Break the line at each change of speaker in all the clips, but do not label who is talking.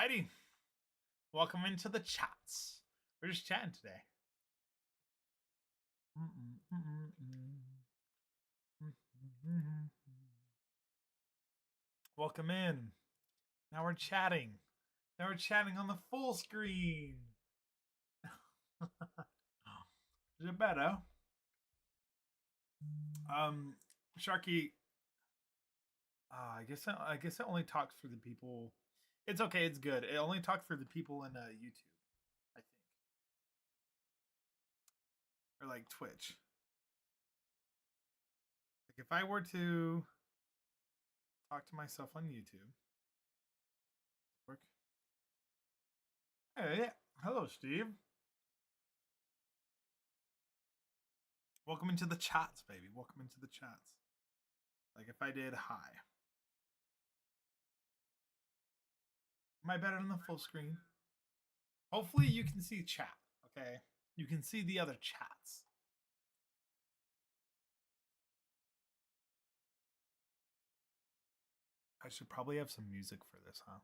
Alrighty. Welcome into the chats. We're just chatting today. Welcome in. Now we're chatting. Now we're chatting on the full screen. Is it better? Sharky. I guess it only talks for the people. It's okay. It's good. It only talks for the people in YouTube, I think, or like Twitch. Like if I were to talk to myself on YouTube, work. Hey, hello, Steve. Welcome into the chats, baby. Welcome into the chats. Like if I did hi. Am I better than the full screen? Hopefully you can see chat, okay? You can see the other chats. I should probably have some music for this, huh?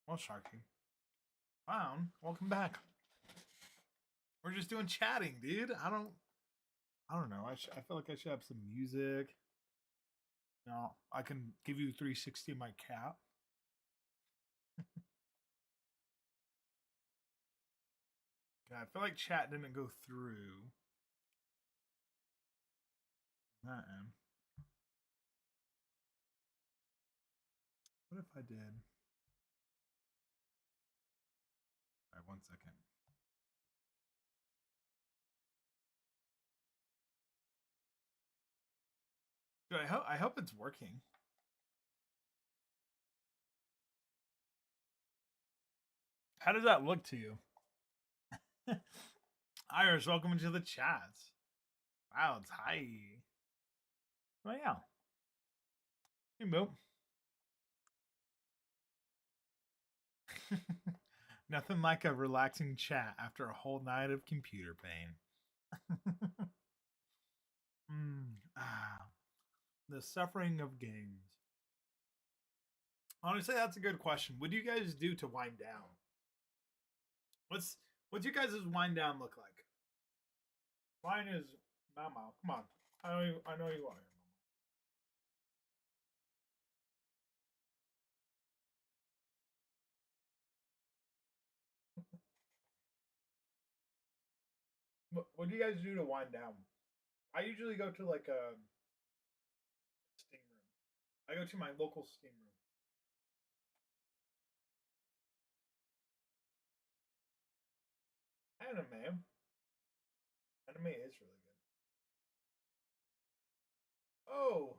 Well, Sharky. Wow, welcome back. We're just doing chatting, dude. I don't know. I feel like I should have some music. No, I can give you 360 my cat. I feel like chat didn't go through. What if I did? All right, 1 second. Dude, I hope it's working. How does that look to you? Iris, welcome into the chat. Wow, it's high. Oh yeah. Hey, Mo. Nothing like a relaxing chat after a whole night of computer pain. The suffering of games. Honestly, that's a good question. What do you guys do to wind down? What's your guys' wind down look like? Mine is Mama. Come on. I know you are. What do you guys do to wind down? I usually go to like a steam room. I go to my local steam room. Anime. Anime is really good. Oh,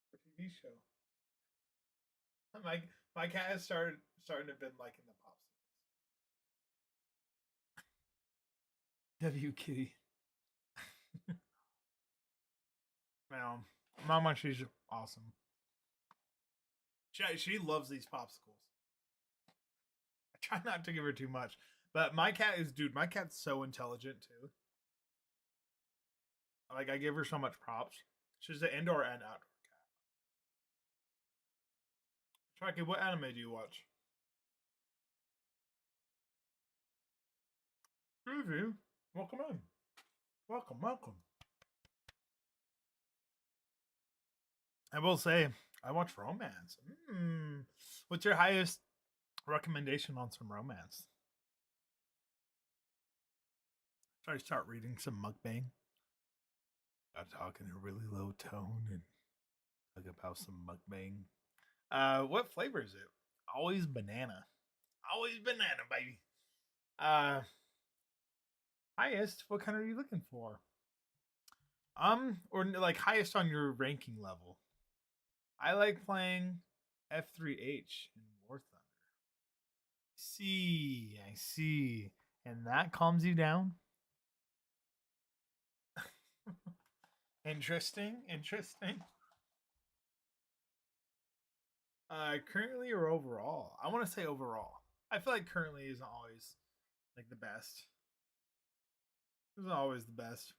for TV show. My my cat has starting to been liking the popsicles. W Kitty. Now, Mama, she's awesome. She loves these popsicles. I try not to give her too much, but my cat is, dude. My cat's so intelligent too. Like I give her so much props. She's an indoor and outdoor cat. Sharky, what anime do you watch? Groovy. Welcome in. Welcome, welcome. I will say, I watch romance. What's your highest recommendation on some romance? Should I start reading some mukbang? Got to talk in a really low tone and talk about some mukbang. What flavor is it? Always banana. Always banana, baby. Uh, highest. What kind are you looking for? Or like highest on your ranking level. I like playing F3H in War Thunder. I see. And that calms you down? Interesting. Currently or overall? I want to say overall. I feel like currently isn't always like the best. Isn't always the best.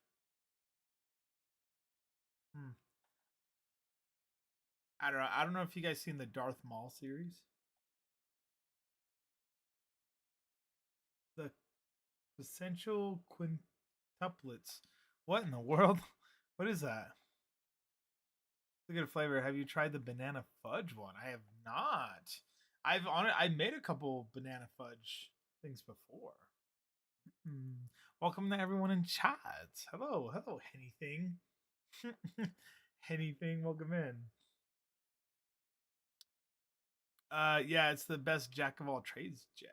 I don't know. I don't know if you guys seen the Darth Maul series. The essential quintuplets. What in the world? What is that? Look at a flavor. Have you tried the banana fudge one? I have not. I made a couple banana fudge things before. Welcome to everyone in chat. Hello, hello, anything. Anything, welcome in. Yeah, it's the best jack of all trades jet.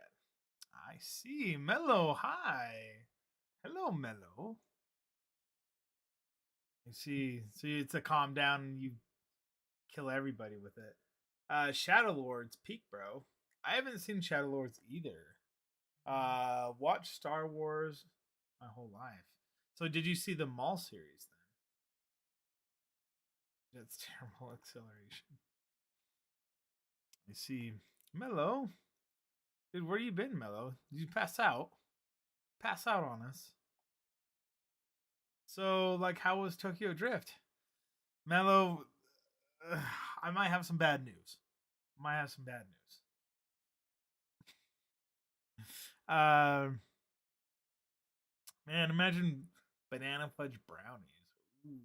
I see. Mello, hi. Hello, Mello. I see. See, it's a calm down and you kill everybody with it. Shadow Lords, peak, bro. I haven't seen Shadow Lords either. Watch Star Wars my whole life. So did you see the Maul series then? That's terrible acceleration. I see. Mello. Dude, where you been, Mello? Did you pass out? Pass out on us. So, like, how was Tokyo Drift? Mello, I might have some bad news. Man, imagine banana fudge brownies. Ooh.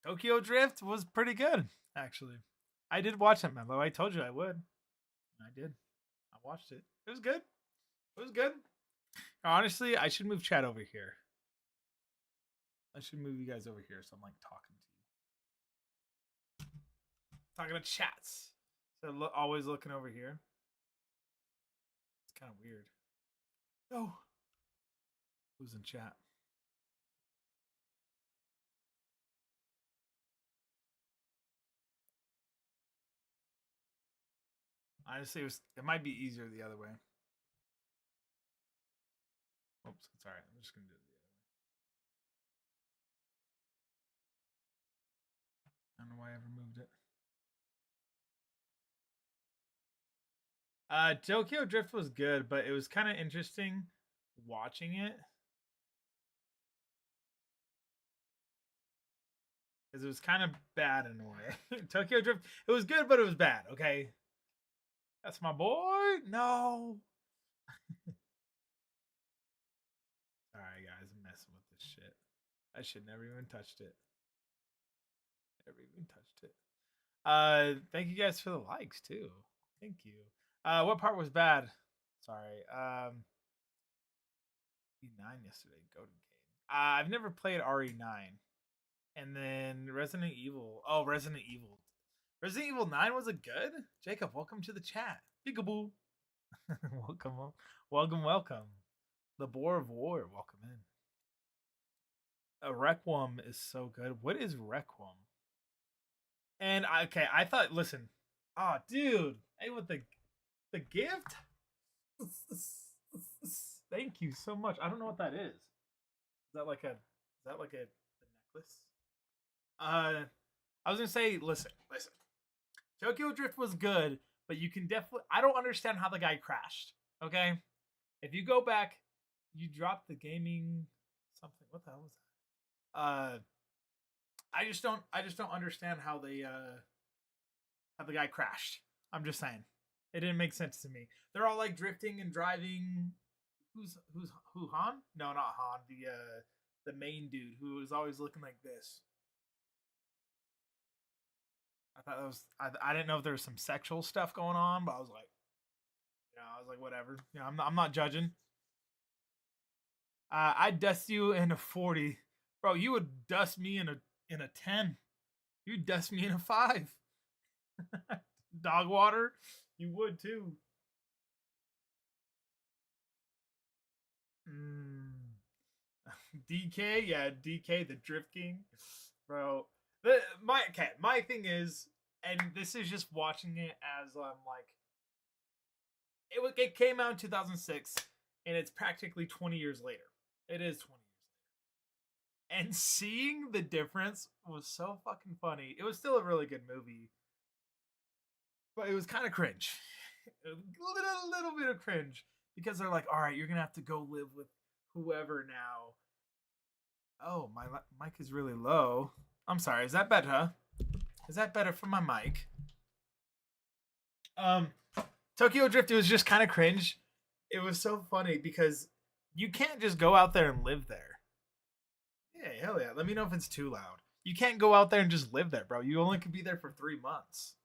Tokyo Drift was pretty good, actually. I did watch it, Mello. I told you I would. I did. I watched it. It was good. It was good. Honestly, I should move chat over here. I should move you guys over here so I'm like talking to you. Talking to chats. So always looking over here. It's kind of weird. Oh. Who's in chat? Honestly, it might be easier the other way. Oops, it's all right. I'm just gonna do it the other way. I don't know why I ever moved it. Tokyo Drift was good, but it was kind of interesting watching it because it was kind of bad in a way. Tokyo Drift, it was good, but it was bad. Okay, that's my boy. No. Sorry, guys, I'm messing with this shit. I should never even touched it. Never even touched it. Thank you guys for the likes too. Thank you. What part was bad? Sorry. E9 yesterday. Go to game. I've never played RE9. And then Resident Evil. Oh, Resident Evil. Resident Evil 9 was it good? Jacob, welcome to the chat. Peekaboo. welcome. The Boar of War, welcome in. Requiem is so good. What is Requiem? And I thought, listen. Oh, dude. Hey, with the gift? Thank you so much. I don't know what that is. Is that like a necklace? I was gonna say, listen. Tokyo Drift was good, but you can definitely. I don't understand how the guy crashed. Okay, if you go back, you dropped the gaming something. What the hell was that? I just don't understand how the guy crashed. I'm just saying, it didn't make sense to me. They're all like drifting and driving. Who Han? No, not Han. The main dude who was always looking like this. I thought that was I didn't know if there was some sexual stuff going on, but I was like, whatever. I'm not judging. I'd dust you in a 40, bro. You would dust me in a 10. You'd dust me in a 5. Dog water, you would too. DK, yeah, DK, the Drift King, bro. My thing is, and this is just watching it as like, it came out in 2006, and it's practically 20 years later. It is 20 years later, and seeing the difference was so fucking funny. It was still a really good movie, but it was kind of cringe, a little bit of cringe because they're like, all right, you're gonna have to go live with whoever now. Oh, my mic is really low. I'm sorry. Is that better? Is that better for my mic? Um, Tokyo Drift, it was just kind of cringe. It was so funny because you can't just go out there and live there. Yeah, hell yeah. Let me know if it's too loud. You can't go out there and just live there, bro. You only could be there for 3 months.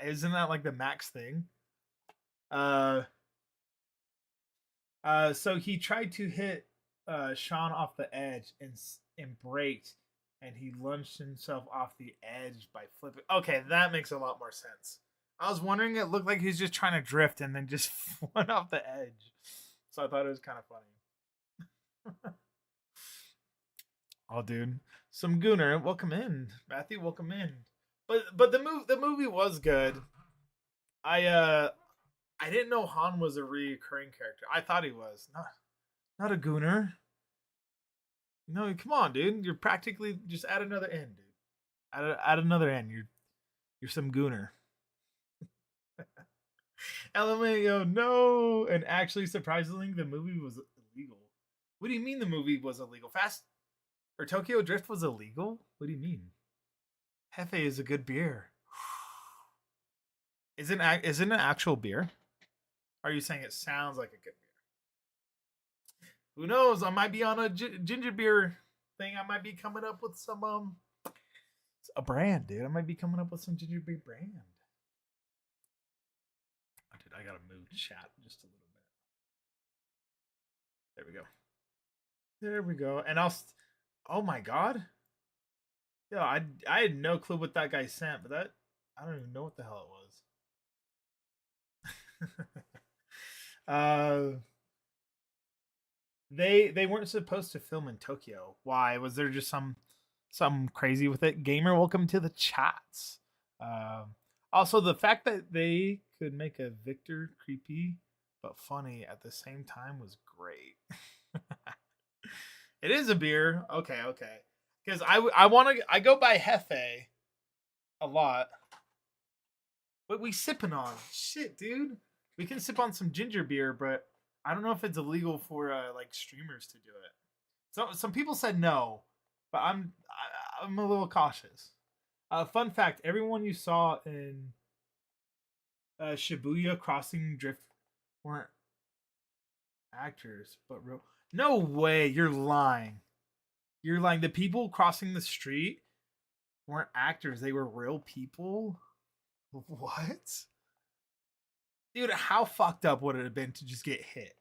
Isn't that like the max thing? Uh, so he tried to hit Sean off the edge and braked, and he lunged himself off the edge by flipping. Okay, that makes a lot more sense. I was wondering, it looked like he was just trying to drift and then just went off the edge. So I thought it was kind of funny. Oh, dude, some Gooner, welcome in, Matthew, welcome in. But the movie was good. I I didn't know Han was a recurring character. I thought he was not a Gooner. No, come on, dude. You're practically just add another end, dude. Add another end. You're some Gooner. LMAO, no. And actually, surprisingly, the movie was illegal. What do you mean the movie was illegal? Fast or Tokyo Drift was illegal? What do you mean? Hefe is a good beer. Isn't it an actual beer? Are you saying it sounds like a good beer? Who knows? I might be on a ginger beer thing. I might be coming up with some a brand, dude. I might be coming up with some ginger beer brand. Oh, dude, I gotta move chat just a little bit. There we go. There we go. And oh my god. Yeah, I had no clue what that guy sent, but that I don't even know what the hell it was. They weren't supposed to film in Tokyo. Why? Was there just some crazy with it? Gamer, welcome to the chats. Also, the fact that they could make a Victor creepy but funny at the same time was great. It is a beer. Okay, okay. Because I go by Hefe a lot. What we sipping on? Shit, dude. We can sip on some ginger beer, but I don't know if it's illegal for like streamers to do it. So some people said no, but I'm a little cautious. Fun fact: everyone you saw in Shibuya crossing drift weren't actors, but real. No way, you're lying. You're lying. The people crossing the street weren't actors; they were real people. What? Dude, how fucked up would it have been to just get hit?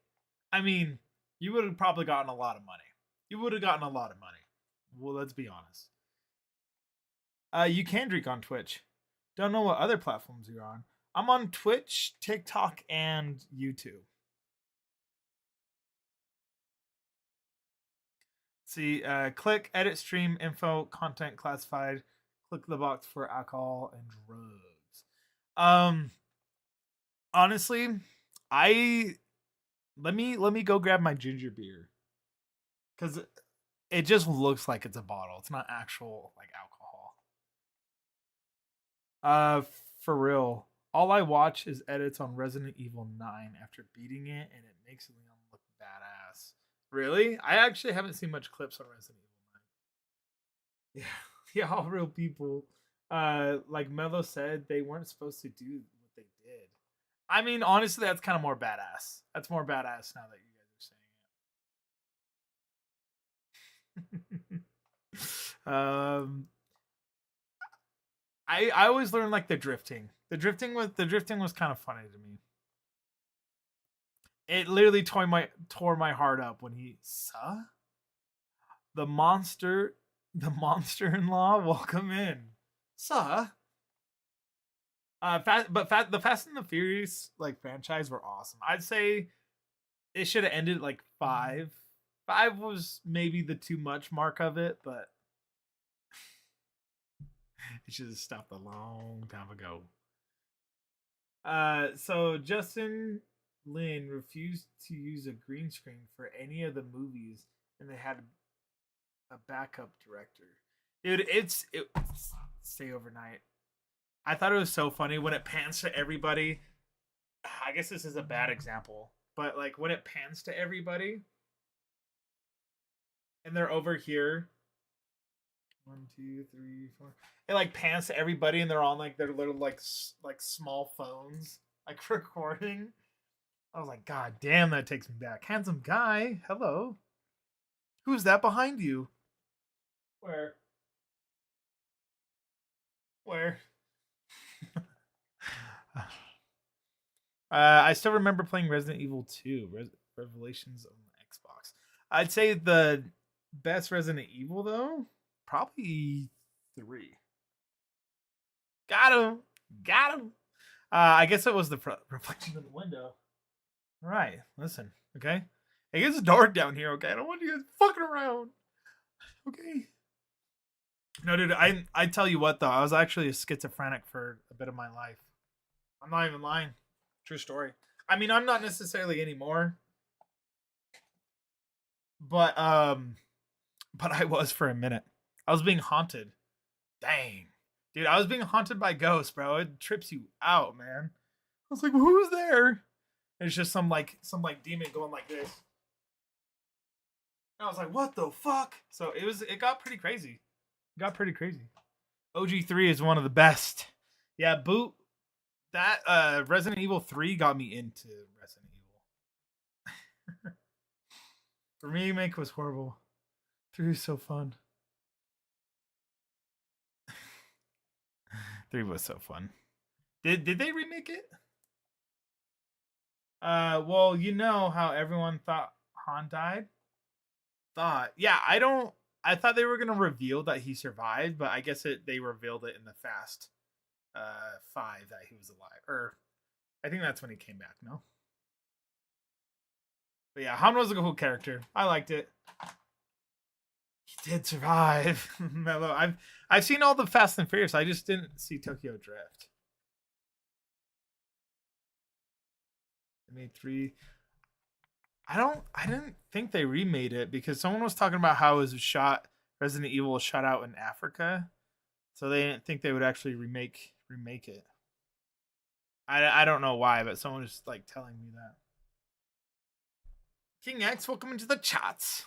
I mean, you would have probably gotten a lot of money. You would have gotten a lot of money. Well, let's be honest. You can drink on Twitch. Don't know what other platforms you're on. I'm on Twitch, TikTok, and YouTube. See, click edit stream info content classified. Click the box for alcohol and drugs. Honestly, I let me go grab my ginger beer because it just looks like it's a bottle. It's not actual like alcohol. For real. All I watch is edits on Resident Evil 9 after beating it, and it makes Leon look badass. Really? I actually haven't seen much clips on Resident Evil 9. Yeah, yeah, all real people. Like Mello said, they weren't supposed to do what they did. I mean, honestly, that's kind of more badass. That's more badass now that you guys are saying it. I always learn like the drifting. The drifting was kind of funny to me. It literally tore my heart up when he saw the monster in law. Welcome in, saw. The Fast and the Furious like franchise were awesome. I'd say it should have ended like 5. 5 was maybe the too much mark of it, but it should have stopped a long time ago. So Justin Lin refused to use a green screen for any of the movies, and they had a backup director. Dude, it Stay Overnight. I thought it was so funny when it pans to everybody. I guess this is a bad example, but like when it pans to everybody and they're over here One, two, three, four. It like pans to everybody, and they're on like their little like small phones, like recording. I was like, God damn, that takes me back. Handsome guy, hello. Who's that behind you? Where? Where? I still remember playing Resident Evil 2, Revelations on the Xbox. I'd say the best Resident Evil though, probably 3. Got him. Got him. I guess it was the reflection in the window. All right, listen, okay? It gets dark down here, okay? I don't want you guys fucking around. Okay. No, dude, I tell you what though, I was actually a schizophrenic for a bit of my life. I'm not even lying. True story. I mean, I'm not necessarily anymore, but I was for a minute. I was being haunted. Dang. Dude, I was being haunted by ghosts, bro. It trips you out, man. I was like, who's there? And it's just some demon going like this. And I was like, what the fuck? So it got pretty crazy. It got pretty crazy. OG3 is one of the best. Yeah, boot that Resident Evil 3 got me into Resident Evil. Remake was horrible. 3 was so fun. 3 was so fun. Did they remake it? Well, you know how everyone thought Han died? Yeah, I thought they were gonna reveal that he survived, but I guess they revealed it in the Fast 5 that he was alive. Or I think that's when he came back, no? But yeah, Han was a cool character. I liked it. He did survive. Mellow. I've seen all the Fast and Furious. I just didn't see Tokyo Drift. They made 3. I didn't think they remade it because someone was talking about how it was shot Resident Evil was shot out in Africa. So they didn't think they would actually remake it. I don't know why, but someone was like telling me that. King X, welcome into the chats.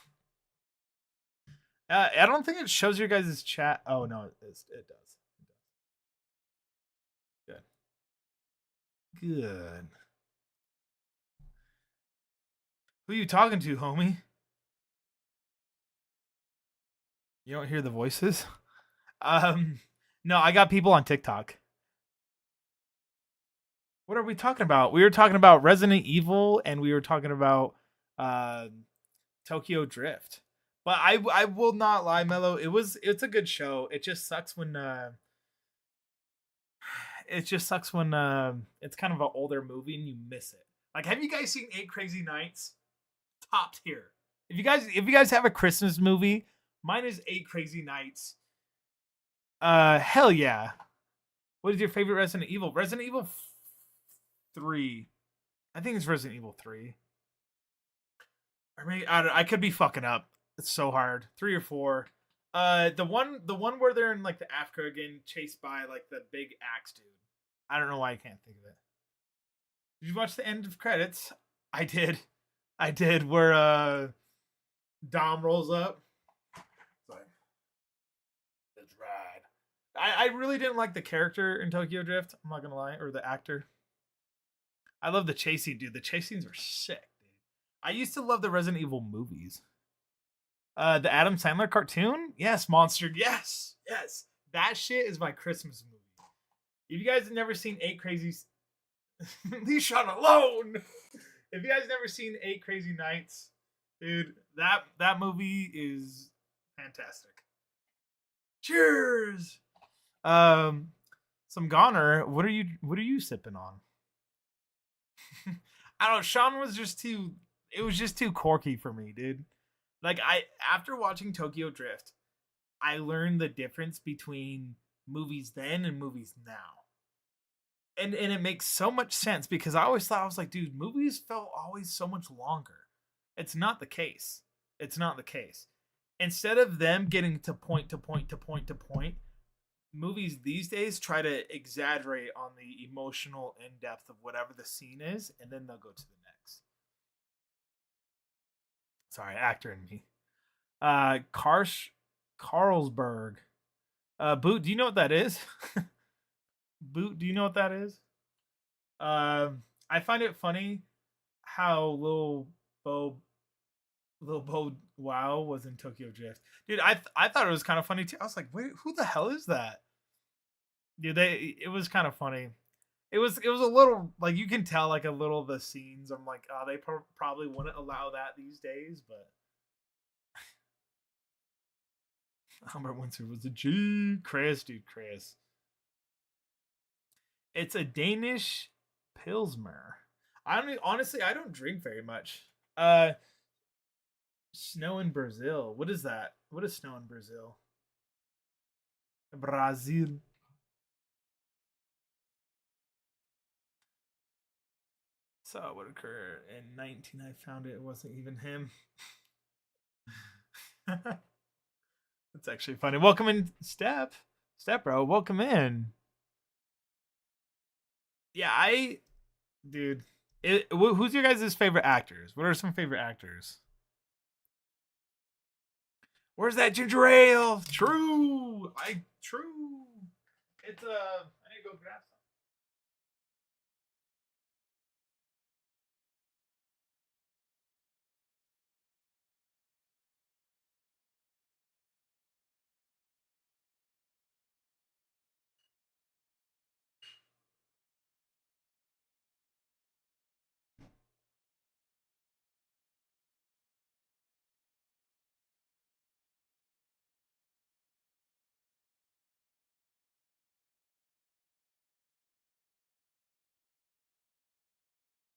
I don't think it shows your guys' chat. Oh no, it does. Good. Who you talking to, homie? You don't hear the voices? No, I got people on TikTok. What are we talking about? We were talking about Resident Evil and we were talking about Tokyo Drift. But I will not lie, Mello. It's a good show. It just sucks when it's kind of an older movie and you miss it. Like, have you guys seen 8 Crazy Nights? Top tier. If you guys have a Christmas movie, mine is 8 Crazy Nights. Hell yeah. What is your favorite Resident Evil? Resident Evil 3. I think it's Resident Evil 3. Or maybe I could be fucking up. It's so hard. 3 or 4. The one where they're in like the Africa getting chased by like the big axe dude. I don't know why I can't think of it. Did you watch the end of credits? I did. Where Dom rolls up. It's like, it's rad. I really didn't like the character in Tokyo Drift. I'm not gonna lie, or the actor. I love the chase scene, dude. The chase scenes are sick, dude. I used to love the Resident Evil movies. The Adam Sandler cartoon? Yes, Monster. Yes. That shit is my Christmas movie. If you guys have never seen 8 Crazy Leave Sean alone. If you guys have never seen 8 Crazy Nights, dude, that movie is fantastic. Cheers. Some Goner, what are you sipping on? I don't know, Sean was just too quirky for me, dude. Like after watching Tokyo Drift, I learned the difference between movies then and movies now. And it makes so much sense because I always thought, I was like, dude, movies felt always so much longer. It's not the case. Instead of them getting to point to point to point to point, movies these days try to exaggerate on the emotional in-depth of whatever the scene is, and then they'll go to the next. Sorry, actor in me. Carlsberg. Boot, do you know what that is? Boot, do you know what that is? I find it funny how Bo Lil Bo Wow was in Tokyo Drift. Dude, I thought it was kind of funny too. I was like, wait, who the hell is that? Dude, it was kind of funny. It was a little like you can tell like a little of the scenes. I'm like, oh, they probably wouldn't allow that these days, but Albert Windsor was a G. Chris, dude, Chris. It's a Danish Pilsner. I don't honestly. I don't drink very much. Snow in Brazil. What is that? What is snow in Brazil? Brazil. So it would occur in 19. I found it. It wasn't even him. That's actually funny. Welcome in, Step. Step, bro. Welcome in. Yeah, dude. Who's your guys' favorite actors? What are some favorite actors? Where's that ginger ale? True. True. It's I need to go grab some.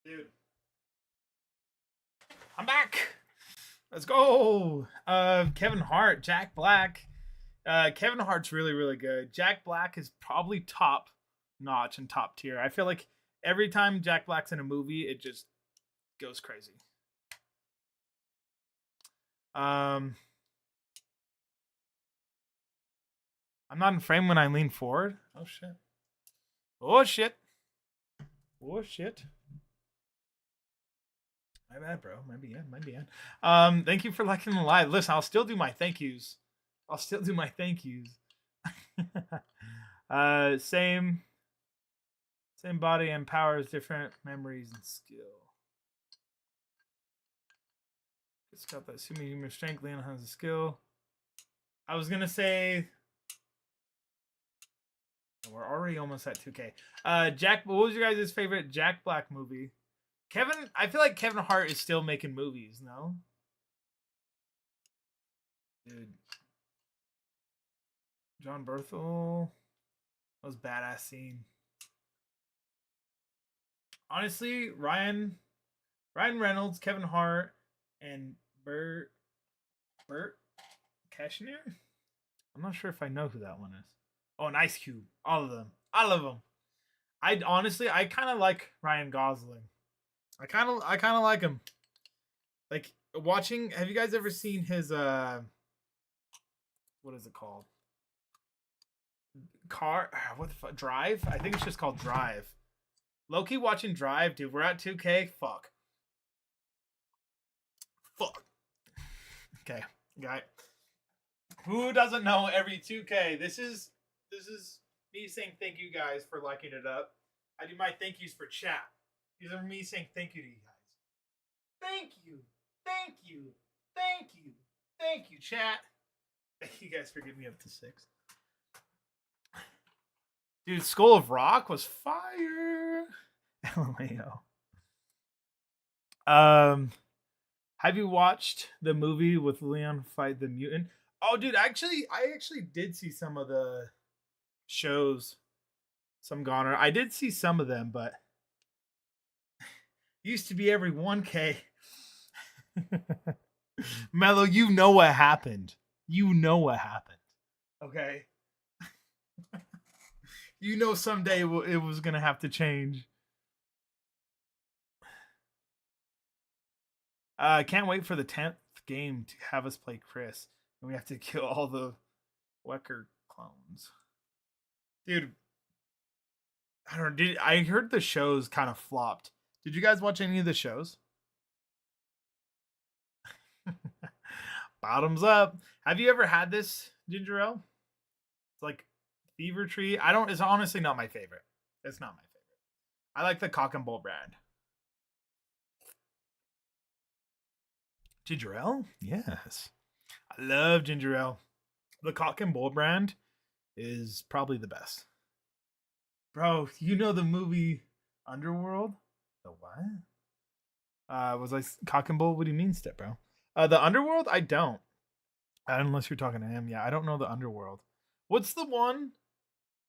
Dude. I'm back. Let's go. Kevin Hart, Jack Black. Kevin Hart's really, really good. Jack Black is probably top notch and top tier. I feel like every time Jack Black's in a movie, it just goes crazy. I'm not in frame when I lean forward. Oh shit. Oh shit. Oh shit. My bad, bro. My bad. Thank you for liking the live. Listen, I'll still do my thank yous. I'll still do my thank yous. Same body and powers, different memories and skill. It's got that superhuman strength. Leon has a skill. I was gonna say we're already almost at 2K. Jack, what was your guys' favorite Jack Black movie? Kevin, I feel like Kevin Hart is still making movies, no? Dude. John Berthel. That was badass scene. Honestly, Ryan Reynolds, Kevin Hart, and Bert Cashmere? I'm not sure if I know who that one is. Oh, and Ice Cube. All of them. I love them. I kind of like Ryan Gosling. I kind of like him. Like watching. Have you guys ever seen his what is it called? What the fuck? Drive? I think it's just called Drive. Loki watching Drive, dude. We're at 2K. Fuck. Okay, guy. Who doesn't know every 2K? This is me saying thank you guys for liking it up. I do my thank yous for chat. These are me saying thank you to you guys. Thank you. Thank you. Thank you. Thank you, chat. Thank you guys for getting me up to 6. Dude, Skull of Rock was fire. LMAO. Have you watched the movie with Leon fight the mutant? Oh, dude, I actually did see some of the shows. Some Goner. I did see some of them, but used to be every 1K. Mello, you know what happened. You know what happened. Okay. You know someday it was going to have to change. Can't wait for the 10th game to have us play Chris. And we have to kill all the Wecker clones. Dude, I don't know. I heard the shows kind of flopped. Did you guys watch any of the shows? Bottoms up. Have you ever had this, Ginger Ale? It's like Fever Tree. I don't. It's honestly not my favorite. It's not my favorite. I like the Cock and Bull brand. Ginger ale? Yes. I love ginger ale. The Cock and Bull brand is probably the best. Bro, you know the movie Underworld? The what? Was I Cock and Bull? What do you mean, step bro? The Underworld? I don't. Unless you're talking to him. Yeah, I don't know the Underworld. What's the one?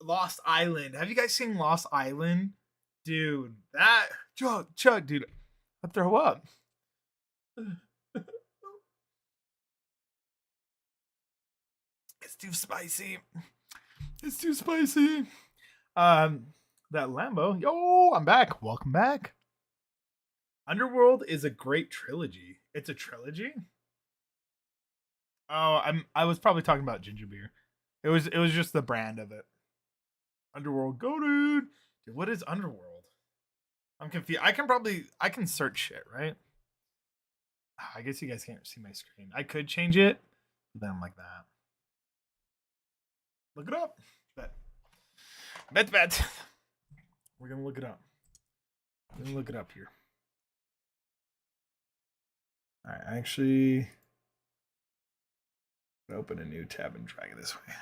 Lost Island. Have you guys seen Lost Island? Dude, that Chuck, dude, I throw up. It's too spicy. It's too spicy. That Lambo. Yo, I'm back. Welcome back. Underworld is a great trilogy. It's a trilogy. Oh, I was probably talking about ginger beer. It was just the brand of it. Underworld, go dude. Dude, what is Underworld? I'm confused. I can search shit, right? I guess you guys can't see my screen. I could change it, but then I'm like that. Look it up. Bet. We're gonna look it up. We're gonna look it up here. All right, actually open a new tab and drag it this way.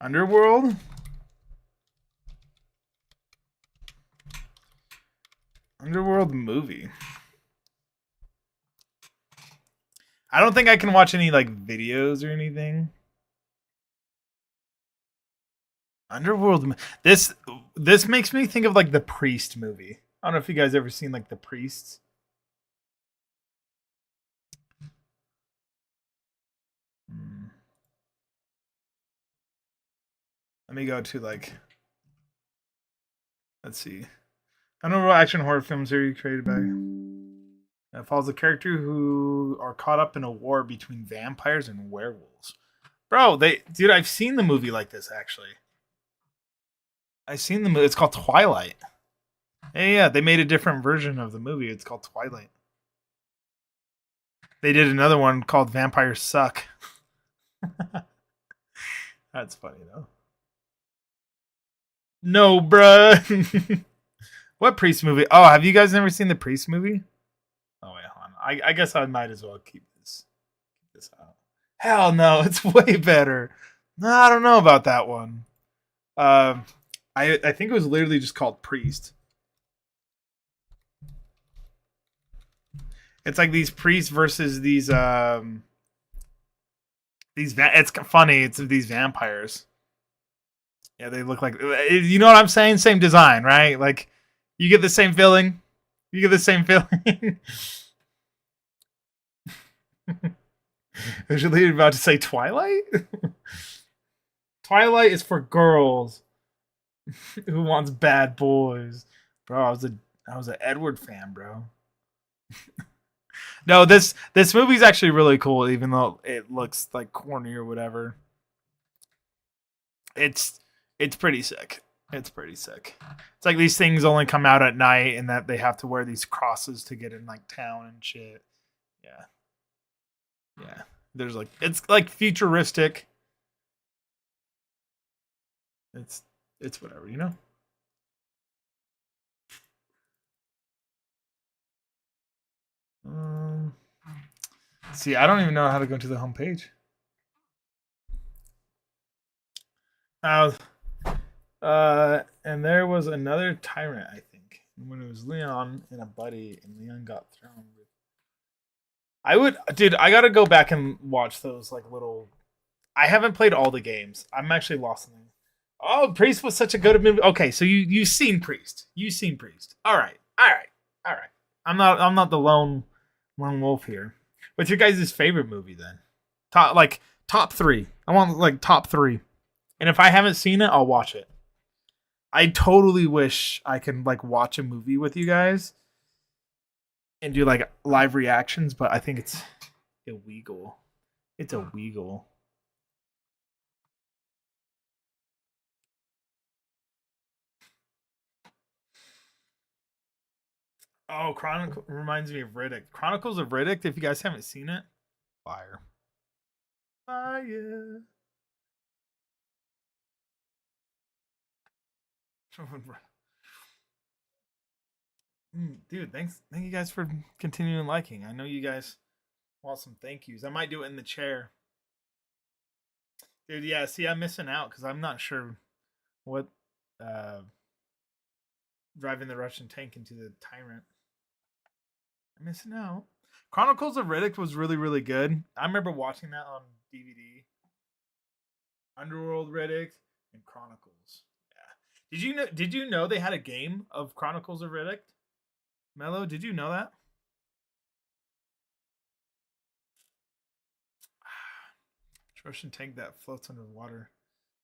Underworld. Underworld movie. I don't think I can watch any like videos or anything. Underworld. This makes me think of like the Priest movie. I don't know if you guys ever seen like the Priests. Let me go to like. Let's see. Underworld action horror film series created by. It follows a character who are caught up in a war between vampires and werewolves. Bro, dude, I've seen the movie like this actually. I've seen the movie. It's called Twilight. Yeah, they made a different version of the movie. It's called Twilight. They did another one called Vampires Suck. That's funny though. No, bruh. What Priest movie? Oh, have you guys never seen the Priest movie? Oh wait, hold on. I guess I might as well keep this out. Hell no, it's way better. No, I don't know about that one. I think it was literally just called Priest. It's like these priests versus these it's funny. It's these vampires. Yeah, they look like, you know what I'm saying? Same design, right? Like you get the same feeling. You get the same feeling. Was you literally about to say Twilight? Twilight is for girls who wants bad boys. Bro, I was an Edward fan, bro. No, this movie's actually really cool, even though it looks like corny or whatever. It's pretty sick. It's pretty sick. It's like these things only come out at night, and that they have to wear these crosses to get in like town and shit. Yeah. There's like, it's like futuristic. It's whatever, you know. See, I don't even know how to go to the homepage. And there was another tyrant, I think, when it was Leon and a buddy, and Leon got thrown. I gotta go back and watch those like little. I haven't played all the games. I'm actually lost in them. Oh, Priest was such a good movie. Okay, so you've seen Priest. You've seen Priest. All right. I'm not the lone wolf here. What's your guys' favorite movie then? Top 3. I want like top 3. And if I haven't seen it, I'll watch it. I totally wish I can like watch a movie with you guys and do like live reactions, but I think it's illegal. It's illegal. Oh, Chronicle reminds me of Riddick. Chronicles of Riddick. If you guys haven't seen it, fire. Dude, thank you guys for continuing liking. I know you guys want some thank yous. I might do it in the chair. Dude, yeah, see, I'm missing out because I'm not sure what uh driving the Russian tank into the tyrant. I'm missing out. Chronicles of Riddick was really, really good. I remember watching that on DVD. Underworld Riddick and Chronicles. Yeah. Did you know they had a game of Chronicles of Riddick? Mello, did you know that? Russian tank that floats underwater.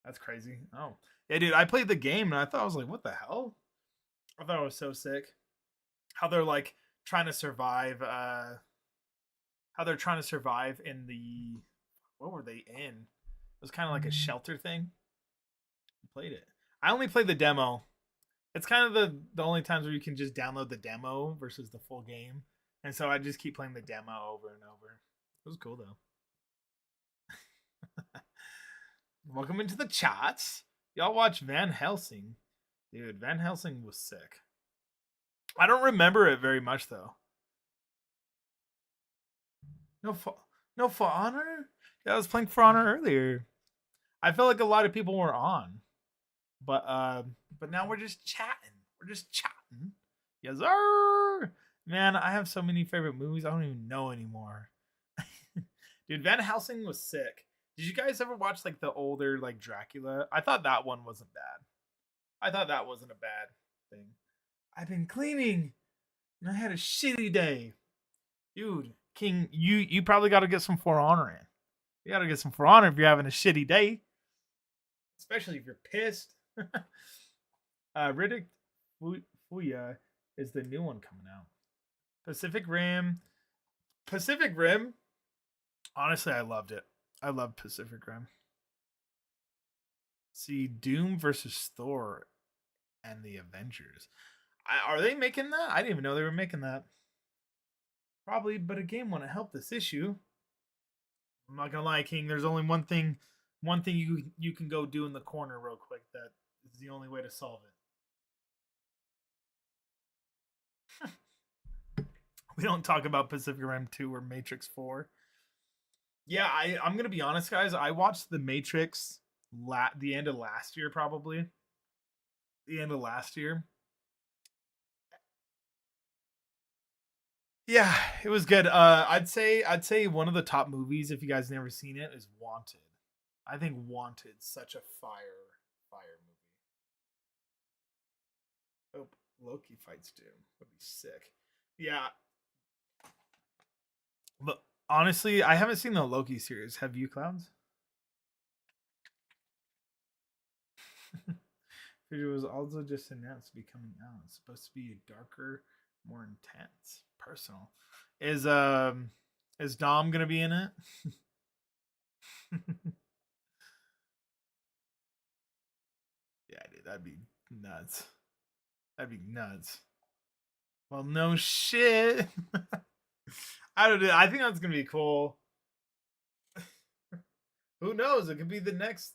That's crazy. Oh. Yeah, dude, I played the game and I thought I was like, what the hell? I thought it was so sick. How they're like trying to survive, how they're trying to survive in the what were they in? It was kind of like a shelter thing. I played it. I only played the demo. It's kind of the only times where you can just download the demo versus the full game. And so I just keep playing the demo over and over. It was cool though. Welcome into the chats. Y'all watch Van Helsing. Dude, Van Helsing was sick. I don't remember it very much though. No For Honor? Yeah, I was playing For Honor earlier. I feel like a lot of people were on. But now we're just chatting. We're just chatting. Yes, sir. Man, I have so many favorite movies. I don't even know anymore. Dude, Van Helsing was sick. Did you guys ever watch like the older like Dracula? I thought that one wasn't bad. I thought that wasn't a bad thing. I've been cleaning and I had a shitty day. Dude, King, you probably got to get some For Honor in. You got to get some For Honor if you're having a shitty day. Especially if you're pissed. Riddick Fuya is the new one coming out. Pacific Rim. Honestly, I loved it. I love Pacific Rim. See, Doom versus Thor and the Avengers. Are they making that? I didn't even know they were making that. Probably, but a game wouldn't help this issue. I'm not gonna lie, King. There's only one thing you can go do in the corner real quick. That is the only way to solve it. We don't talk about Pacific Rim 2 or Matrix 4. Yeah, I'm gonna be honest, guys. I watched the Matrix the end of last year, probably. The end of last year. Yeah, it was good. I'd say one of the top movies, if you guys never seen it, is Wanted. I think Wanted's such a fire movie. Hope Loki fights Doom. Would be sick. Yeah. But honestly, I haven't seen the Loki series. Have you, Clowns? It was also just announced to be coming out. It's supposed to be darker, more intense, personal. Is Dom gonna be in it? Yeah, dude, that'd be nuts. That'd be nuts. Well, no shit. I don't know. I think that's gonna be cool. Who knows? It could be the next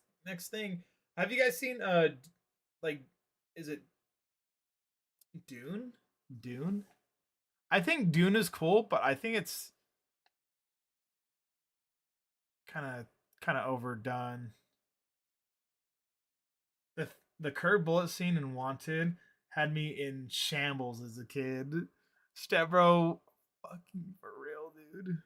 thing. Have you guys seen like is it Dune? Dune? I think Dune is cool, but I think it's kind of overdone. The curved bullet scene in Wanted had me in shambles as a kid. Stebro, fucking for real, dude.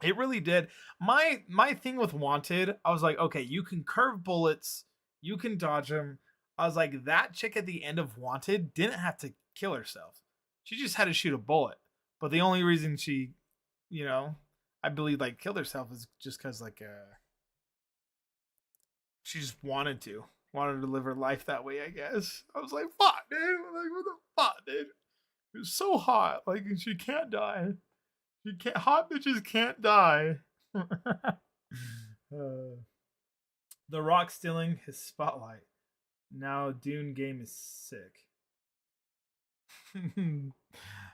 It really did. My thing with Wanted, I was like, okay, you can curve bullets, you can dodge them. I was like, that chick at the end of Wanted didn't have to kill herself. She just had to shoot a bullet. But the only reason she, I believe like killed herself is just because like she just wanted to live her life that way. I guess I was like, fuck, dude. Like, what the fuck, dude? It was so hot. Like she can't die. She can't. Hot bitches can't die. The Rock stealing his spotlight. Now Dune game is sick.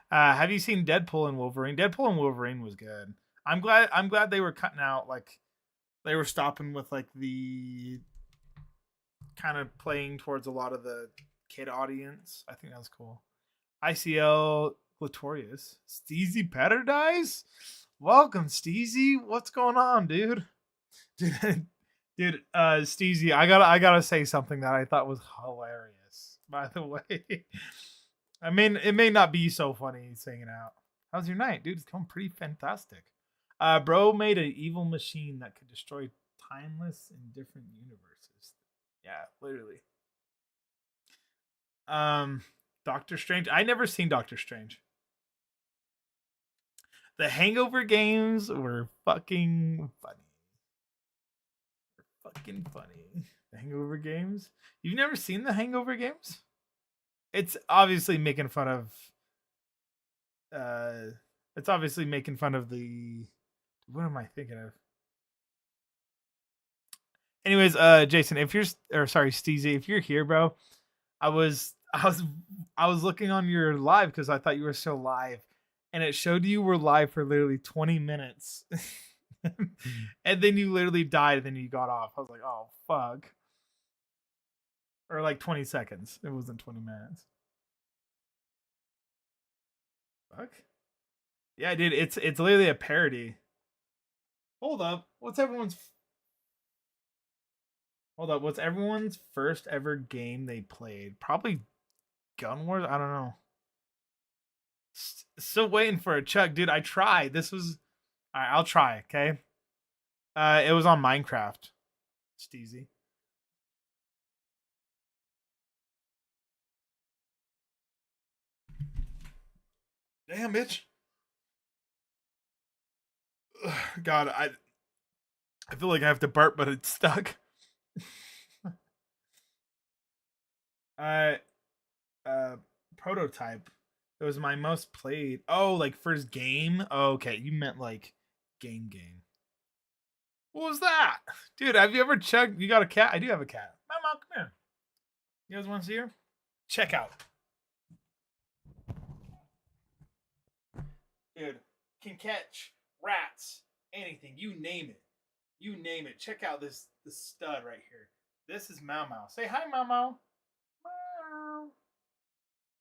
Have you seen Deadpool and Wolverine? Deadpool and Wolverine was good. I'm glad they were cutting out like they were stopping with like the kind of playing towards a lot of the kid audience. I think that's cool. ICL Glatorius. Steezy Paradise? Welcome, Steezy. What's going on, dude? Dude, Steezy, I gotta say something that I thought was hilarious, by the way. I mean, it may not be so funny saying it out. How's your night? Dude, it's going pretty fantastic. Bro made an evil machine that could destroy timeless in different universes. Yeah, literally. Um, Doctor Strange. I never seen Doctor Strange. The Hangover games were fucking funny. Fucking funny. The Hangover games. You've never seen the Hangover games? It's obviously making fun of. It's obviously making fun of the. What am I thinking of? Anyways, Jason, if you're or sorry, Steezy, if you're here, bro, I was looking on your live because I thought you were still live, and it showed you were live for literally 20 minutes. And then you literally died and then you got off. I was like, oh fuck. Or like 20 seconds. It wasn't 20 minutes. Fuck. Yeah, dude, it's literally a parody. Hold up. What's everyone's first ever game they played? Probably Gun Wars? I don't know. Still waiting for a Chuck, dude. I tried. This was all right, I'll try, okay? It was on Minecraft. Steezy. Damn, bitch. God, I feel like I have to burp, but it's stuck. uh, Prototype. It was my most played. Oh, like first game. Oh, okay, you meant like game. What was that, dude? Have you ever checked? You got a cat? I do have a cat. Mom, come here. You guys want to see her? Check out, dude. Can catch rats, anything. You name it. You name it. Check out this stud right here. This is Mau Mau. Say hi, Mau Mau. Meow.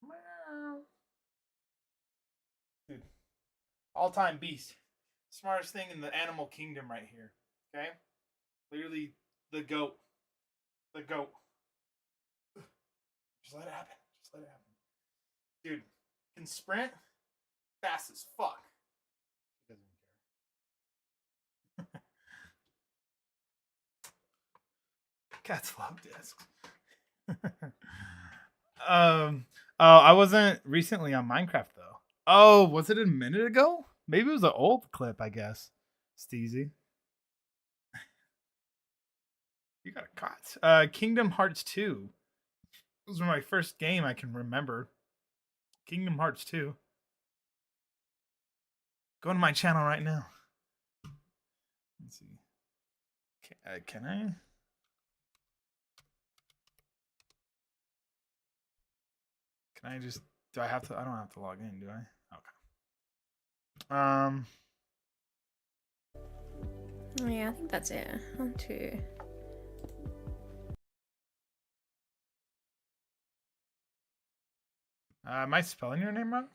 Meow. Dude, all time beast. Smartest thing in the animal kingdom right here. Okay? Literally the goat. The goat. Just let it happen. Just let it happen. Dude, can sprint fast as fuck. He doesn't care. Cats flop discs. I wasn't recently on Minecraft though. Oh, was it a minute ago? Maybe it was an old clip, I guess. Steezy. You got a cot. Kingdom Hearts 2. This was my first game I can remember. Kingdom Hearts 2. Go to my channel right now. Let's see. Can I? Can I just? Do I have to? I don't have to log in, do I? Okay.
Yeah, I think that's it. 1, 2.
Am I spelling your name wrong?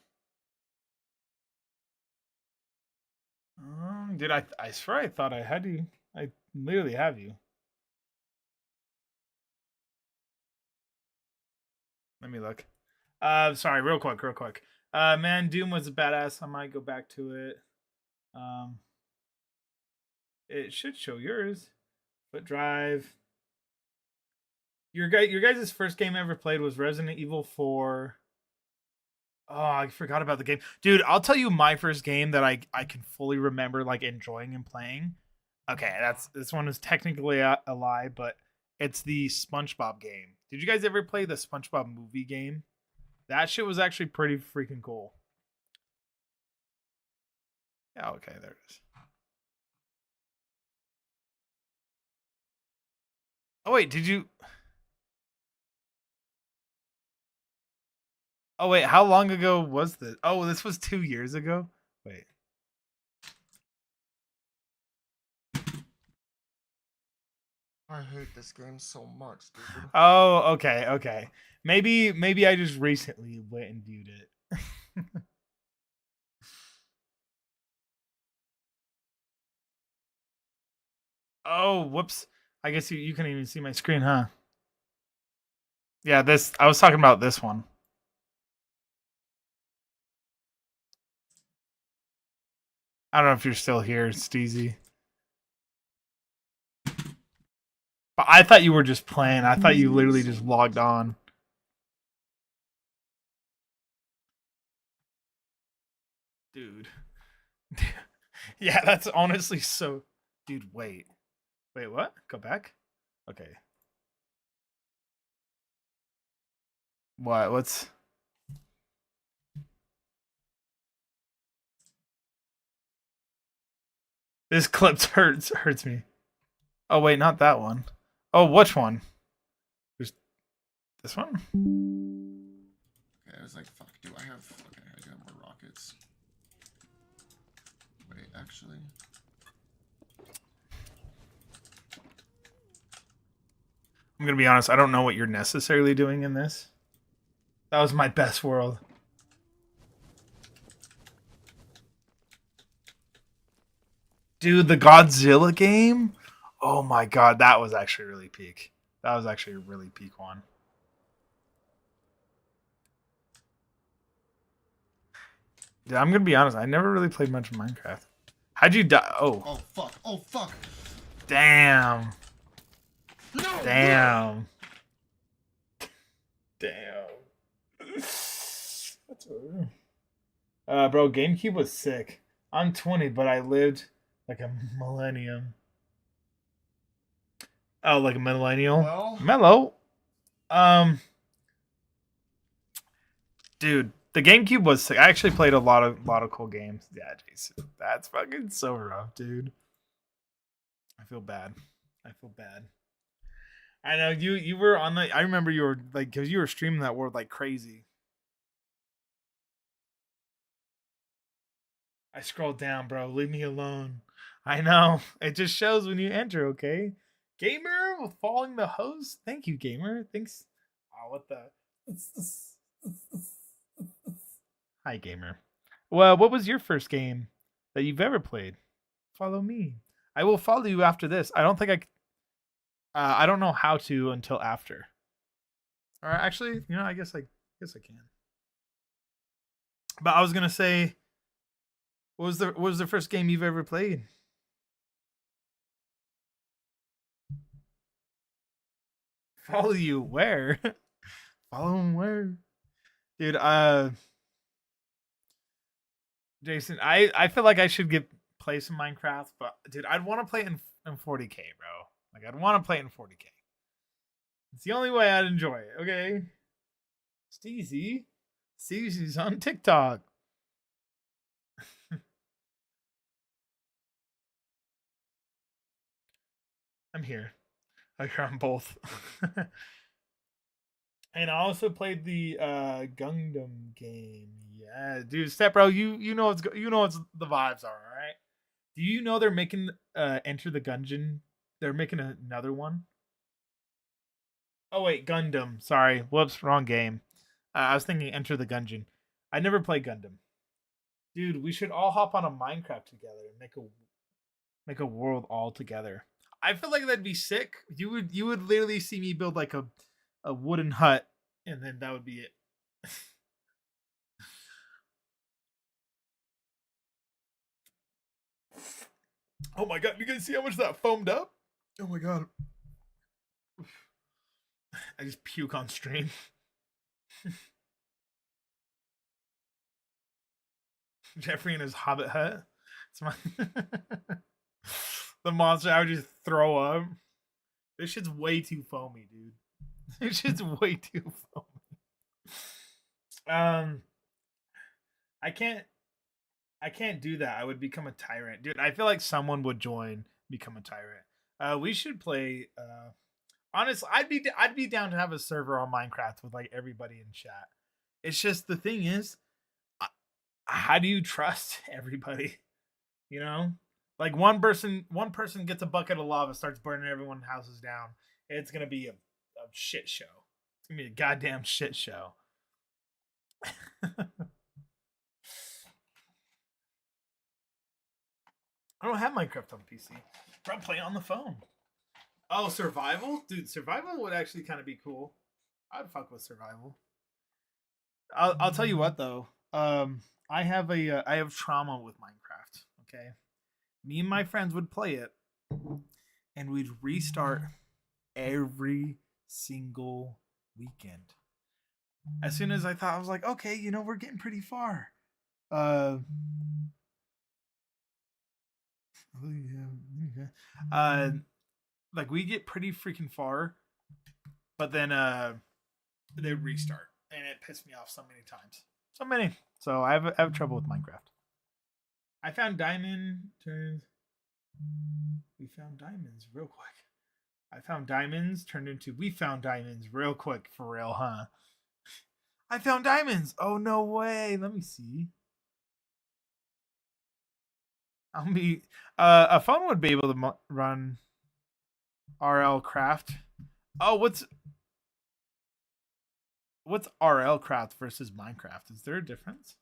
Did I swear I thought I had you. I literally have you. Let me look. Sorry, real quick. Man, Doom was a badass. I might go back to it. It should show yours. Foot Drive. Your guys' first game ever played was Resident Evil 4. Oh, I forgot about the game. Dude, I'll tell you my first game that I can fully remember like enjoying and playing. Okay, this one is technically a lie, but it's the SpongeBob game. Did you guys ever play the SpongeBob movie game? That shit was actually pretty freaking cool. Yeah, okay, there it is. Oh wait, did you? Oh wait, how long ago was this? Oh, this was 2 years ago. Wait.
I hate this game so much, dude.
Oh, okay, okay. Maybe I just recently went and viewed it. Oh, whoops. I guess you can't even see my screen, huh? Yeah, this I was talking about this one. I don't know if you're still here, Steezy. But I thought you were just playing. I thought you literally just logged on. Dude. Yeah, that's honestly so. Dude, wait. Wait, what? Go back? Okay. What? What's. This clip hurts me. Oh, wait, not that one. Oh, which one? There's this one?
Okay, I was like, fuck, do I have... Okay, I do have more rockets. Wait, actually...
I'm gonna be honest, I don't know what you're necessarily doing in this. That was my best world. Dude, the Godzilla game? Oh my god, that was actually really peak. That was actually a really peak one. Dude, I'm gonna be honest, I never really played much of Minecraft. How'd you die? Oh.
Oh, fuck. Oh, fuck.
Damn.
No!
Damn. Damn. That's over. Bro, GameCube was sick. I'm 20, but I lived like a millennium. Oh, like a millennial?
Well...
Mellow. Dude, the GameCube was sick. I actually played a lot of cool games. Yeah, Jason. That's fucking so rough, dude. I feel bad. I feel bad. I know you were on the I remember you were like cuz you were streaming that world like crazy. I scrolled down, bro. Leave me alone. I know. It just shows when you enter, okay? Gamer with following the host. Thank you, gamer. Thanks. Oh, what the Hi, gamer. Well, what was your first game that you've ever played? Follow me. I will follow you after this. I don't think I don't know how to until after. Or actually, you know, I guess I can. But I was gonna say, what was the first game you've ever played? Follow you where? Follow him where? Dude, Jason, I feel like I should play some Minecraft, but dude, I'd want to play it in 40K, bro. Like I'd want to play it in 40K. It's the only way I'd enjoy it, okay? Steezy. Steezy's on TikTok. I'm here. I'm here on both. And I also played the Gundam game. Yeah, dude, Step Bro, you know what's the vibes are, all right? Do you know they're making Enter the Gungeon? They're making another one. Oh wait, Gundam. Sorry, whoops, wrong game. I was thinking Enter the Gungeon. I never played Gundam. Dude, we should all hop on a Minecraft together and make a world all together. I feel like that'd be sick. You would literally see me build like a wooden hut, and then that would be it. Oh my god, you guys see how much that foamed up? Oh my god. I just puke on stream. Jeffrey in his hobbit hut. It's my the monster I would just throw up. This shit's way too foamy, dude. This shit's way too foamy. I can't do that. I would become a tyrant. Dude, I feel like someone would join, become a tyrant. We should play honestly, I'd be down to have a server on Minecraft with like everybody in chat. It's just the thing is how do you trust everybody? You know? Like one person gets a bucket of lava, starts burning everyone's houses down. It's gonna be a shit show. It's gonna be a goddamn shit show. I don't have Minecraft on PC. I'm playing on the phone. Oh, survival, dude! Survival would actually kind of be cool. I'd fuck with survival. I'll tell you what though. I have trauma with Minecraft. Okay, me and my friends would play it, and we'd restart every single weekend. As soon as I thought, I was like, okay, we're getting pretty far. Uh, like we get pretty freaking far, but then they restart, and it pissed me off so many times. So I have trouble with Minecraft. I found diamond turns. We found diamonds real quick. I found diamonds turned into we found diamonds real quick, for real, huh? I found diamonds. Oh no way. Let me see. I'll be a phone would be able to run RL Craft. Oh, what's RL Craft versus Minecraft? Is there a difference?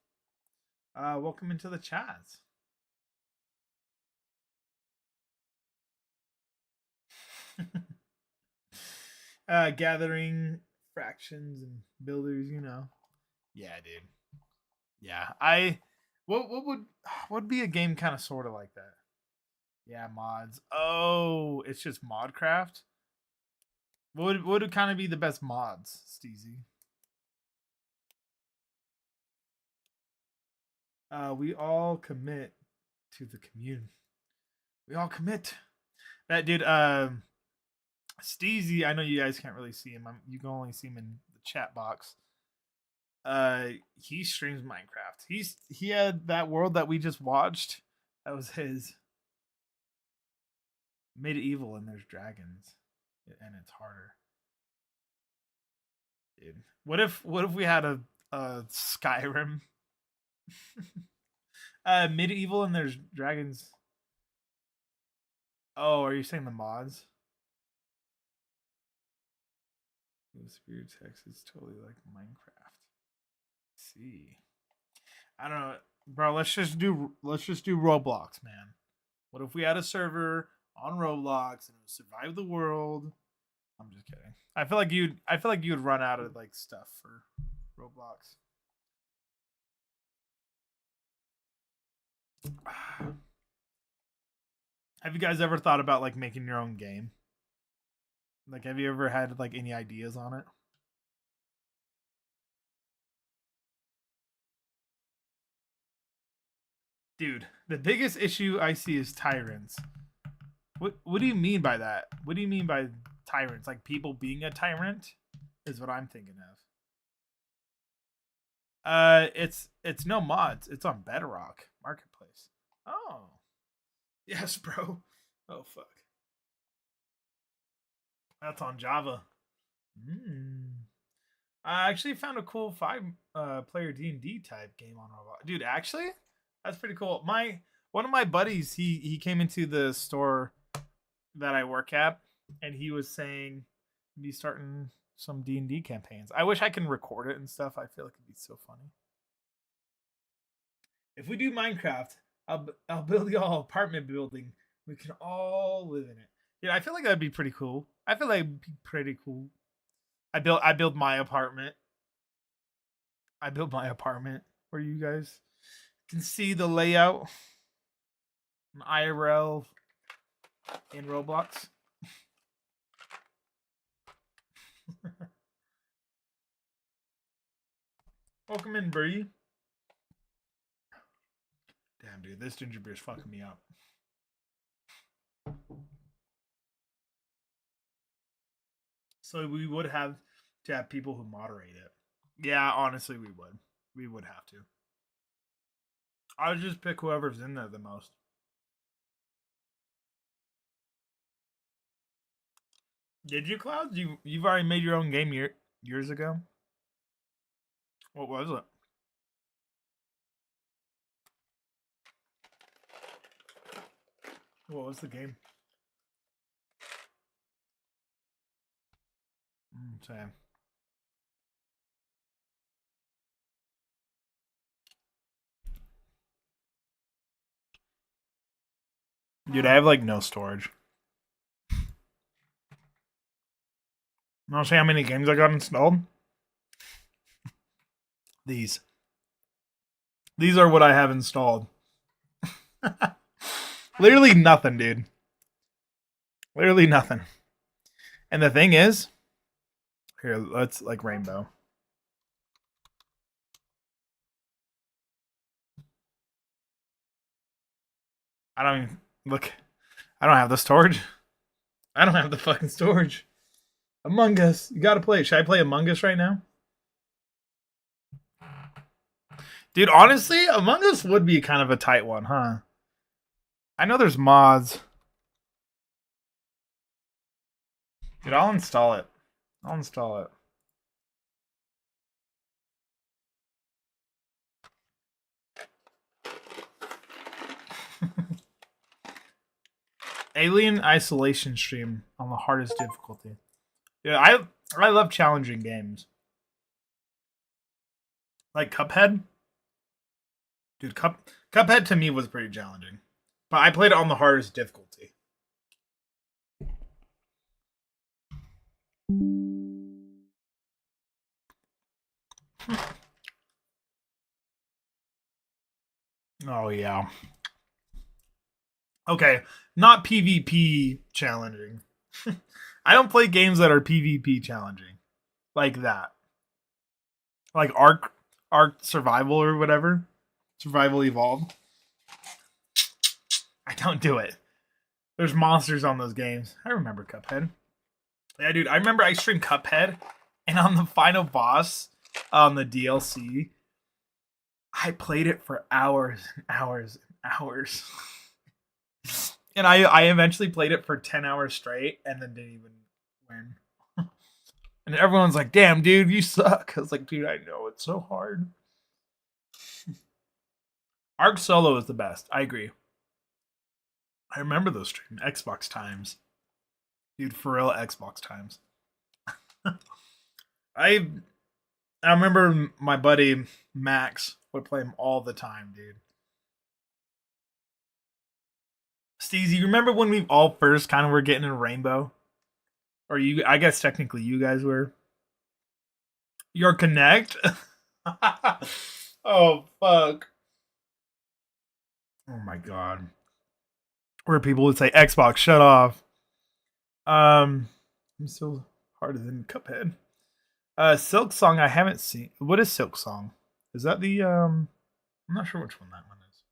Welcome into the chat. Gathering fractions and builders, Yeah, dude. Yeah, what would be a game kind of sort of like that? Yeah, mods. Oh, it's just Modcraft. What would kind of be the best mods, Steezy? We all commit to the community. We all commit. That dude, Steezy, I know you guys can't really see him. You can only see him in the chat box. He streams Minecraft. He had that world that we just watched. That was his. Medieval, and there's dragons, and it's harder. Dude, what if we had a Skyrim? Medieval, and there's dragons. Oh, are you saying the mods? Spirit text is totally like Minecraft. Let's see, I don't know, bro. Let's just do Roblox, man. What if we had a server on Roblox and it would survive the world? I'm just kidding. I feel like you'd run out of like stuff for Roblox. Have you guys ever thought about like making your own game? Like, have you ever had like any ideas on it? Dude, the biggest issue I see is tyrants. What do you mean by that? What do you mean by tyrants? Like people being a tyrant is what I'm thinking of. It's no mods. It's on Bedrock Marketplace. Oh. Yes, bro. Oh fuck. That's on Java. I actually found a cool 5-player D&D type game on Roblox. Dude, actually, that's pretty cool. One of my buddies, he came into the store that I work at, and he was saying be starting some D&D campaigns. I wish I can record it and stuff. I feel like it'd be so funny. If we do Minecraft, I'll build y'all apartment building. We can all live in it. Yeah, I feel like that'd be pretty cool. I feel like it'd be pretty cool. I build my apartment. I built my apartment where you guys can see the layout. An IRL in Roblox. Welcome in, Bree. Damn, dude, this ginger beer is fucking me up. So we would have to have people who moderate it. Yeah, honestly, we would. We would have to. I would just pick whoever's in there the most. Did you, Clouds? You've already made your own game years ago? What was it? What was the game? Same. Dude, I have like no storage. Want to see how many games I got installed? These. These are what I have installed. Literally nothing, dude. Literally nothing. And the thing is, here, let's like Rainbow. I don't even look. I don't have the storage. I don't have the fucking storage. Among Us. You gotta play it. Should I play Among Us right now? Dude, honestly, Among Us would be kind of a tight one, huh? I know there's mods. Dude, I'll install it. I'll install it. Alien Isolation stream on the hardest difficulty. Yeah, I love challenging games. Like Cuphead. Dude, Cuphead to me was pretty challenging. But I played it on the hardest difficulty. Oh yeah. Okay, not PvP challenging. I don't play games that are PvP challenging. Like that. Like Ark Survival or whatever. Survival Evolved. I don't do it. There's monsters on those games. I remember Cuphead. Yeah, dude, I remember I streamed Cuphead, and on the final boss on the DLC, I played it for hours and hours and hours. And I eventually played it for 10 hours straight and then didn't even win. And everyone's like, damn, dude, you suck. I was like, dude, I know, it's so hard. Ark Solo is the best. I agree. I remember those stream Xbox times. Dude, for real, Xbox times. I remember my buddy Max would play him all the time, dude. Steezy, you remember when we all first kind of were getting in Rainbow? Or you, I guess technically you guys were. Your Connect? Oh, fuck. Oh my god. Where people would say, Xbox, shut off. I'm still harder than Cuphead. Silk Song, I haven't seen. What is Silk Song? Is that the, I'm not sure which one that one is.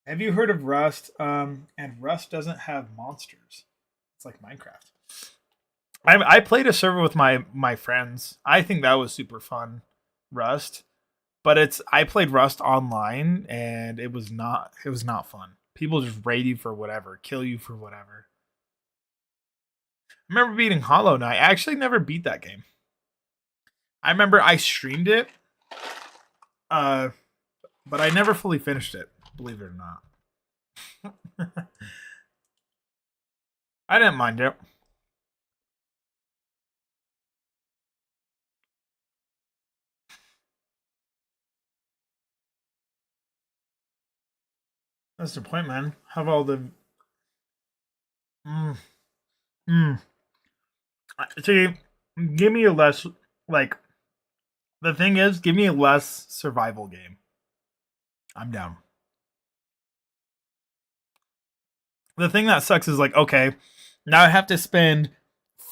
Have you heard of Rust? And Rust doesn't have monsters. It's like Minecraft. I played a server with my friends. I think that was super fun, Rust. But I played Rust online and it was not fun. People just raid you for whatever, kill you for whatever. I remember beating Hollow Knight. I actually never beat that game. I remember I streamed it, but I never fully finished it, believe it or not. I didn't mind it. That's the point, man. Have all the See, give me a less like the thing is, give me a less survival game. I'm down. The thing that sucks is like, okay, now I have to spend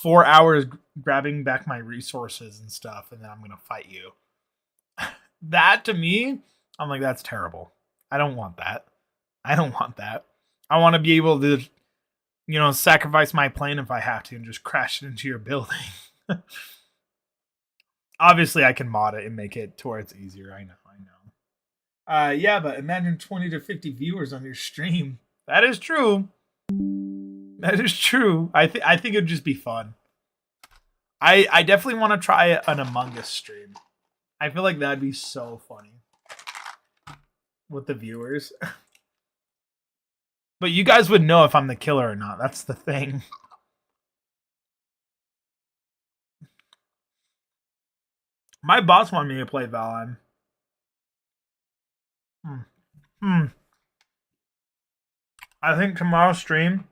4 hours grabbing back my resources and stuff, and then I'm gonna fight you. That to me, I'm like, that's terrible. I don't want that. I don't want that. I want to be able to, sacrifice my plane if I have to and just crash it into your building. Obviously, I can mod it and make it to where it's easier. I know. Yeah, but imagine 20 to 50 viewers on your stream. That is true. That is true. I think it'd just be fun. I definitely want to try an Among Us stream. I feel like that'd be so funny with the viewers. But you guys would know if I'm the killer or not. That's the thing. My boss wanted me to play Valheim. I think tomorrow's stream,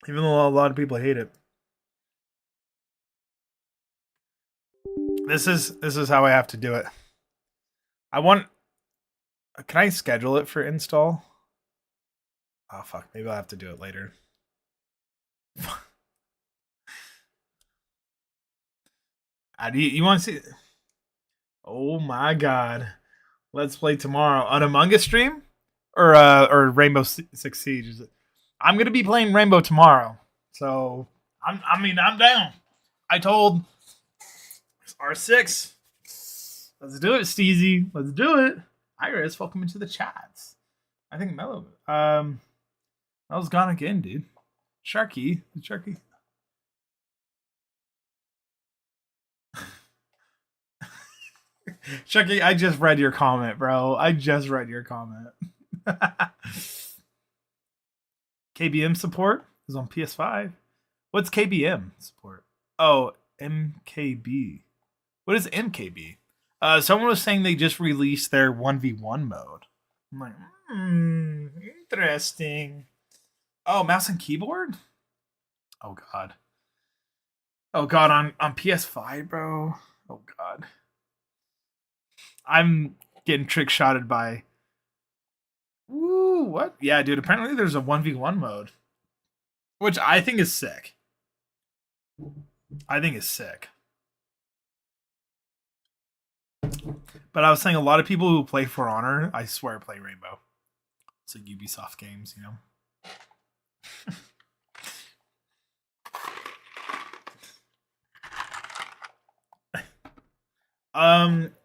even though a lot of people hate it, this is how I have to do it. I want. Can I schedule it for install? Oh fuck! Maybe I'll have to do it later. You want to see? Oh my god! Let's play tomorrow on Among Us stream or Rainbow Six Siege. I'm gonna be playing Rainbow tomorrow, so I'm down. I told R6, let's do it, Steezy. Let's do it. Iris, welcome into the chats. I think Mello, Melo's gone again, dude. Sharky. Sharky, I just read your comment, bro. I just read your comment. KBM support is on PS5. What's KBM support? Oh, MKB. What is MKB? Someone was saying they just released their 1v1 mode. I'm like, interesting. Oh, mouse and keyboard? Oh god. Oh god, on PS5, bro. Oh god. I'm getting trick shotted by. Woo, what? Yeah, dude, apparently there's a 1v1 mode. Which I think is sick. But I was saying a lot of people who play For Honor, I swear, play Rainbow. It's like Ubisoft games, you know?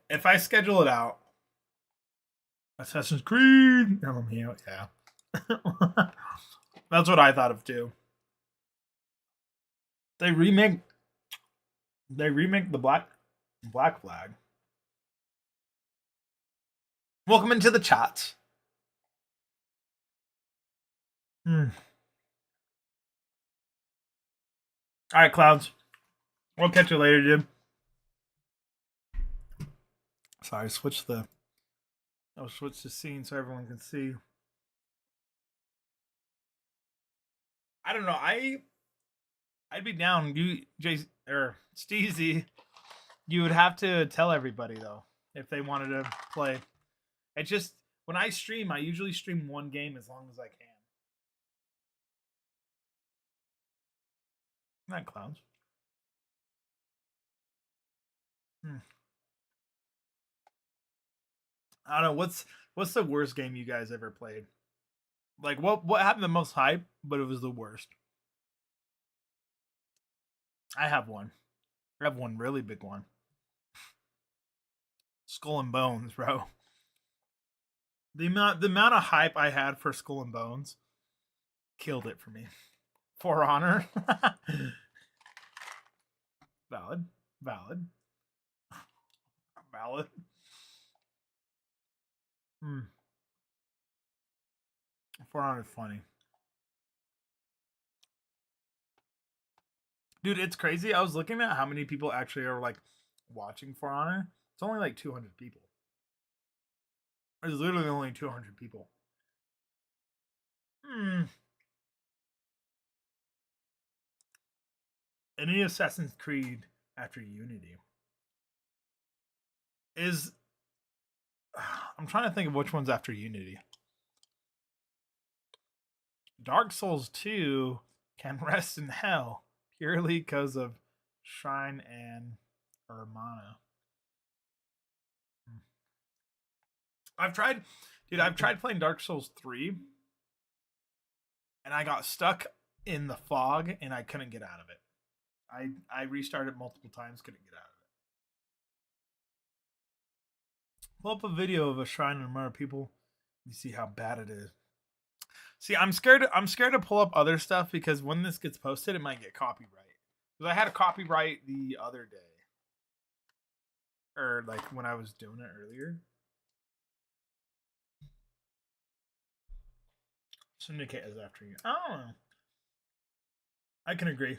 If I schedule it out, Assassin's Creed, yeah. That's what I thought of too. They remake the Black Flag. Welcome into the chat. All right, Clouds. We'll catch you later, dude. Sorry, I'll switch the scene so everyone can see. I don't know. I'd be down. You, Steezy, you would have to tell everybody though if they wanted to play. It's just when I stream, I usually stream one game as long as I can. Not clowns. I don't know what's the worst game you guys ever played. Like what happened the most hype, but it was the worst. I have one. I have one really big one. Skull and Bones, bro. The amount of hype I had for Skull and Bones killed it for me. For Honor. Valid. For Honor is funny. Dude, it's crazy. I was looking at how many people actually are like watching For Honor. It's only like 200 people. There's literally only 200 people. Any Assassin's Creed after Unity is. I'm trying to think of which one's after Unity. Dark Souls 2 can rest in hell purely because of Shrine and Hermana. I've tried playing Dark Souls 3 and I got stuck in the fog and I couldn't get out of it. I restarted multiple times, couldn't get out of it. Pull up a video of a Shrine and Hermana, people. You see how bad it is. See, I'm scared to pull up other stuff because when this gets posted, it might get copyright. Because I had a copyright the other day. Or like when I was doing it earlier. Syndicate is after you. I don't know. I can agree.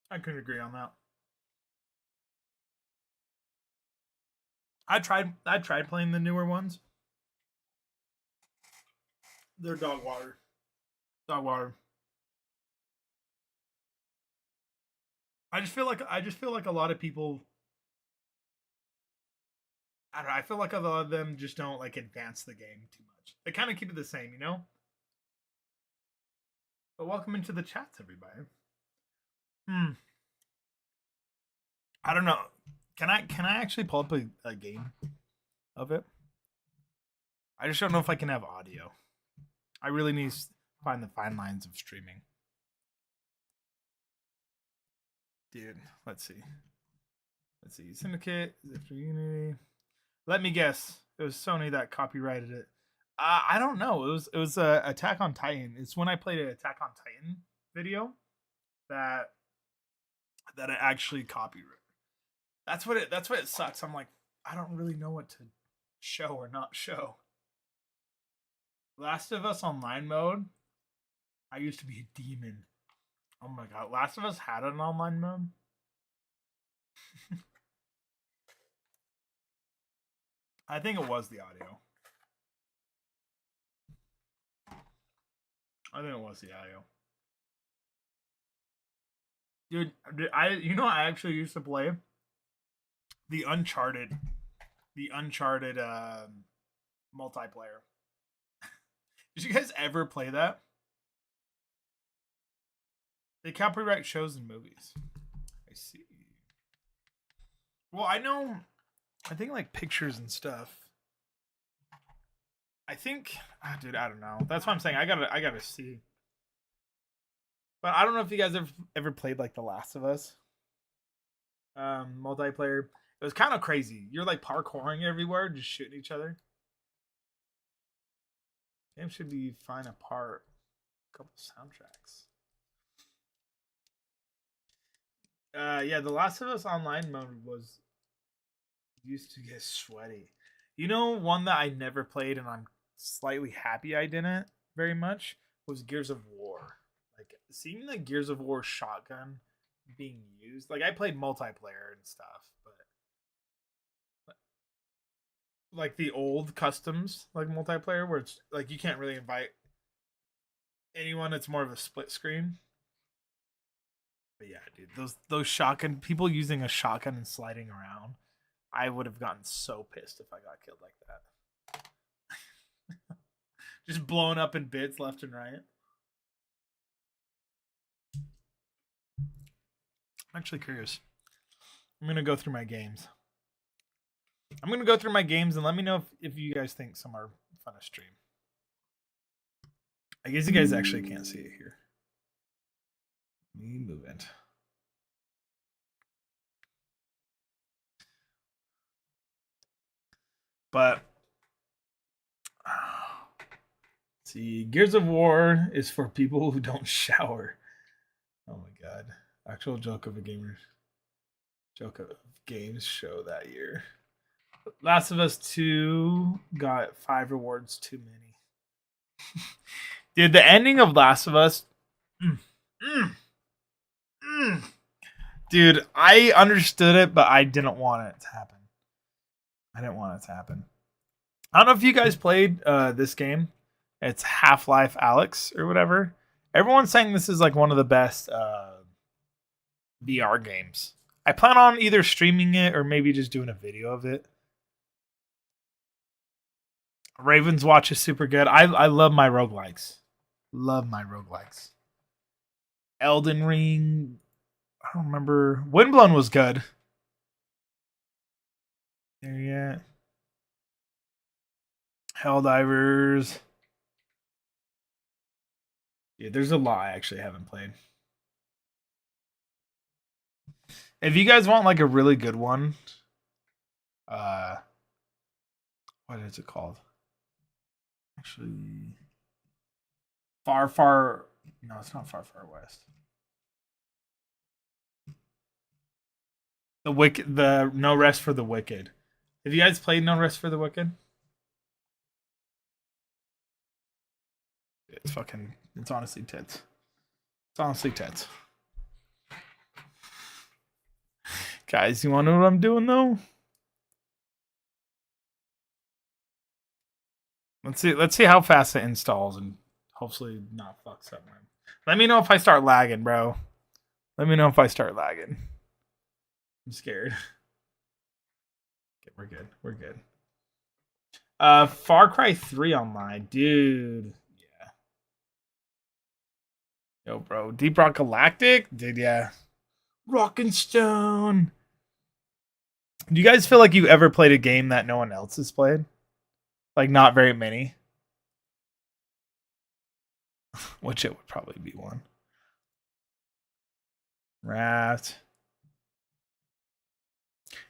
I can agree on that. I tried playing the newer ones. They're dog water. Dog water. I just feel like a lot of people, I don't know, I feel like a lot of them just don't like advance the game too much. They kind of keep it the same, you know? But welcome into the chats, everybody. I don't know. Can I actually pull up a game of it? I just don't know if I can have audio. I really need to find the fine lines of streaming. Dude, let's see. Let's see. Syndicate, after Unity. Let me guess. It was Sony that copyrighted it. I don't know. It was Attack on Titan. It's when I played an Attack on Titan video that it actually copyrighted. That's what it sucks. I'm like, I don't really know what to show or not show. Last of Us Online mode. I used to be a demon. Oh my god, Last of Us had an online mode? I think it was the audio. Dude, I actually used to play the Uncharted multiplayer. Did you guys ever play that? They copyright shows and movies. I see. Well, I think like pictures and stuff. I think, dude, I don't know. That's what I'm saying. I gotta see. But I don't know if you guys ever played like The Last of Us multiplayer. It was kind of crazy. You're like parkouring everywhere, just shooting each other. Game should be fine apart. A couple soundtracks. Yeah, The Last of Us Online mode was used to get sweaty. You know, one that I never played and I'm slightly happy I didn't very much was Gears of War. Like seeing the Gears of War shotgun being used. Like I played multiplayer and stuff, but like the old customs like multiplayer where it's like you can't really invite anyone. It's more of a split screen. But yeah, dude, those shotgun people using a shotgun and sliding around, I would have gotten so pissed if I got killed like that. Just blown up in bits left and right. I'm actually curious. I'm gonna go through my games. And let me know if you guys think some are fun to stream. I guess you guys actually can't see it here. Let me move it. But see, Gears of War is for people who don't shower. Oh my god. Actual joke of games show that year. Last of Us 2 got 5 rewards too many. Dude, the ending of Last of Us. Dude, I understood it, but I didn't want it to happen. I don't know if you guys played this game. It's Half-Life Alyx or whatever. Everyone's saying this is like one of the best VR games. I plan on either streaming it or maybe just doing a video of it. Raven's Watch is super good. I love my roguelikes. Elden Ring. I don't remember. Windblown was good. There yet. Helldivers. Yeah, there's a lot I actually haven't played. If you guys want like a really good one, what is it called? Actually, no, it's not Far West. The No Rest for the Wicked. Have you guys played No Rest for the Wicked? It's fucking. It's honestly tits. It's honestly tits. Guys, you want to know what I'm doing though? Let's see how fast it installs and hopefully not fucks up. Let me know if I start lagging, bro. Let me know if I start lagging. I'm scared. Okay, we're good. We're good. Far Cry 3 online, dude. Yeah. Yo, bro. Deep Rock Galactic? Dude, yeah. Rockin' Stone. Do you guys feel like you ever played a game that no one else has played? Like, not very many? Which it would probably be one. Raft.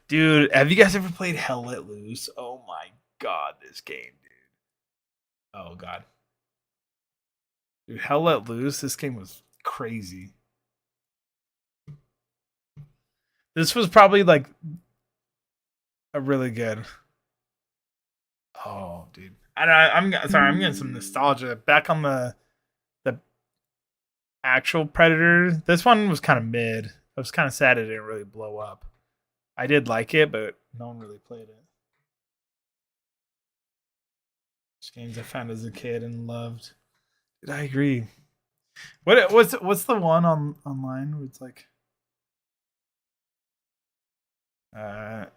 Dude, have you guys ever played Hell Let Loose? Oh my god, this game, dude. Oh god. Dude, Hell Let Loose, this game was crazy. This was probably like a really good. Oh, dude. I'm sorry, I'm getting some nostalgia. Back on the actual Predator, this one was kind of mid. I was kind of sad it didn't really blow up. I did like it, but no one really played it. These games I found as a kid and loved. Dude, I agree. What's the one on online where it's like kind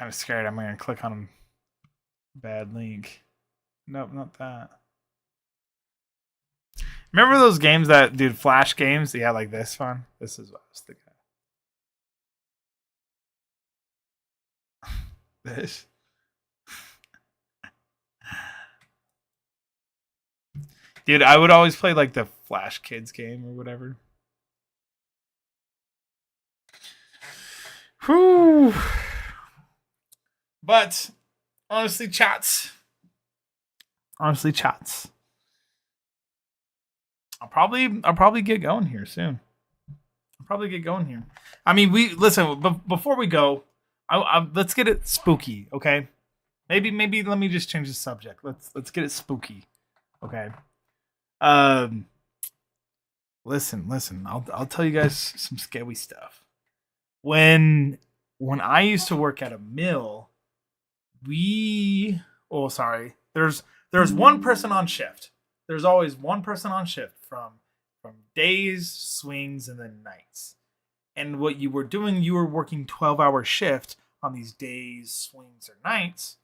of scared I'm gonna click on a bad link. Nope, not that. Remember those games that, dude, Flash games? Yeah, like this one. This is what I was thinking. This. Dude, I would always play like the Flash Kids game or whatever. Whew. But honestly, chats. I'll probably get going here soon. I mean, we listen. Before we go, let's get it spooky, okay? Maybe let me just change the subject. Let's get it spooky, okay? Listen. I'll tell you guys some scary stuff. When I used to work at a mill, there's one person on shift. There's always one person on shift from days, swings, and then nights. And what you were doing, you were working 12-hour shift on these days, swings, or nights.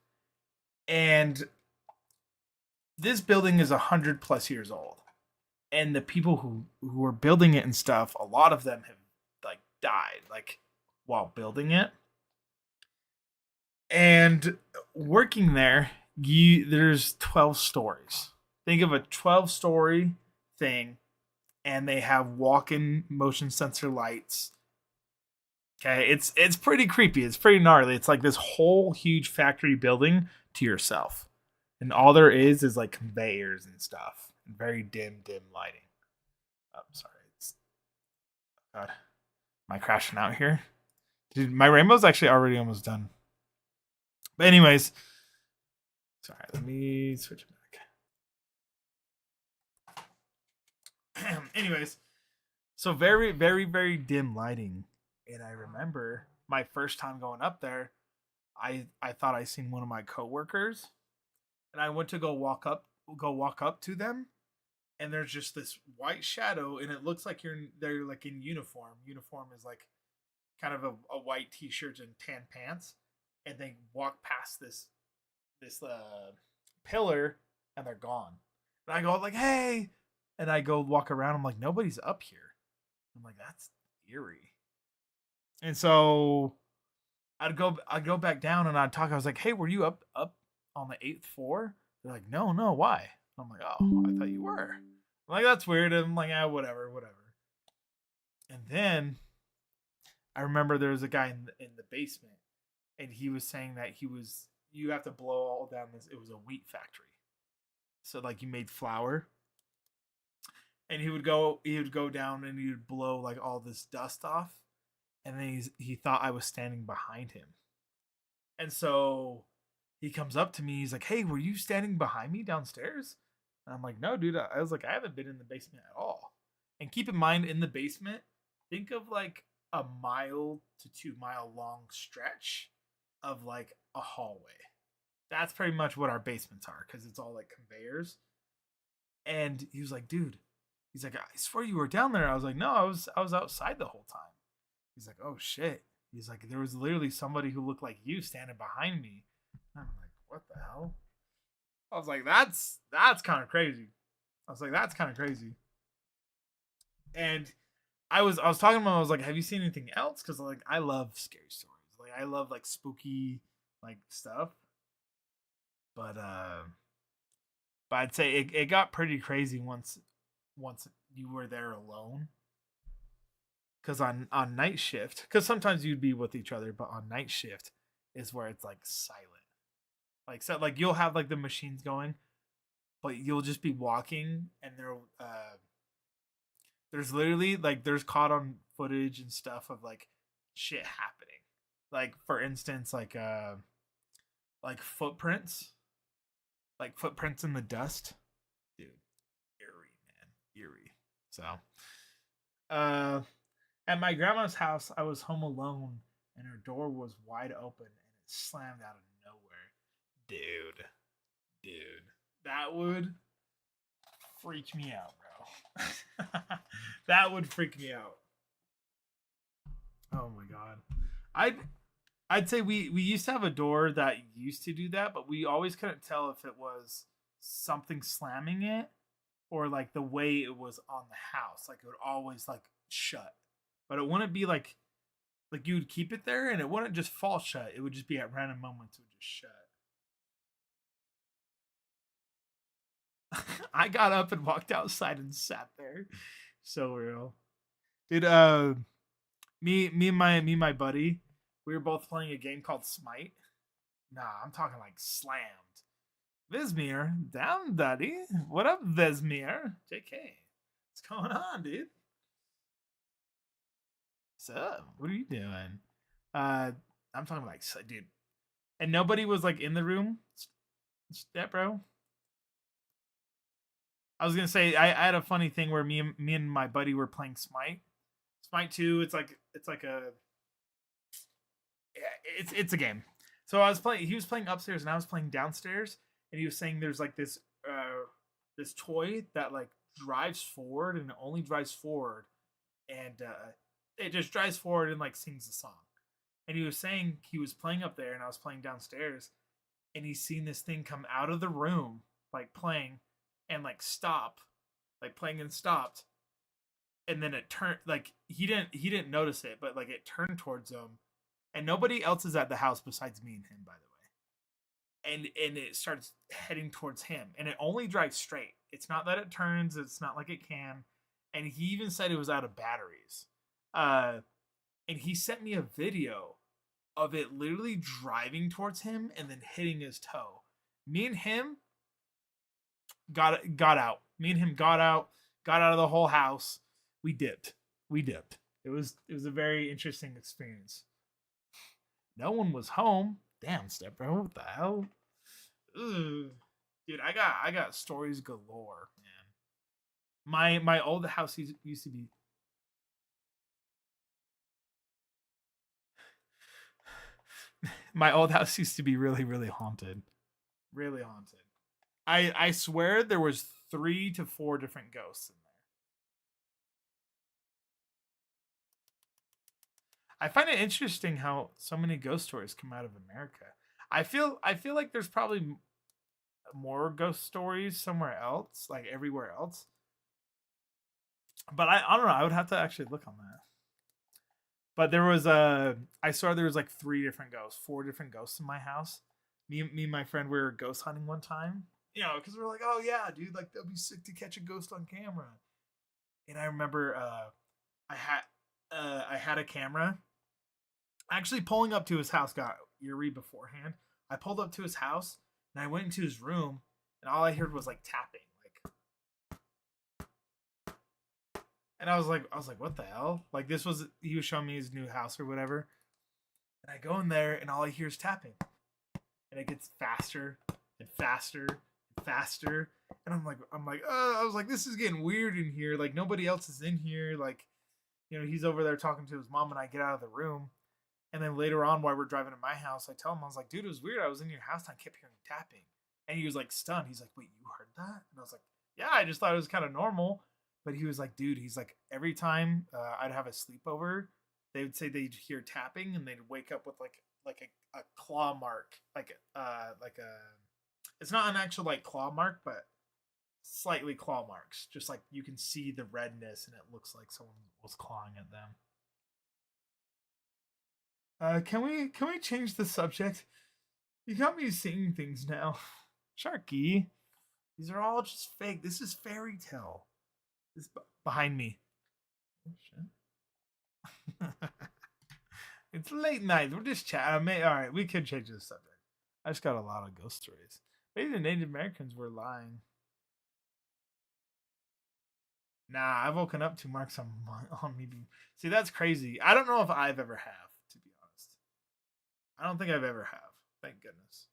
And this building is 100+ years old. And the people who were building it and stuff, a lot of them have like died like while building it. And working there, there's 12 stories. Think of a 12-story thing, and they have walk-in motion sensor lights. Okay, it's pretty creepy. It's pretty gnarly. It's like this whole huge factory building to yourself, and all there is like conveyors and stuff, and very dim lighting. Oh, sorry. God, am I crashing out here? Dude, my rainbow's actually already almost done. But anyways, sorry. Let me switch it back. Anyways, so very, very, very dim lighting. And I remember my first time going up there, I thought I seen one of my coworkers, and I went to go walk up to them, and there's just this white shadow, and it looks like they're like in uniform. Uniform is like kind of a white t-shirt and tan pants, and they walk past this pillar, and they're gone. And I go like, hey, and I go walk around. I'm like, nobody's up here. I'm like, that's eerie. And so I'd go back down and I'd talk. I was like, hey, were you up on the 8th floor? They're like, no, why? I'm like, oh, I thought you were. I'm like, that's weird. And I'm like, whatever. And then I remember there was a guy in the basement, and he was saying that you have to blow all down this. It was a wheat factory. So like you made flour. And he would go down and he would blow like all this dust off. and then he thought I was standing behind him. And so he comes up to me. He's like, "Hey, were you standing behind me downstairs?" And I'm like, "No, dude." I was like, "I haven't been in the basement at all." And keep in mind, in the basement, think of like a 1 to 2 mile long stretch of like a hallway. That's pretty much what our basements are because it's all like conveyors. And he was like, "Dude," he's like, "I swear you were down there." I was like, "No, I was outside the whole time." He's like, "Oh shit." He's like, "There was literally somebody who looked like you standing behind me." And I'm like, "What the hell?" I was like, "That's kind of crazy." I was like, "That's kind of crazy." And I was talking to him. I was like, "Have you seen anything else?" Because like I love scary stories. Like I love like spooky like stuff. But I'd say it got pretty crazy once you were there alone. Because on night shift, because sometimes you'd be with each other, but on night shift is where it's like silent. Like so, like you'll have like the machines going, but you'll just be walking, and there's literally like there's caught on footage and stuff of like shit happening. Like for instance, like footprints in the dust, dude. Eerie, man, eerie. So, uh, at my grandma's house, I was home alone, and her door was wide open, and it slammed out of nowhere. Dude, that would freak me out, bro. That would freak me out. Oh my god. I'd I'd say we used to have a door that used to do that, but we always couldn't tell if it was something slamming it or like the way it was on the house. Like it would always like shut. But it wouldn't be like you would keep it there and it wouldn't just fall shut. It would just be at random moments it would just shut. I got up and walked outside and sat there. So real. Dude, me and my buddy, we were both playing a game called Smite. Nah, I'm talking like slammed. Vismir, down, daddy. What up, Vesmir? JK. What's going on, dude? What's up? What are you doing? I'm talking like, dude. And nobody was like in the room. Yeah, bro. I was gonna say I had a funny thing where me and my buddy were playing Smite. Smite 2, it's like a yeah, it's a game. So I was playing. He was playing upstairs, and I was playing downstairs. And he was saying there's like this toy that like drives forward, and it only drives forward, and it just drives forward and like sings the song. And he was saying he was playing up there, and I was playing downstairs, and he's seen this thing come out of the room, like playing, and like stop, like playing and stopped, and then it turned like he didn't notice it, but like it turned towards him, and nobody else is at the house besides me and him, by the way. And it starts heading towards him, and it only drives straight. It's not that it turns. It's not like it can. And he even said it was out of batteries. And he sent me a video of it literally driving towards him and then hitting his toe. Me and him got out. Me and him got out of the whole house. We dipped. It was a very interesting experience. No one was home. Damn, step bro, what the hell? Ugh. Dude, I got stories galore, man. My old house used to be my old house used to be really really haunted. Really haunted. I swear there was 3 to 4 different ghosts in there. I find it interesting how so many ghost stories come out of America. I feel like there's probably more ghost stories somewhere else, like everywhere else. But I don't know. I would have to actually look on that. But there was I saw there was like 3 different ghosts, 4 different ghosts in my house. Me and my friend we were ghost hunting one time. You know, because we're like, oh yeah, dude, like that'd be sick to catch a ghost on camera. And I remember I had a camera. Actually, pulling up to his house got eerie beforehand. I pulled up to his house and I went into his room, and all I heard was like tapping, like. And I was like, what the hell? Like he was showing me his new house or whatever. And I go in there and all I hear is tapping. And it gets faster and faster and faster. And I was like, this is getting weird in here. Like nobody else is in here. Like, he's over there talking to his mom and I get out of the room. And then later on, while we're driving to my house, I tell him, I was like, dude, it was weird. I was in your house and I kept hearing tapping. And he was like stunned. He's like, wait, you heard that? And I was like, yeah, I just thought it was kind of normal. But he was like, dude, he's like, every time I'd have a sleepover, they would say they'd hear tapping and they'd wake up with like a claw mark, like a it's not an actual like claw mark, but slightly claw marks. Just like you can see the redness and it looks like someone was clawing at them. Can we change the subject? You got me seeing things now. Sharky, these are all just fake. This is fairy tale. This behind me. Oh, shit. It's late night. We're just chatting. All right, we could change the subject. I just got a lot of ghost stories. Maybe the Native Americans were lying. Nah, I've woken up to marks on me. See, that's crazy. I don't know if I've ever have, to be honest. I don't think I've ever have. Thank goodness.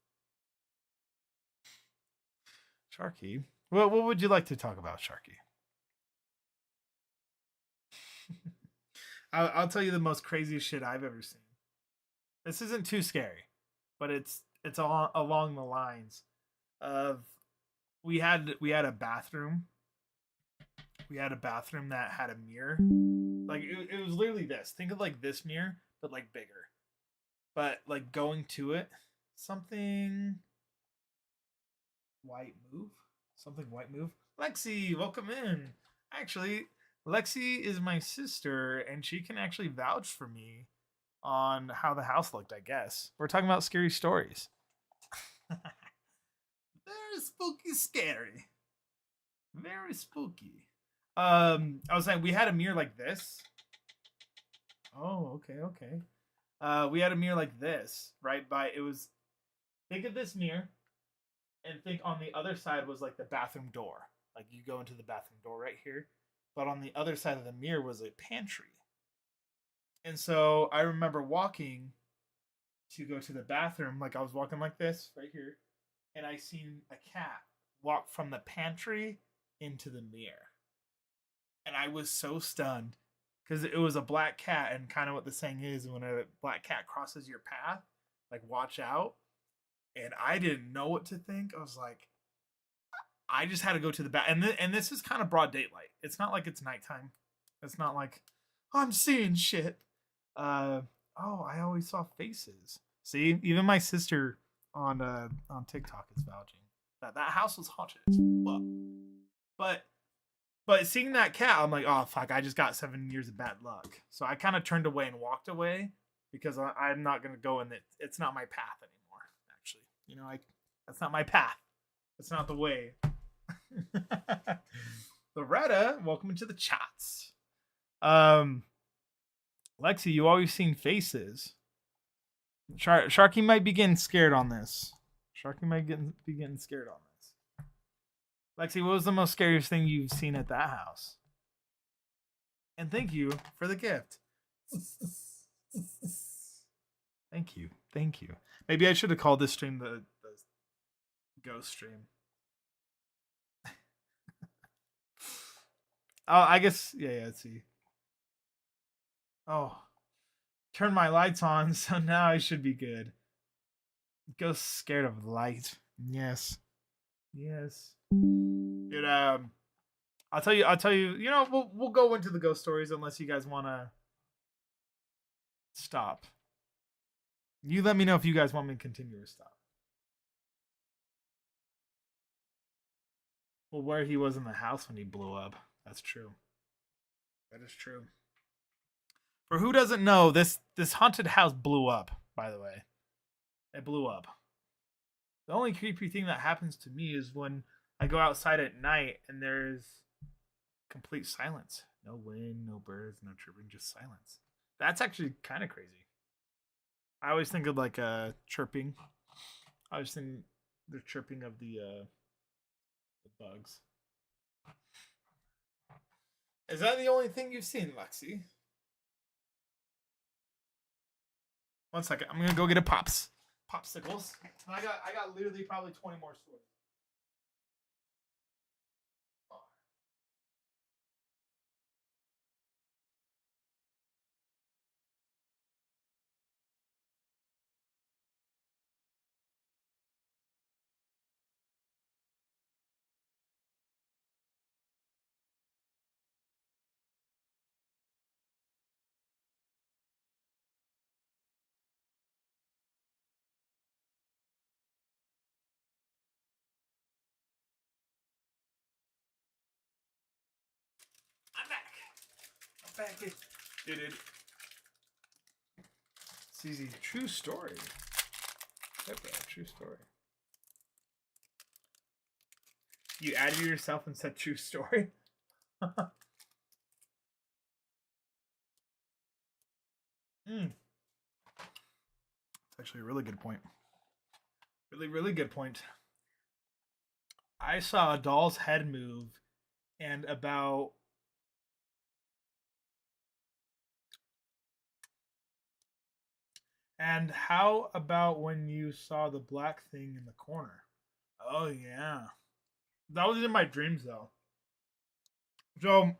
Sharky. Well, what would you like to talk about, Sharky? I'll tell you the most craziest shit I've ever seen. This isn't too scary, but it's all along the lines of we had a bathroom. We had a bathroom that had a mirror. Like it was literally this. Think of like this mirror, but like bigger. But like going to it, something white move. Something white move. Lexi, welcome in. Actually, Lexi is my sister, and she can actually vouch for me on how the house looked, I guess. We're talking about scary stories. Very spooky, scary. Very spooky. I was saying we had a mirror like this. Oh, okay. We had a mirror like this, right by it was think of this mirror and think on the other side was like the bathroom door. Like you go into the bathroom door right here. But on the other side of the mirror was a pantry. And so I remember walking to go to the bathroom. Like I was walking like this right here. And I seen a cat walk from the pantry into the mirror. And I was so stunned because it was a black cat. And kind of what the saying is when a black cat crosses your path, like watch out. And I didn't know what to think. I was like, I just had to go to the back, and this is kind of broad daylight. It's not like it's nighttime. It's not like I'm seeing shit. I always saw faces. See, even my sister on TikTok is vouching that house was haunted. But seeing that cat, I'm like, oh fuck, I just got 7 years of bad luck. So I kind of turned away and walked away because I'm not gonna go in it. It's not my path anymore. Actually, that's not my path. It's not the way. Loretta, welcome into the chats. Lexi, you always seen faces. Sharky might be getting scared on this. Be getting scared on this. Lexi, what was the most scariest thing you've seen at that house? And thank you for the gift. Thank you. Maybe I should have called this stream the ghost stream. Oh, I guess, yeah, let's see. Oh, turn my lights on, so now I should be good. Ghost scared of light. Yes. Dude, I'll tell you, we'll go into the ghost stories unless you guys want to stop. You let me know if you guys want me to continue or stop. Well, where he was in the house when he blew up. That's true. That is true. For who doesn't know, this haunted house blew up, by the way. It blew up. The only creepy thing that happens to me is when I go outside at night and there's complete silence. No wind, no birds, no chirping, just silence. That's actually kind of crazy. I always think of like chirping. I always think the chirping of the bugs. Is that the only thing you've seen, Lexi? One second. I'm gonna go get a popsicles. And I got literally probably 20 more stories. I'm back. I'm back. Dude. It's easy. True story. True story. You added yourself and said true story? It's actually a really good point. Really good point. I saw a doll's head move and about And how about when you saw the black thing in the corner? Oh yeah. That was in my dreams though. So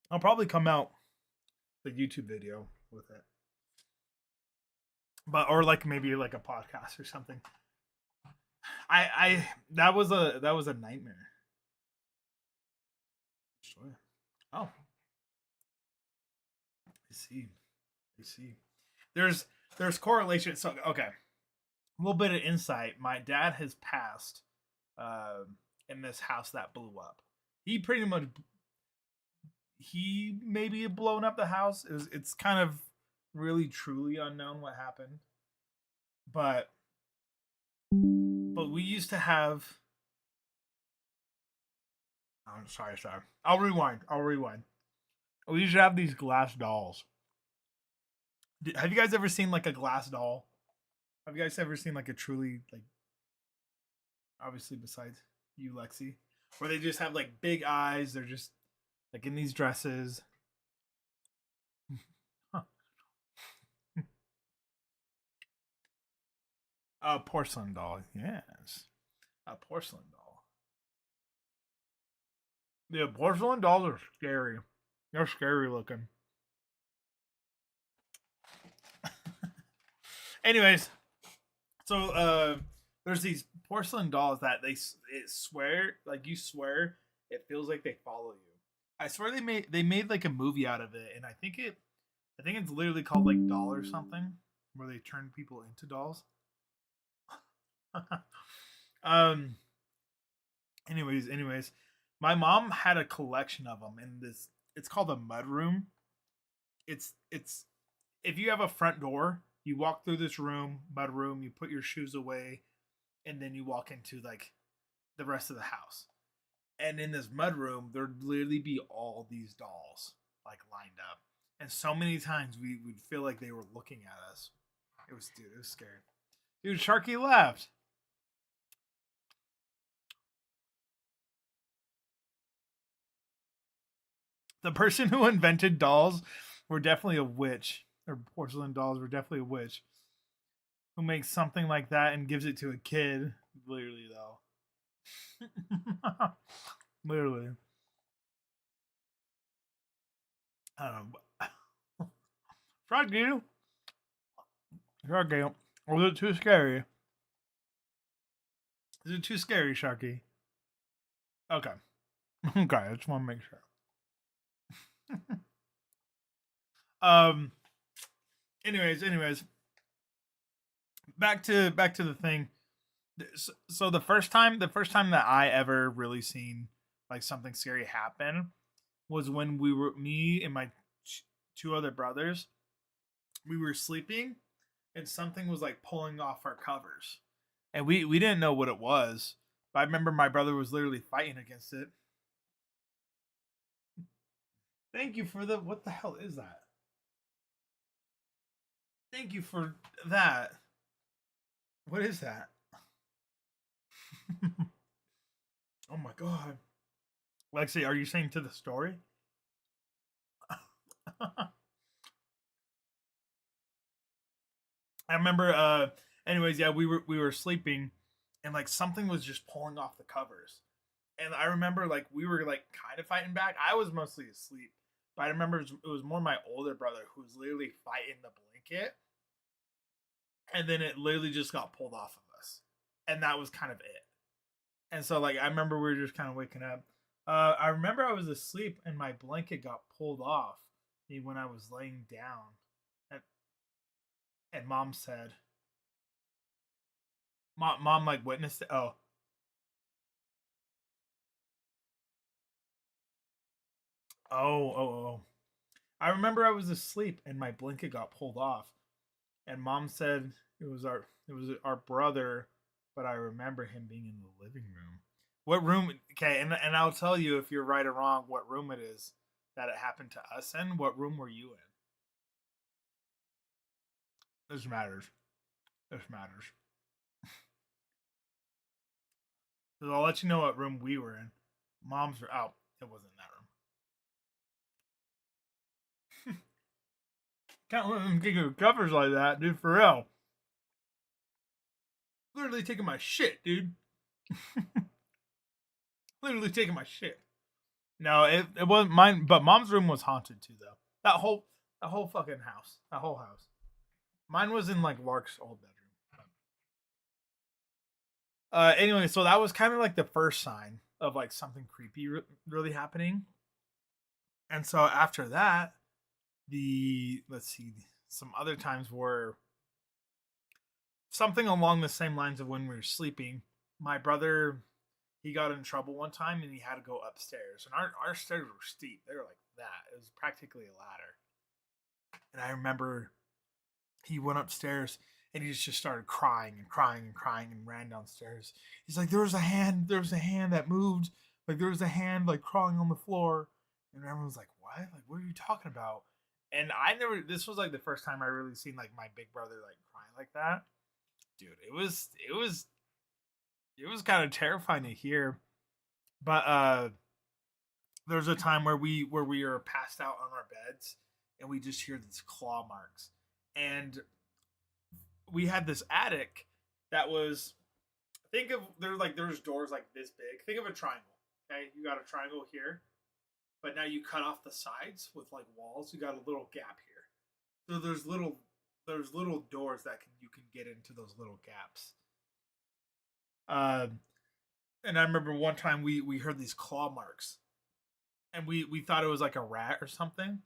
I'll probably come out the YouTube video with it. But or like maybe like a podcast or something. I that was a nightmare. Sure. Oh. I see. There's correlation. So okay. A little bit of insight. My dad has passed in this house that blew up. He maybe had blown up the house. It's kind of really truly unknown what happened. But we used to have sorry. I'll rewind. We used to have these glass dolls. Have you guys ever seen like a glass doll? Have you guys ever seen like a truly like obviously besides you, Lexi, where they just have like big eyes, they're just like in these dresses. A porcelain doll, yes. A porcelain doll. Yeah, porcelain dolls are scary. They're scary looking. Anyways, so there's these porcelain dolls that you swear it feels like they follow you. I swear they made like a movie out of it, and I think it's literally called like Doll or something, where they turn people into dolls. um. Anyways, my mom had a collection of them in this. It's called a mud room. It's if you have a front door, you walk through this mud room, you put your shoes away, and then you walk into like the rest of the house. And in this mud room, there'd literally be all these dolls like lined up. And so many times we would feel like they were looking at us. It was scary. Dude, Sharky left. The person who invented dolls were definitely a witch. Or porcelain dolls were definitely a witch. Who makes something like that and gives it to a kid. Literally though. Literally. I don't know. Sharky. Was it too scary? Is it too scary, Sharky? Okay. Okay, I just want to make sure. Anyways. Back to the thing. So the first time that I ever really seen like something scary happen was when me and my two other brothers, we were sleeping and something was like pulling off our covers. And we didn't know what it was. But I remember my brother was literally fighting against it. Thank you for what the hell is that? Thank you for that. What is that? Oh my god. Lexi, are you saying to the story? I remember anyways, yeah, we were sleeping and like something was just pulling off the covers. And I remember like we were like kind of fighting back. I was mostly asleep. But I remember it was more my older brother who was literally fighting the blanket. And then it literally just got pulled off of us. And that was kind of it. And so like I remember we were just kind of waking up. I remember I was asleep and my blanket got pulled off me when I was laying down. And, and mom said, mom like witnessed it. Oh. I remember I was asleep and my blanket got pulled off. And mom said it was our brother, but I remember him being in the living room. What room? Okay, and I'll tell you if you're right or wrong what room it is that it happened to us in. What room were you in? This matters. This matters. So I'll let you know what room we were in. Mom's were out. It wasn't that room. Can't let them kick your covers like that, dude. For real. Literally taking my shit, dude. Literally taking my shit. No, it wasn't mine, but mom's room was haunted too, though. That whole fucking house, that whole house. Mine was in like Lark's old bedroom. Anyway, so that was kind of like the first sign of like something creepy really happening. And so after that, let's see, some other times were something along the same lines of when we were sleeping. My brother, he got in trouble one time and he had to go upstairs. And our stairs were steep. They were like that. It was practically a ladder. And I remember he went upstairs and he just started crying and crying and crying and ran downstairs. He's like, there was a hand that moved. Like there was a hand like crawling on the floor. And everyone's like, what? Like, what are you talking about? And this was like the first time I really seen like my big brother like crying like that. Dude, it was kind of terrifying to hear. But there was a time where we were passed out on our beds and we just hear these claw marks. And we had this attic that was, think of there's doors like this big. Think of a triangle. Okay, you got a triangle here, but now you cut off the sides with like walls. You got a little gap here. So there's little doors that you can get into those little gaps. And I remember one time we heard these claw marks, and we thought it was like a rat or something,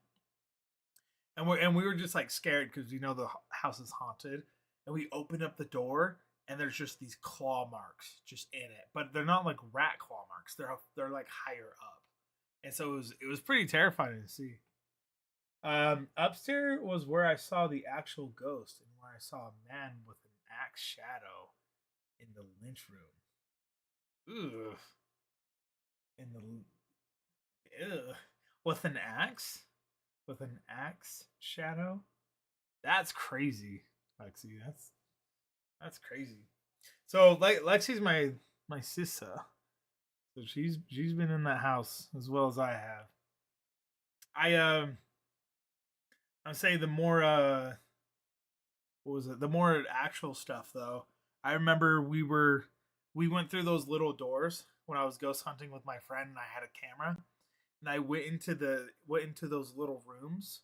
and we were just like scared because the house is haunted, and we opened up the door and there's just these claw marks just in it, but they're not like rat claw marks. They're like higher up, and so it was pretty terrifying to see. Upstairs was where I saw the actual ghost and where I saw a man with an axe shadow in the lynch room. Ugh. In the ugh. With an axe? With an axe shadow? That's crazy, Lexi. That's crazy. So Lexi's my sister. So she's been in that house as well as I have. I'd say the more what was it? The more actual stuff though. I remember we went through those little doors when I was ghost hunting with my friend and I had a camera. And I went into those little rooms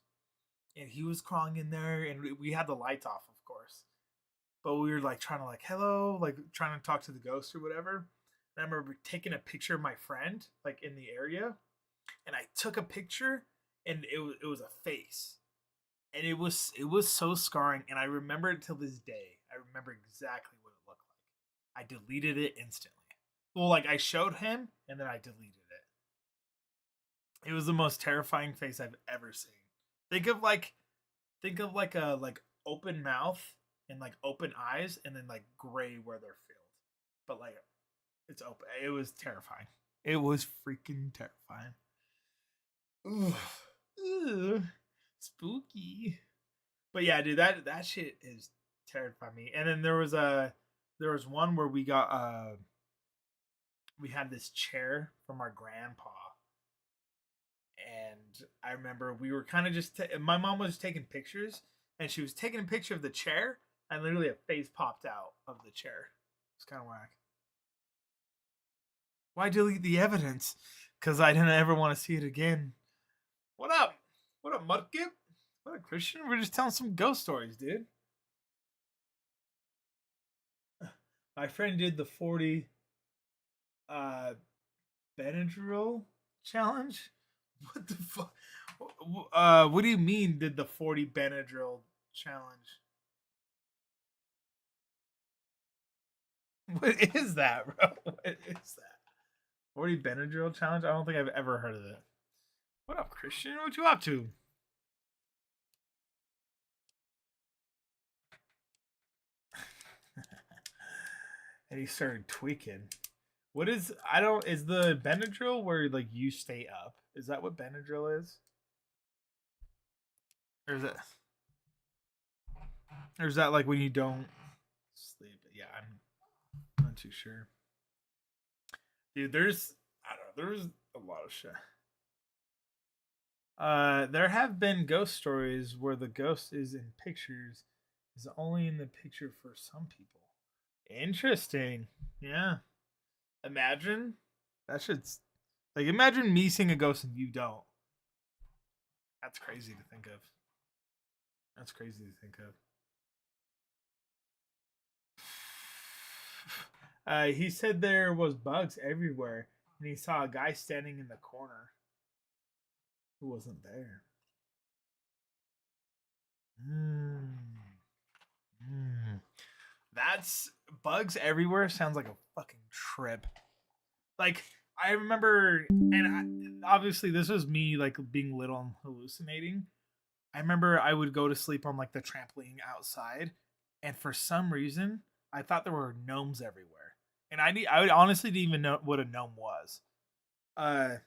and he was crawling in there and we had the lights off, of course. But we were like trying to like hello, like trying to talk to the ghost or whatever. And I remember taking a picture of my friend like in the area, and I took a picture, and it was a face, and it was so scarring, and I remember it till this day. I remember exactly what it looked like. I deleted it instantly. Well, like I showed him, and then I deleted it. It was the most terrifying face I've ever seen. Think of like a like open mouth and like open eyes and then like gray where they're filled. But like it's open. It was terrifying. It was freaking terrifying. Ugh. Ugh. Spooky. But yeah, dude, that shit is terrifying me. And then there was one where we had this chair from our grandpa, and I remember we were kind of just my mom was taking pictures, and she was taking a picture of the chair, and literally a face popped out of the chair. It's kind of whack. Why delete the evidence? Because I didn't ever want to see it again. What up? What up, Mudkip? What up, Christian? We're just telling some ghost stories, dude. My friend did the 40 Benadryl challenge. What the fuck? What do you mean did the 40 Benadryl challenge? What is that, bro? What is that? 40 Benadryl challenge? I don't think I've ever heard of it. What up, Christian? What you up to? And he started tweaking. What is is the Benadryl where like you stay up? Is that what Benadryl is? Or is that like when you don't sleep? Yeah, I'm not too sure. Dude, there's a lot of shit. There have been ghost stories where the ghost is in pictures, is only in the picture for some people. Interesting. Yeah. Imagine that shit's like imagine me seeing a ghost and you don't. That's crazy to think of. That's crazy to think of. He said there was bugs everywhere, and he saw a guy standing in the corner who wasn't there. That's bugs everywhere. Sounds like a fucking trip. Like I remember, and obviously this was me like being little and hallucinating. I remember I would go to sleep on like the trampoline outside, and for some reason I thought there were gnomes everywhere, and I would honestly didn't even know what a gnome was. But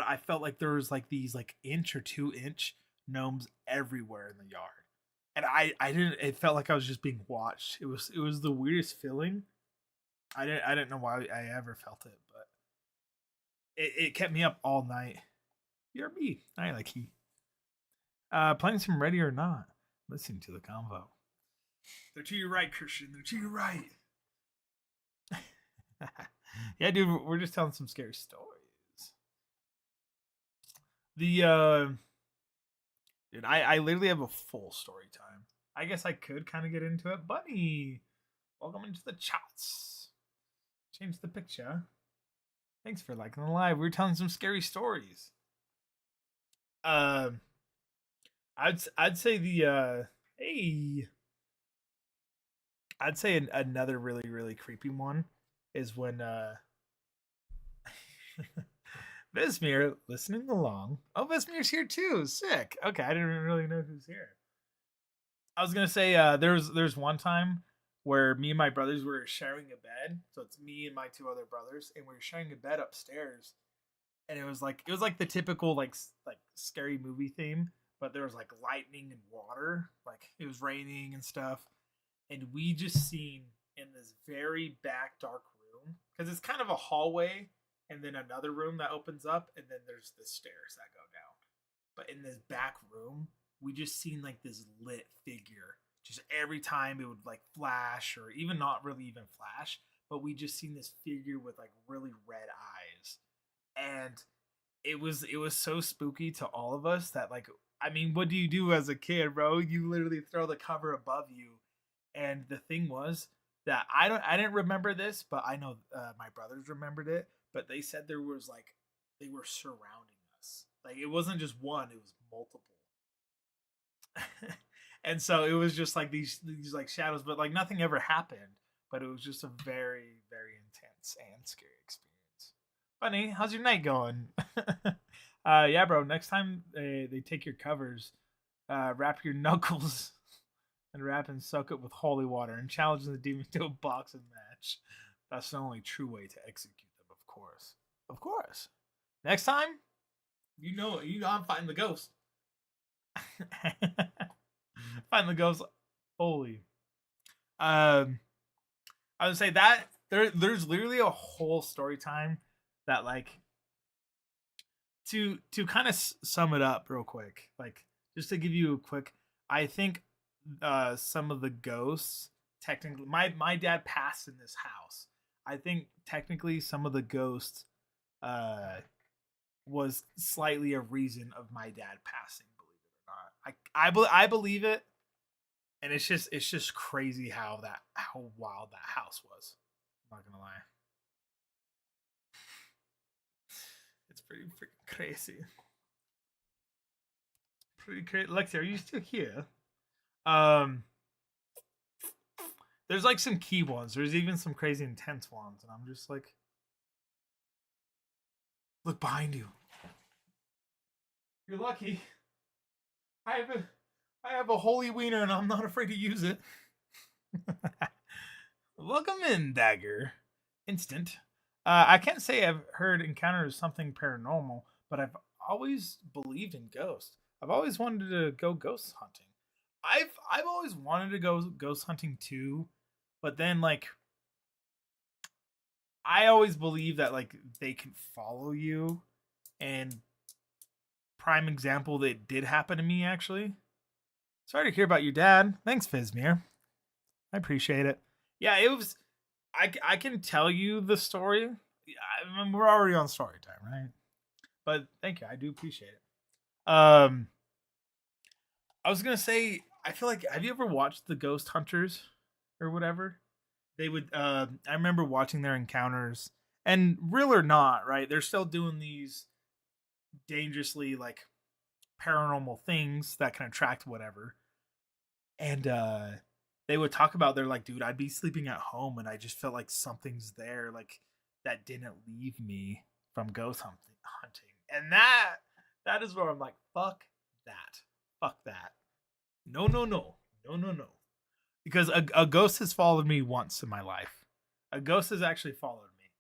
I felt like there was like these like inch or 2 inch gnomes everywhere in the yard, and I didn't. It felt like I was just being watched. It was the weirdest feeling. I didn't know why I ever felt it, but it kept me up all night. You're me. I like he. Playing some Ready or Not. Listening to the convo. They're to your right, Christian. They're to your right. Yeah, dude, we're just telling some scary stories. Dude, I literally have a full story time. I guess I could kind of get into it. Bunny, welcome into the chats. Change the picture. Thanks for liking the live. We're telling some scary stories. I'd say the hey, I'd say another really creepy one is when Vesmir listening along. Oh, Vesmir's here too. Sick. Okay, I didn't really know who's here. I was gonna say there's one time where me and my brothers were sharing a bed. So it's me and my two other brothers, and we were sharing a bed upstairs. And it was like the typical like scary movie theme, but there was like lightning and water, like it was raining and stuff. And we just seen in this very back dark room, because it's kind of a hallway and then another room that opens up, and then there's the stairs that go down. But in this back room, we just seen like this lit figure. Just every time it would like flash, or even not really even flash, but we just seen this figure with like really red eyes. And it was so spooky to all of us that like, I mean, what do you do as a kid, bro? You literally throw the cover above you. And the thing was that I didn't remember this, but I know my brothers remembered it. But they said there was like they were surrounding us. Like it wasn't just one; it was multiple. And so it was just like these like shadows, but like nothing ever happened. But it was just a very intense and scary experience. Funny, how's your night going? Yeah, bro. Next time they take your covers, wrap your knuckles and wrap and soak it with holy water and challenge the demon to a boxing match. That's the only true way to execute them, of course. Of course. Next time, you know I'm fighting the ghost. Fighting the ghost. Holy. I would say that there's literally a whole story time that like to kind of sum it up real quick, like just to give you a quick, I think some of the ghosts technically, my dad passed in this house. I think technically some of the ghosts uh was slightly a reason of my dad passing, believe it or not. I believe it, and it's just crazy how wild that house was. I'm not gonna lie. It's pretty freaking crazy. Pretty crazy. Lexi, are you still here? Um, there's like some key ones. There's even some crazy intense ones, and I'm just like, look behind you. You're lucky. I have a I have a holy wiener, and I'm not afraid to use it. Welcome in, Dagger. Instant. I can't say I've heard encounters something paranormal, but I've always believed in ghosts. I've always wanted to go ghost hunting. I've always wanted to go ghost hunting too, but then like I always believe that like they can follow you, and prime example that did happen to me actually. Sorry to hear about your dad. Thanks, Fizmir. I appreciate it. Yeah, it was. I can tell you the story. I mean, we're already on story time, right? But thank you. I do appreciate it. I was gonna say. I feel like. Have you ever watched the Ghost Hunters or whatever? They would. I remember watching their encounters, and real or not, right? They're still doing these dangerously like paranormal things that can attract whatever. And they would talk about, they're like, dude, I'd be sleeping at home and I just felt like something's there, like that didn't leave me from ghost hunting. And that is where I'm like, fuck that. Fuck that. No, no, no. No, no, no. Because a ghost has followed me once in my life. A ghost has actually followed me.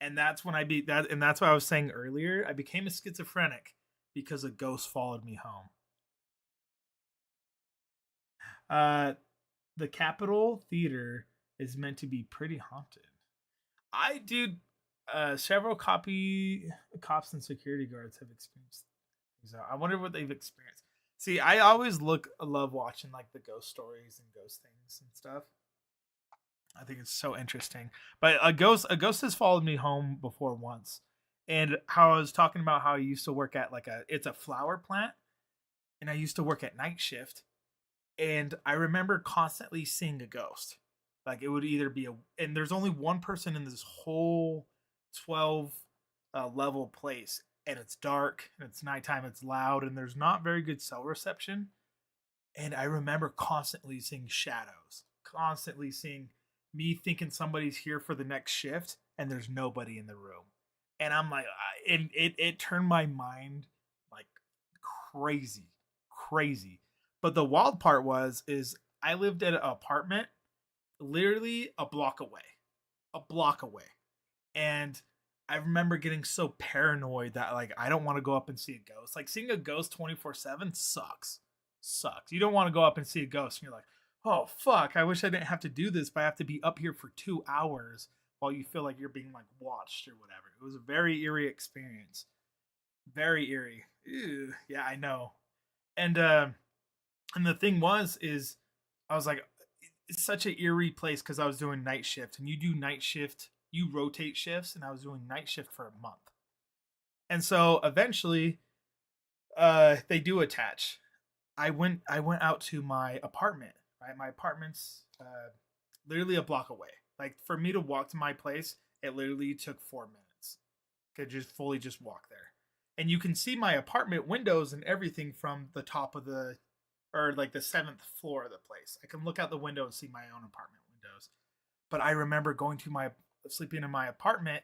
And that's when and that's what I was saying earlier. I became a schizophrenic because a ghost followed me home. The Capitol Theater is meant to be pretty haunted. I dude, several cops and security guards have experienced things. I wonder what they've experienced. See, I always love watching like the ghost stories and ghost things and stuff. I think it's so interesting. But a ghost has followed me home before once. And how I was talking about how I used to work at it's a flower plant, and I used to work at night shift, and I remember constantly seeing a ghost. Like it would either be and there's only one person in this whole 12 level place, and it's dark and it's nighttime, it's loud, and there's not very good cell reception. And I remember constantly seeing shadows, constantly seeing me thinking somebody's here for the next shift, and there's nobody in the room. And I'm like, it turned my mind like crazy, crazy. But the wild part is I lived at an apartment literally a block away, and I remember getting so paranoid that like I don't want to go up and see a ghost. Like seeing a ghost 24/7 sucks. You don't want to go up and see a ghost, and you're like, oh fuck, I wish I didn't have to do this, but I have to be up here for 2 hours while you feel like you're being like watched or whatever. It was a very eerie experience. Very eerie. Ew, yeah, I know. And the thing is I was like, it's such an eerie place because I was doing night shift, and you do night shift, you rotate shifts, and I was doing night shift for a month. And so eventually, they do attach. I went out to my apartment. Right, my apartment's literally a block away. Like for me to walk to my place, it literally took 4 minutes. Could just fully just walk there, and you can see my apartment windows and everything from the top of the, or like the seventh floor of the place. I can look out the window and see my own apartment windows. But I remember going to my sleeping in my apartment,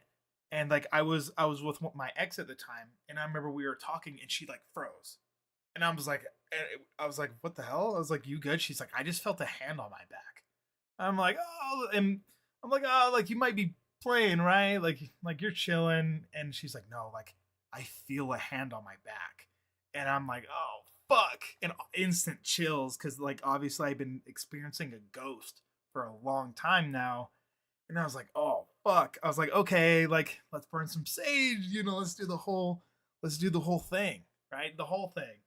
and like I was with my ex at the time, and I remember we were talking and she like froze. And I was like, what the hell? I was like, you good? She's like, I just felt a hand on my back. I'm like, oh, and I'm like, oh, like you might be playing, right? Like you're chilling. And she's like, no, like I feel a hand on my back. And I'm like, oh fuck. And instant chills, because like obviously I've been experiencing a ghost for a long time now. And I was like, oh fuck. I was like, okay, like let's burn some sage, let's do the whole let's do the whole thing, right? The whole thing.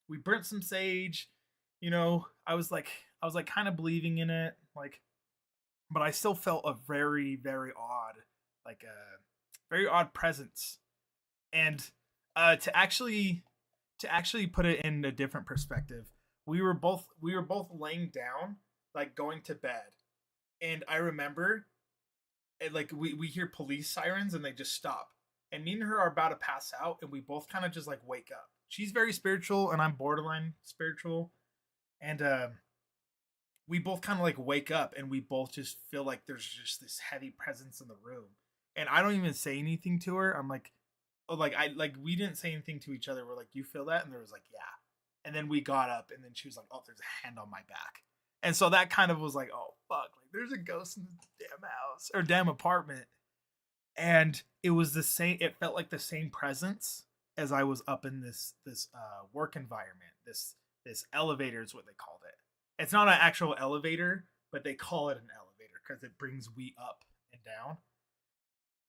We burnt some sage, you know, I was like kind of believing in it, like, but I still felt a very, very odd, like a very odd presence. And to actually put it in a different perspective, we were both laying down, like going to bed, and I remember like we hear police sirens and they just stop, and me and her are about to pass out, and we both kind of just like wake up. She's very spiritual and I'm borderline spiritual, and we both kind of like wake up and we both just feel like there's just this heavy presence in the room, and I don't even say anything to her. I'm like, oh, like I like we didn't say anything to each other. We're like, you feel that? And there was like, yeah. And then we got up, and then she was like, oh, there's a hand on my back. And so that kind of was like, oh fuck, like there's a ghost in the damn house or damn apartment. And it was the same. It felt like the same presence as I was up in this work environment. This elevator is what they called it. It's not an actual elevator, but they call it an elevator because it brings we up and down.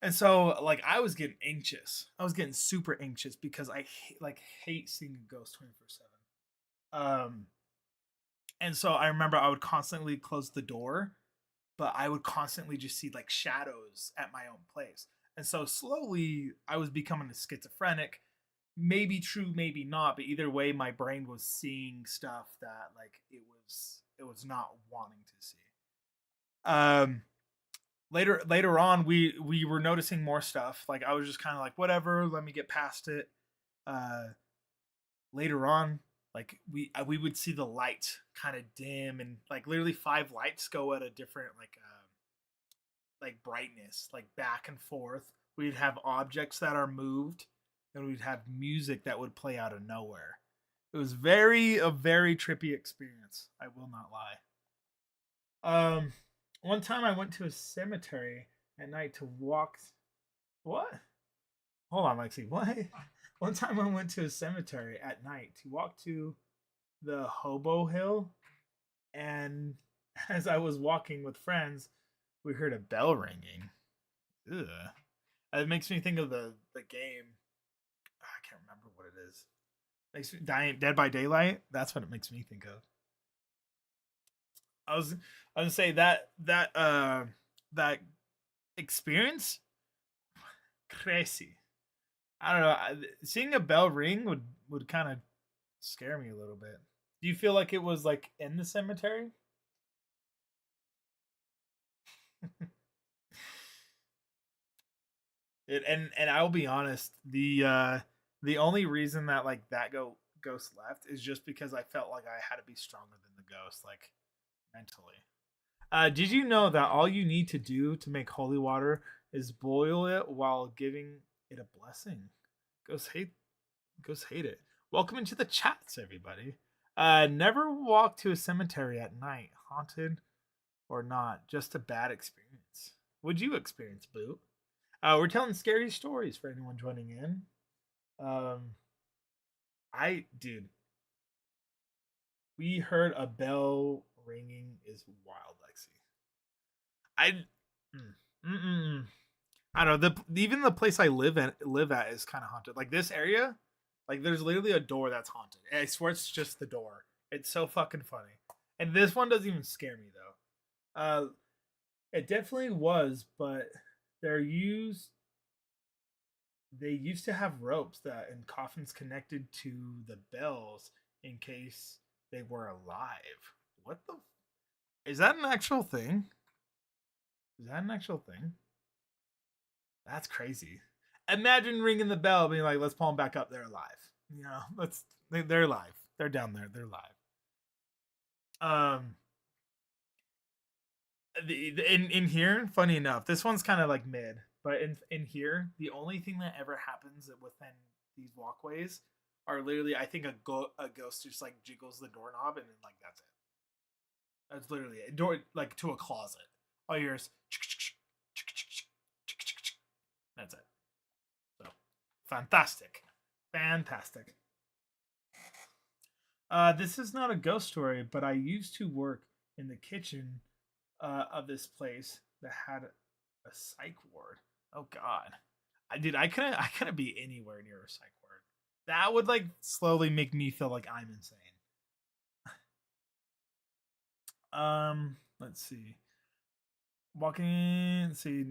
And so like I was getting anxious. I was getting super anxious because like hate seeing a ghost 24/7. Um and so I remember I would constantly close the door, but I would constantly just see like shadows at my own place. And so slowly I was becoming a schizophrenic. Maybe true, maybe not, but either way my brain was seeing stuff that like it was not wanting to see. Um later on we were noticing more stuff. Like I was just kind of like whatever, let me get past it. Uh later on, like we would see the light kind of dim, and like literally five lights go at a different like brightness, like back and forth. We'd have objects that are moved, and we'd have music that would play out of nowhere. It was a very trippy experience, I will not lie. One time I went to a cemetery at night to walk. What? Hold on, Lexi. What? One time I went to a cemetery at night to walk to the Hobo Hill, and as I was walking with friends, we heard a bell ringing. Ugh. It makes me think of the game. I can't remember what it is. Makes me Dead by Daylight. That's what it makes me think of. I was I was gonna say that experience crazy. I don't know. Seeing a bell ring would kind of scare me a little bit. Do you feel like it was like in the cemetery? And I will be honest, the only reason that like ghost left is just because I felt like I had to be stronger than the ghost, like mentally. Did you know that all you need to do to make holy water is boil it while giving it a blessing? Ghosts hate Ghosts hate it. Welcome into the chats, everybody. Never walk to a cemetery at night, haunted or not. Just a bad experience. Would you experience, Boo? We're telling scary stories for anyone joining in. Um, dude, we heard a bell ringing is wild, Lexi. I, I don't know. Even the place I live at is kind of haunted. Like this area, like there's literally a door that's haunted. And I swear it's just the door. It's so fucking funny. And this one doesn't even scare me though. It definitely was, but they're used they used to have ropes that and coffins connected to the bells in case they were alive. What the? Is that an actual thing? Is that an actual thing? That's crazy. Imagine ringing the bell, being like, "Let's pull them back up. They're alive." You know, they're alive. They're down there. They're alive. Um, in here, funny enough, this one's kind of like mid, but in here, the only thing that ever happens within these walkways are literally, I think a ghost just like jiggles the doorknob, and then like that's it. That's literally a door, like to a closet. All yours. That's it. So fantastic, fantastic. This is not a ghost story, but I used to work in the kitchen of this place that had a psych ward. Oh God. I couldn't be anywhere near a psych ward. That would like slowly make me feel like I'm insane. Let's see. Let's see.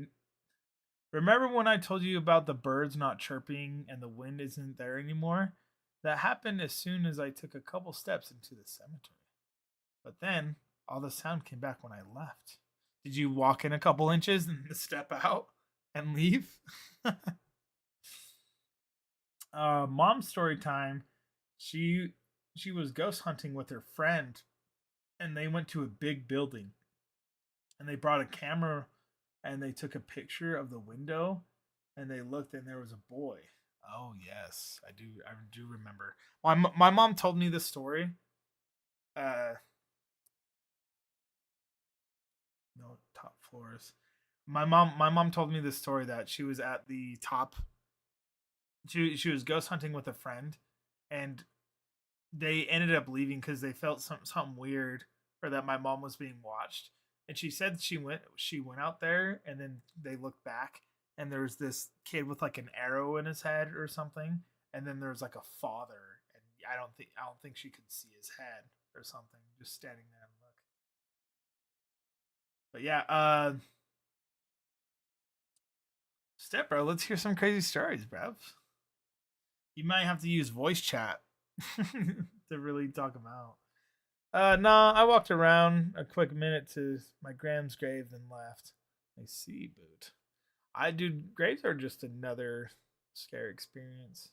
Remember when I told you about the birds not chirping and the wind isn't there anymore? That happened as soon as I took a couple steps into the cemetery. But then all the sound came back when I left. Did you walk in a couple inches and step out and leave? Mom's story time. She was ghost hunting with her friend, and they went to a big building, and they brought a camera, and they took a picture of the window, and they looked, and there was a boy. Oh yes, I do remember. My mom told me this story. No, top floors. My mom told me this story that she was at the top. She was ghost hunting with a friend, and they ended up leaving because they felt something weird, or that my mom was being watched. And she said she went out there, and then they looked back, and there was this kid with like an arrow in his head or something, and then there was like a father, and I don't think she could see his head or something, just standing there and look. But yeah, Step bro, let's hear some crazy stories, bro. You might have to use voice chat to really talk them out. No, I walked around a quick minute to my Graham's grave, then left. I see, boot. I do. Graves are just another scary experience.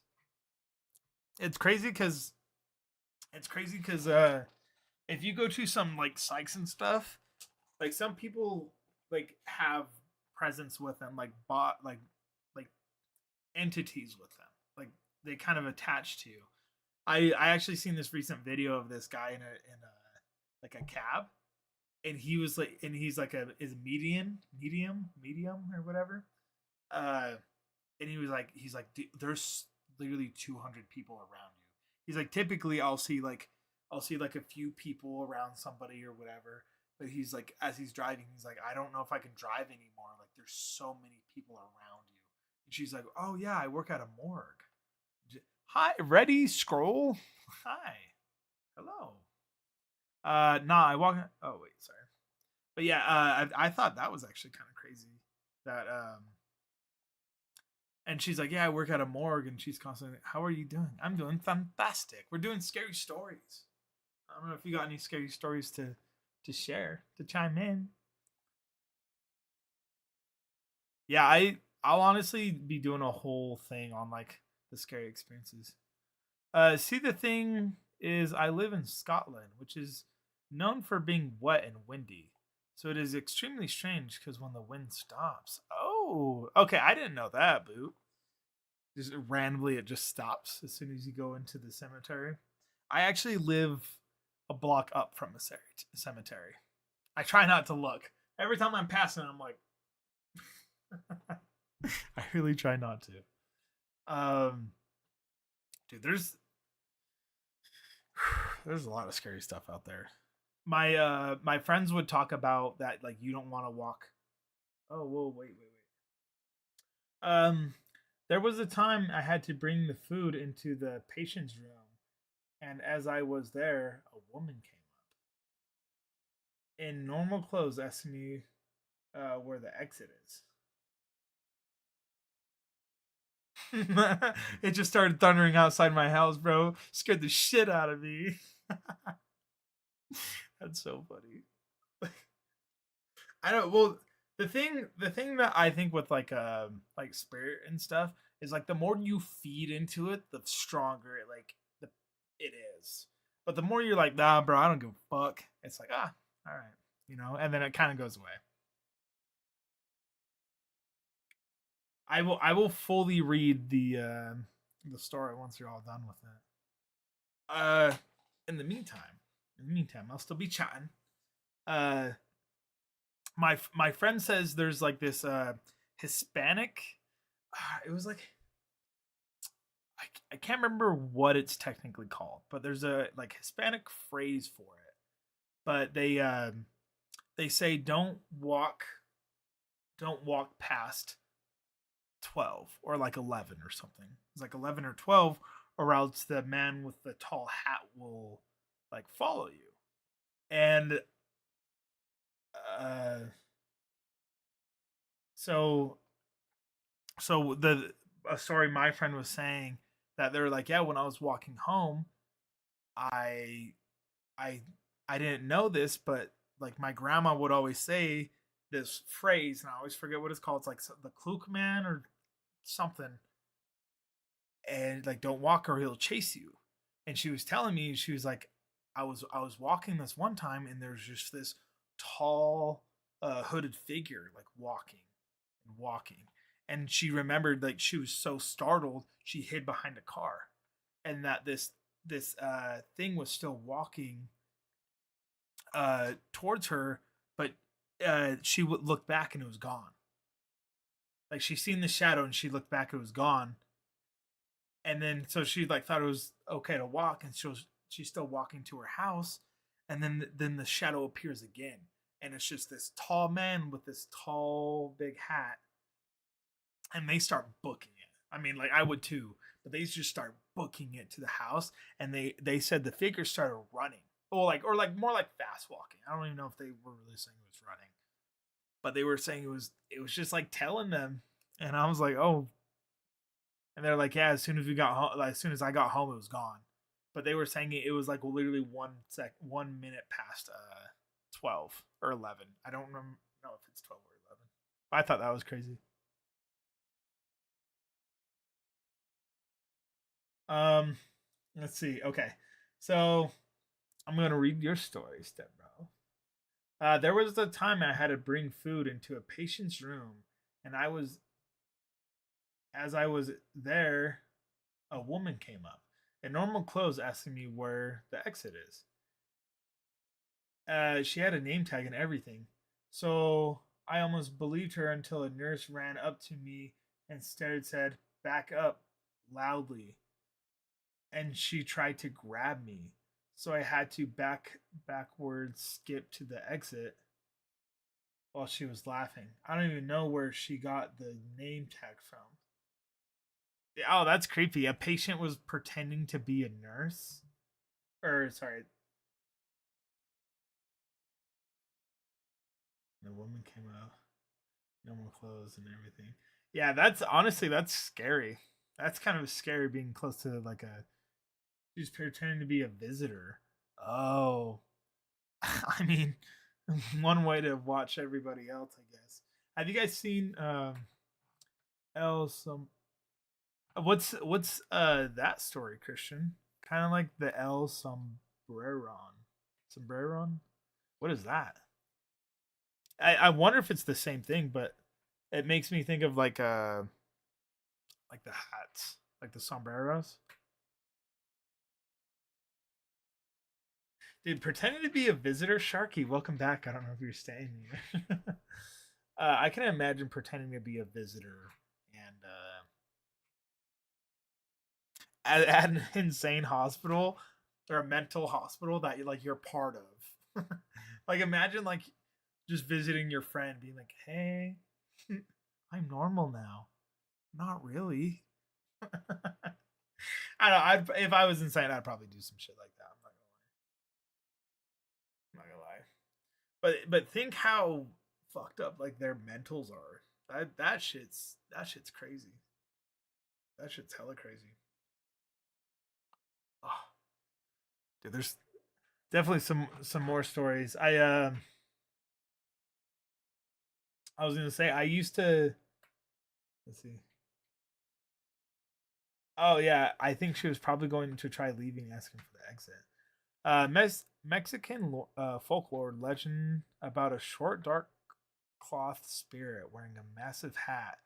It's crazy because if you go to some like psychs and stuff, like some people like have presence with them, like like entities with them, like they kind of attach to you. I actually seen this recent video of this guy in a like a cab, and he's like a medium or whatever. And he's like there's literally 200 people around you. He's like typically I'll see like a few people around somebody or whatever, but he's like as he's driving he's like I don't know if I can drive anymore. Like there's so many people around you. And she's like, oh yeah, I work at a morgue. Hi, ready, scroll. Hi. Hello. Nah, I walk. Oh wait, sorry. But yeah, I thought that was actually kind of crazy. That and she's like, yeah, I work at a morgue, and she's constantly, how are you doing? I'm doing fantastic. We're doing scary stories. I don't know if you got any scary stories to share, to chime in. Yeah, I'll honestly be doing a whole thing on like the scary experiences. See, the thing is, I live in Scotland, which is known for being wet and windy. So it is extremely strange because when the wind stops. Oh, okay, I didn't know that, boo. Just randomly, it just stops as soon as you go into the cemetery. I actually live a block up from a cemetery. I try not to look. Every time I'm passing, I'm like, I really try not to. Dude, there's a lot of scary stuff out there. My friends would talk about that like you don't want to walk. Oh, whoa, wait. There was a time I had to bring the food into the patient's room, and as I was there, a woman came up in normal clothes, asking me where the exit is. It just started thundering outside my house, bro. Scared the shit out of me. That's so funny. I don't. Well, the thing that I think with like spirit and stuff is like the more you feed into it, the stronger it is. But the more you're like, nah, bro, I don't give a fuck. It's like, all right, and then it kind of goes away. I will fully read the story once you're all done with it. In the meantime, I'll still be chatting. My friend says there's like this Hispanic. It was like I can't remember what it's technically called, but there's a like Hispanic phrase for it. But they say don't walk past 12 or like 11 or something. It's like 11 or 12, or else the man with the tall hat will like follow you. And uh so the a story my friend was saying that they're like, yeah, when I was walking home, I I I didn't know this, but like my grandma would always say this phrase, and I always forget what it's called. It's like the Kluk man or something, and like don't walk or he'll chase you. And she was telling me, she was like, I was walking this one time, and there's just this tall hooded figure like walking and walking, and she remembered like she was so startled she hid behind a car, and that this thing was still walking towards her, but she would look back and it was gone. Like she seen the shadow and she looked back, it was gone. And then so she like thought it was okay to walk, and she's still walking to her house, and then the shadow appears again, and it's just this tall man with this tall big hat, and they start booking it. I mean, like I would too, but they just start booking it to the house, and they said the figure started running, or like more like fast walking. I don't even know if they were really saying it was running, but they were saying it was just like telling them, and I was like, oh, and they're like, yeah, as soon as we got home, like, as soon as I got home, it was gone. But they were saying it was like literally 1 minute past 12 or 11. I don't know if it's 12 or 11. But I thought that was crazy. Um, let's see. Okay, so I'm gonna read your story, step bro. There was a time I had to bring food into a patient's room, and as I was there, a woman came up in normal clothes, asking me where the exit is. She had a name tag and everything, so I almost believed her until a nurse ran up to me and said, "Back up," loudly, and she tried to grab me. So I had to backwards skip to the exit while she was laughing. I don't even know where she got the name tag from. Oh, that's creepy. A patient was pretending to be a nurse. Or sorry, the woman came out, normal clothes and everything. Yeah, that's scary. That's kind of scary being close to like a she's pretending to be a visitor. Oh, I mean, one way to watch everybody else, I guess. Have you guys seen El some? What's that story, Christian? Kind of like the El Sombreron. Sombreron? What is that? I wonder if it's the same thing, but it makes me think of like the hats, like the sombreros. Dude, pretending to be a visitor, Sharky, welcome back. I don't know if you're staying here. I can imagine pretending to be a visitor and at an insane hospital or a mental hospital that you're part of. Like imagine like just visiting your friend, being like, "Hey, I'm normal now." Not really. I don't know. If I was insane, I'd probably do some shit like that. I'm not gonna lie. But think how fucked up like their mentals are. That shit's crazy. That shit's hella crazy. Oh, dude, there's definitely some more stories. I was gonna say I used to let's see. Oh yeah, I think she was probably going to try leaving, asking for the exit. Mexican folklore legend about a short, dark cloth spirit wearing a massive hat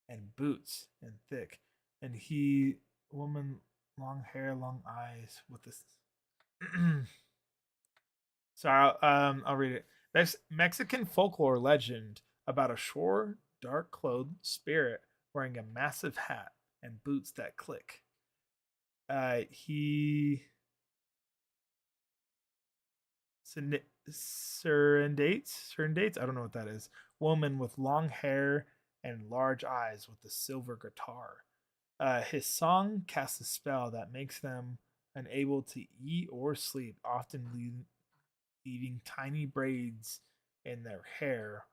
and boots and thick, and he woman long hair, long eyes with this. Sorry, I'll read it. Mexican folklore legend about a short, dark clothed spirit wearing a massive hat and boots that click. He serendates. I don't know what that is. Woman with long hair and large eyes with a silver guitar. His song casts a spell that makes them unable to eat or sleep, often leaving tiny braids in their hair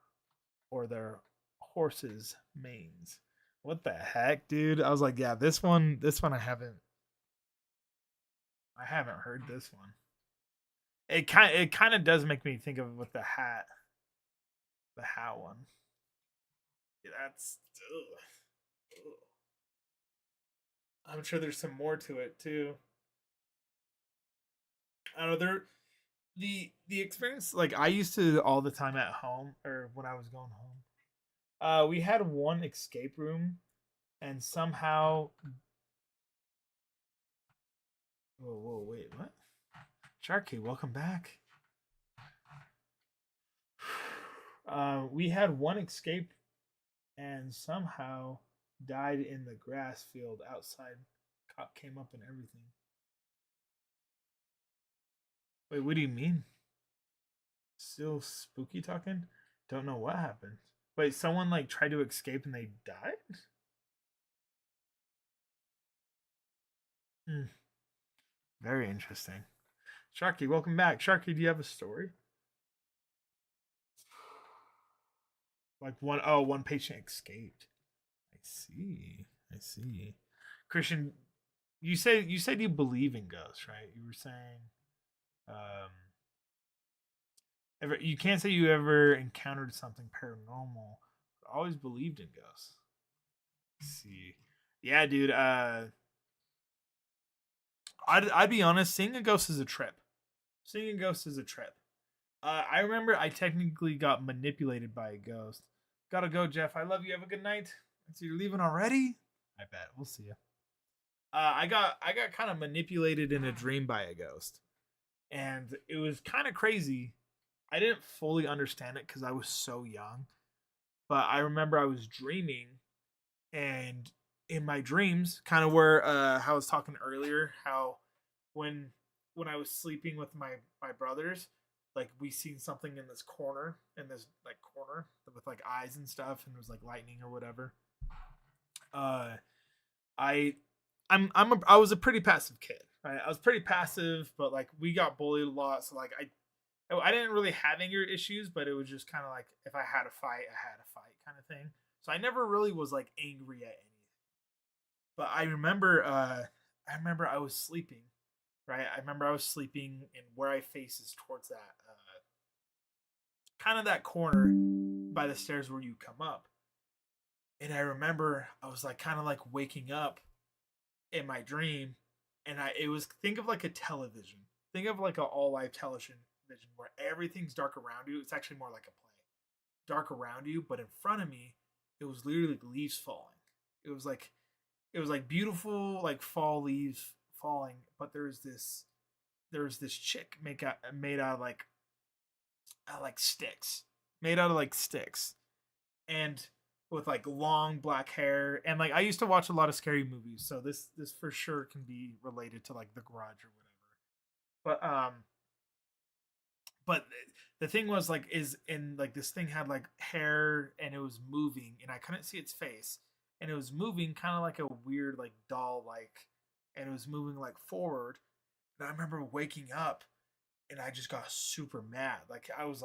or their horses' manes. What the heck, dude? I was like, yeah, this one I haven't heard this one. It kind of does make me think of it with the hat one. Yeah, that's. Ugh. Ugh. I'm sure there's some more to it too. I don't know. The experience, like I used to all the time at home or when I was going home. We had one escape room, and somehow. Whoa, wait, what? Sharky, welcome back. We had one escape, and somehow died in the grass field outside. Cop came up and everything. Wait, what do you mean? Still spooky talking? Don't know what happened. Wait, someone like tried to escape and they died? Hmm. Very interesting. Sharky, welcome back. Sharky, do you have a story? Like one patient escaped. I see. I see. Christian, you said you believe in ghosts, right? You were saying um you can't say you ever encountered something paranormal, but always believed in ghosts. Let's see. Yeah, dude, I'd be honest, seeing a ghost is a trip. Seeing a ghost is a trip. I remember I technically got manipulated by a ghost. Gotta go, Jeff. I love you. Have a good night. So you're leaving already? I bet. We'll see you. I got kind of manipulated in a dream by a ghost, and it was kind of crazy. I didn't fully understand it because I was so young, but I remember I was dreaming, and in my dreams, kind of where how I was talking earlier, how when when I was sleeping with my brothers, like we seen something in this like corner with like eyes and stuff, and it was like lightning or whatever. Uh, I I was a pretty passive kid. Right? I was pretty passive, but like we got bullied a lot, so like I didn't really have anger issues, but it was just kind of like if I had a fight, I had a fight kind of thing. So I never really was like angry at anything. But I remember I was sleeping, right? I remember I was sleeping and where I face is towards that kind of that corner by the stairs where you come up. And I remember I was like kind of like waking up in my dream, and it was think of like a television. Think of like a all live television vision where everything's dark around you. It's actually more like a play. Dark around you, but in front of me, it was literally like leaves falling. It was like beautiful like fall leaves falling, but there's this chick made out of like sticks, made out of like sticks, and with like long black hair. And like I used to watch a lot of scary movies, so this for sure can be related to like The Grudge or whatever. But the thing was like is in like this thing had like hair and it was moving and I couldn't see its face, and it was moving kind of like a weird like doll like, and it was moving like forward. And I remember waking up and I just got super mad. Like I was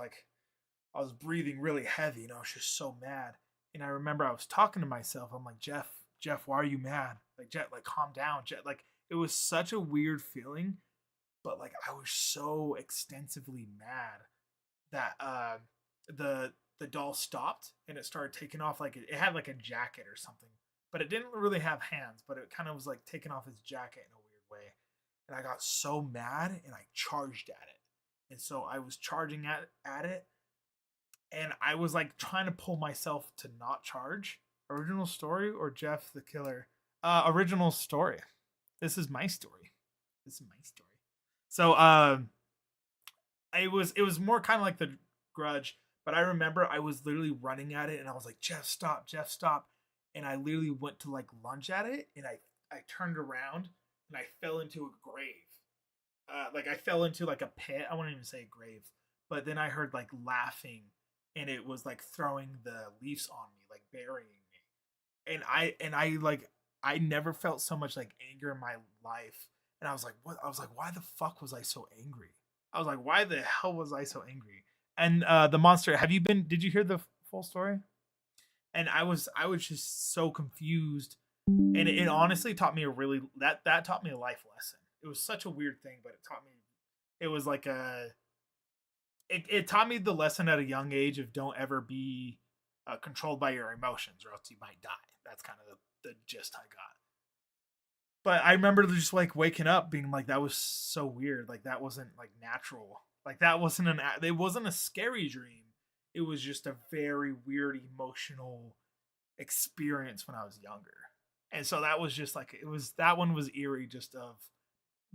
breathing really heavy and I was just so mad. And I remember I was talking to myself. I'm like, Jeff, why are you mad? Like, Jeff, like, calm down, Jeff. Like, it was such a weird feeling, but like, I was so extensively mad that the doll stopped and it started taking off. Like, it had like a jacket or something, but it didn't really have hands. But it kind of was like taking off its jacket in a weird way. And I got so mad and I charged at it. And so I was charging at it, and I was like trying to pull myself to not charge. Original story or Jeff the Killer? Original story. This is my story. This is my story. So it was more kind of like the Grudge, but I remember I was literally running at it and I was like, Jeff, stop. And I literally went to like lunge at it, and I turned around and I fell into a grave. Like I fell into like a pit. I won't even say grave, but then I heard like laughing, and it was like throwing the leaves on me, like burying me. And I never felt so much like anger in my life. And I was like, what? I was like, why the fuck was I so angry? I was like, why the hell was I so angry? And the monster, did you hear the full story? And I was just so confused. And it honestly taught me that taught me a life lesson. It was such a weird thing, but it was like it taught me the lesson at a young age of don't ever be controlled by your emotions or else you might die. That's kind of the gist I got. But I remember just like waking up being like, that was so weird. Like that wasn't like natural. Like that wasn't it wasn't a scary dream. It was just a very weird emotional experience when I was younger. And so that was just like, that one was eerie just of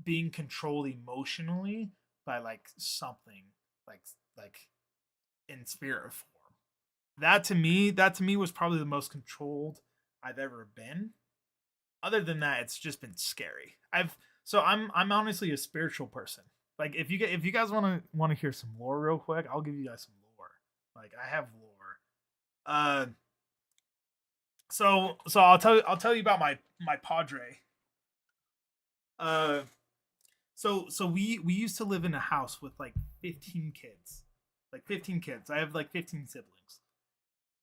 being controlled emotionally by like something like like in spirit form. That to me was probably the most controlled I've ever been. Other than that, it's just been scary. I'm honestly a spiritual person. Like if you guys want to hear some lore real quick, I'll give you guys some lore. Like I have lore. So I'll tell you about my padre. Uh so we used to live in a house with like 15 kids. Like 15 kids. I have like 15 siblings.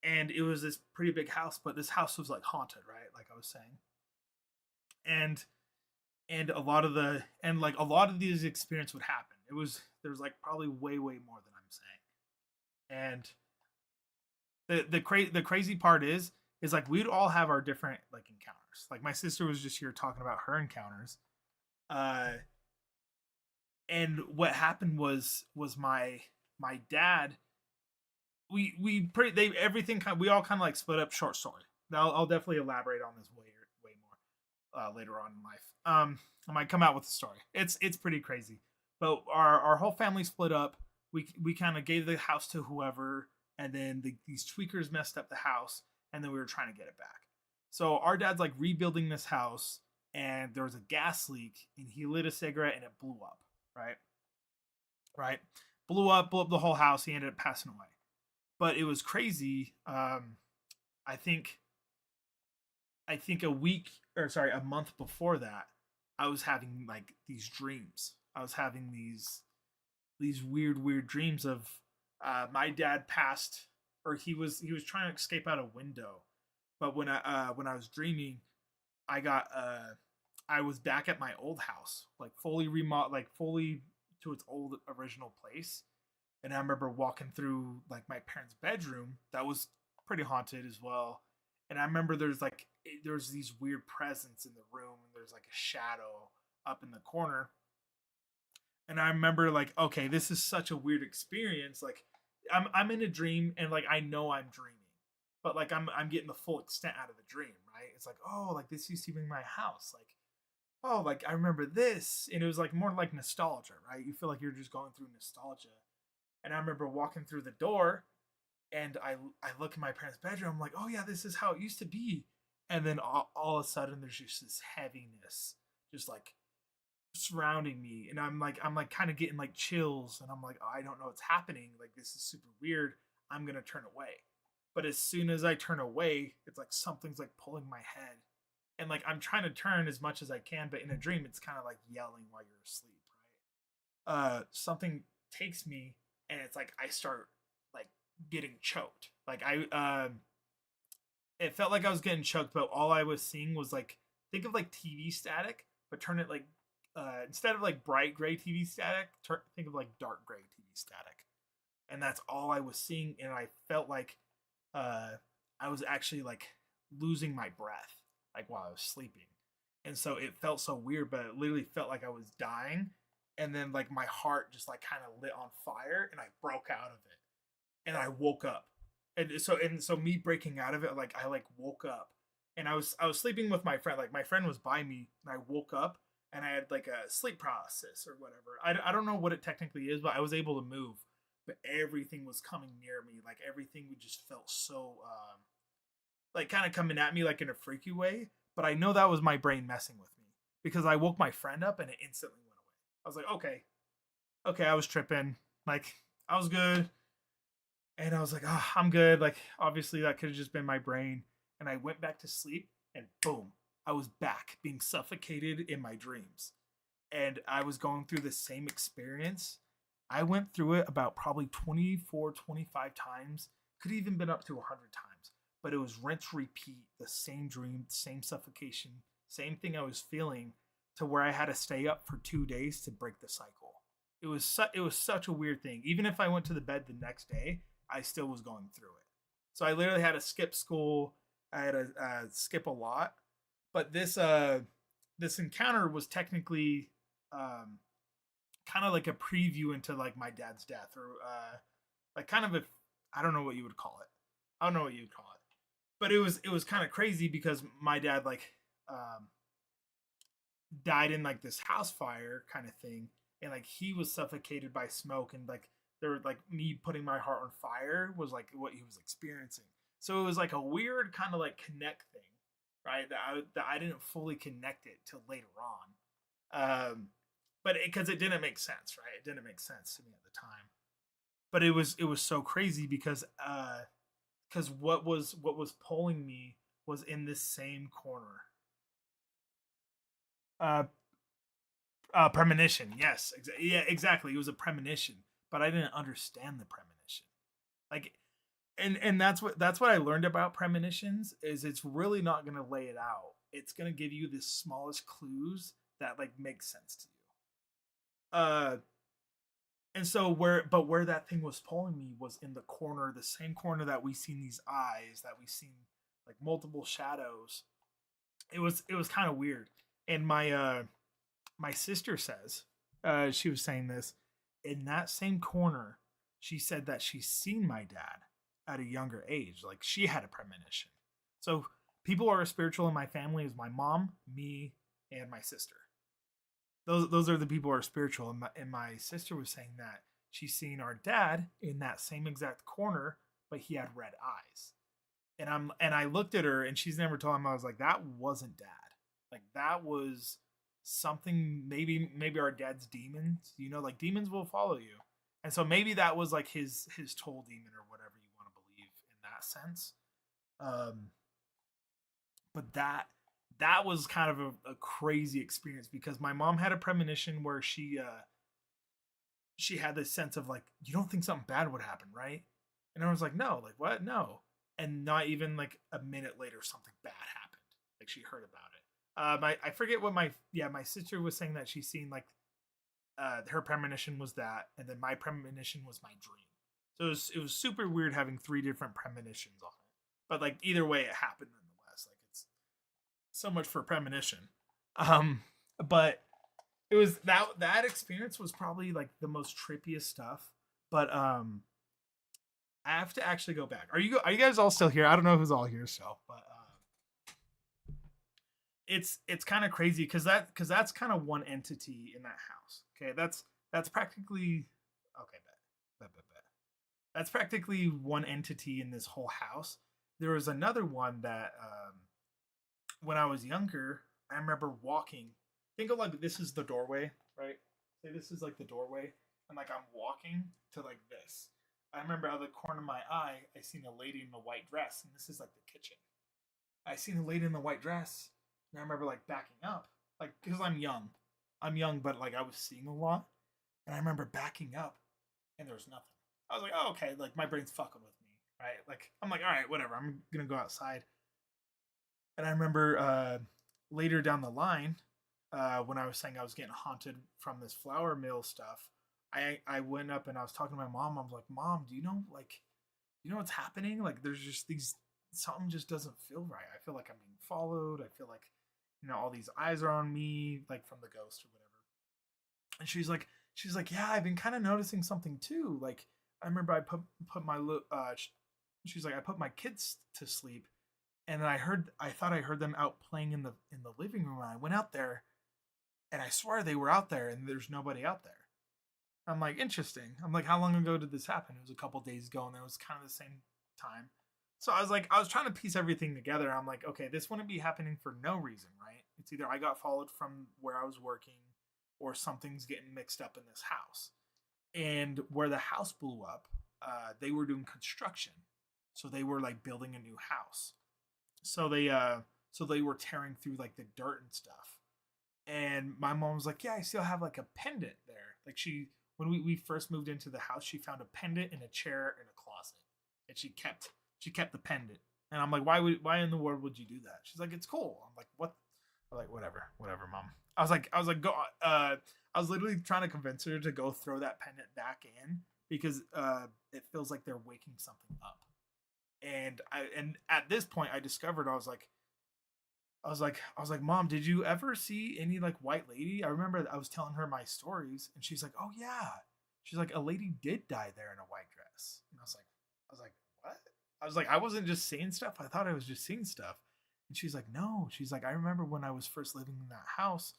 And it was this pretty big house, but this house was like haunted, right? Like I was saying. And a lot of these experiences would happen. There was like probably way more than I'm saying. And the crazy part is like we'd all have our different like encounters. Like my sister was just here talking about her encounters. And what happened was my dad, we all kind of like split up. Short story. I'll definitely elaborate on this way more later on in life. I might come out with a story. It's pretty crazy. But our whole family split up. We kind of gave the house to whoever, and then these tweakers messed up the house, and then we were trying to get it back. So our dad's like rebuilding this house, and there was a gas leak, and he lit a cigarette, and it blew up. Right, blew up the whole house. He ended up passing away. But it was crazy. I think a month before that, I was having like these dreams. I was having these weird dreams of my dad passed, or he was trying to escape out a window. But when I was dreaming, I was back at my old house, like fully fully to its old original place. And I remember walking through like my parents' bedroom that was pretty haunted as well. And I remember there's these weird presence in the room, and there's like a shadow up in the corner. And I remember like, okay, this is such a weird experience. Like I'm in a dream, and like I know I'm dreaming. But like I'm getting the full extent out of the dream, right? It's like, oh, like this used to be my house. Like, oh, like I remember this. And it was like more like nostalgia, right? You feel like you're just going through nostalgia. And I remember walking through the door, and I look in my parents' bedroom. I'm like, oh yeah, this is how it used to be. And then all of a sudden, there's just this heaviness, just like surrounding me, and I'm like kind of getting like chills, and I'm like, oh, I don't know what's happening. Like this is super weird. I'm gonna turn away, but as soon as I turn away, it's like something's like pulling my head, and like I'm trying to turn as much as I can, but in a dream, it's kind of like yelling while you're asleep, right? Something takes me, and it's like I start like getting choked. Like it felt like I was getting choked, but all I was seeing was like, think of like TV static, but turn it like instead of like bright gray TV static, think of like dark gray TV static, and that's all I was seeing. And I felt like I was actually like losing my breath, like while I was sleeping, and so it felt so weird. But it literally felt like I was dying, and then like my heart just like kind of lit on fire, and I broke out of it, and I woke up. And so me breaking out of it, like I like woke up, and I was sleeping with my friend. Like my friend was by me, and I woke up, and I had like a sleep paralysis or whatever. I don't know what it technically is, but I was able to move. But everything was coming near me. Like everything just felt so like kind of coming at me like in a freaky way. But I know that was my brain messing with me, because I woke my friend up and it instantly went away. I was like, okay, I was tripping. Like I was good. And I was like, oh, I'm good. Like, obviously, that could have just been my brain. And I went back to sleep, and boom, I was back being suffocated in my dreams. And I was going through the same experience. I went through it about probably 24, 25 times, could have even been up to 100 times. But it was rinse, repeat, the same dream, same suffocation, same thing I was feeling, to where I had to stay up for 2 days to break the cycle. It was such a weird thing. Even if I went to the bed the next day, I still was going through it. So I literally had to skip school. I had to skip a lot. But this encounter was technically kind of like a preview into like my dad's death, or like kind of a, I don't know what you would call it. I don't know what you would call it. But it was kind of crazy because my dad like died in like this house fire kind of thing, and like he was suffocated by smoke, and like there were like me putting my heart on fire was like what he was experiencing. So it was like a weird kind of like connect thing, right? That I didn't fully connect it till later on. But because it didn't make sense, right? It didn't make sense to me at the time. But it was so crazy because what was pulling me was in this same corner. Uh, Premonition. Yes, yeah, exactly. It was a premonition, but I didn't understand the premonition. Like, and that's what I learned about premonitions is it's really not going to lay it out. It's going to give you the smallest clues that like make sense to you. And so where that thing was pulling me was in the corner, the same corner that we seen these eyes, that we seen like multiple shadows. It was kind of weird. And my sister says, she was saying this, in that same corner, she said that she's seen my dad at a younger age. Like she had a premonition. So people are spiritual in my family is my mom, me, and my sister. Those are the people who are spiritual. And my sister was saying that she's seen our dad in that same exact corner, but he had red eyes. And I looked at her, and she's never told him. I was like, that wasn't dad. Like that was something. Maybe our dad's demons. You know, like demons will follow you, and so maybe that was like his toll demon or whatever you want to believe in that sense. Um, but that was kind of a crazy experience because my mom had a premonition where she had this sense of like, you don't think something bad would happen, right? And I was like, no, like what? No. And not even like a minute later, something bad happened. Like she heard about it. I forget what my sister was saying that she's seen like her premonition was that, and then my premonition was my dream. So it was super weird having three different premonitions on it. But like either way, it happened nonetheless. Like it's so much for premonition. But it was that experience was probably like the most trippiest stuff. But I have to actually go back. Are you guys all still here? I don't know who's all here still, but it's kind of crazy because that's kind of one entity in that house. Okay, that's practically okay. Bet. That's practically one entity in this whole house. There was another one that when I was younger, I remember walking. Think of like this is the doorway, right? Say this is like the doorway, and like I'm walking to like this. I remember out of the corner of my eye, I seen a lady in a white dress, and this is like the kitchen. I seen a lady in the white dress, and I remember like backing up, like because I'm young, but like I was seeing a lot, and I remember backing up, and there was nothing. I was like, oh okay, like my brain's fucking with me, right? Like I'm like, all right, whatever. I'm gonna go outside, and I remember later down the line, when I was saying I was getting haunted from this flour mill stuff, I went up and I was talking to my mom. I was like, Mom, do you know what's happening? Like there's just these something just doesn't feel right. I feel like I'm being followed. I feel like all these eyes are on me, like from the ghost or whatever. And she's like, yeah, I've been kind of noticing something too. Like I remember I put my she's like I put my kids to sleep, and then I thought I heard them out playing in the living room. And I went out there, and I swear they were out there, and there's nobody out there. I'm like, interesting. I'm like, how long ago did this happen? It was a couple days ago, and it was kind of the same time. So I was like, I was trying to piece everything together. I'm like, okay, this wouldn't be happening for no reason, right? It's either I got followed from where I was working, or something's getting mixed up in this house. And where the house blew up, they were doing construction, so they were like building a new house. So they were tearing through like the dirt and stuff. And my mom was like, "Yeah, I still have like a pendant there." Like when we first moved into the house, she found a pendant in a chair in a closet, and she kept the pendant. And I'm like, why in the world would you do that? She's like, "It's cool." I'm like, "What?" I'm like, whatever, mom. I was like, go. I was literally trying to convince her to go throw that pendant back in because it feels like they're waking something up. And at this point, I discovered I was like, Mom, did you ever see any like white lady? I remember I was telling her my stories, and she's like, Oh yeah. She's like, a lady did die there in a white dress. And I was like, what? I was like, I wasn't just seeing stuff. I thought I was just seeing stuff. And she's like, no. She's like, I remember when I was first living in that house,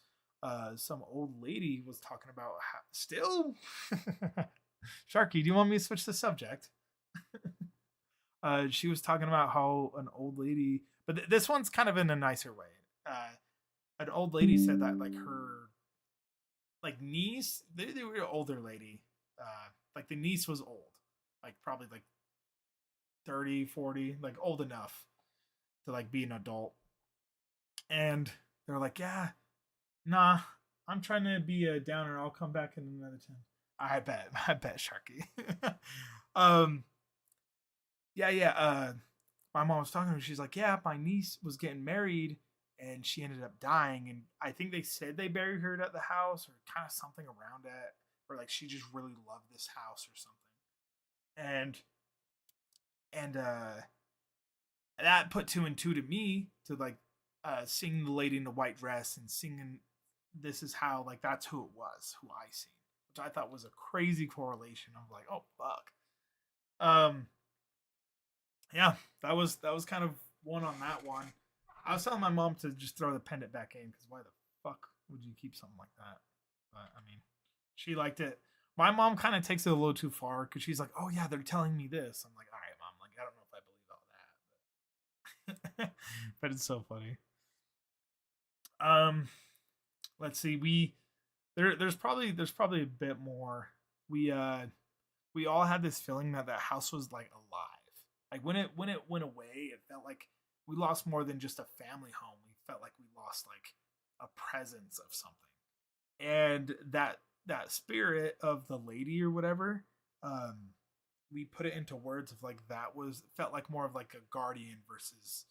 some old lady was talking about how, still. Sharky, do you want me to switch the subject? She was talking about how an old lady, but this one's kind of in a nicer way. An old lady said that like her like niece, they were an older lady. Like the niece was old, like probably like 30, 40, like old enough to like be an adult. And they're like, yeah, nah, I'm trying to be a downer. I'll come back in another 10. I bet, Sharky. um, yeah. My mom was talking to her. She's like, yeah, my niece was getting married and she ended up dying. And I think they said they buried her at the house or kind of something around it. Or like she just really loved this house or something. And that put two and two to me to like seeing the lady in the white dress and singing this is how like that's who it was, who I seen. Which I thought was a crazy correlation. I'm like, oh fuck. Yeah, that was kind of one on that one. I was telling my mom to just throw the pendant back in because why the fuck would you keep something like that? But I mean, she liked it. My mom kind of takes it a little too far because she's like, "Oh yeah, they're telling me this." I'm like, "All right, mom. Like, I don't know if I believe all that, but it's so funny." Um, let's see. There's probably a bit more. We uh we all had this feeling that that house was like alive. Like when it went away, it felt like we lost more than just a family home. We felt like we lost like a presence of something. And that spirit of the lady or whatever, um, we put it into words of like that was felt like more of like a guardian versus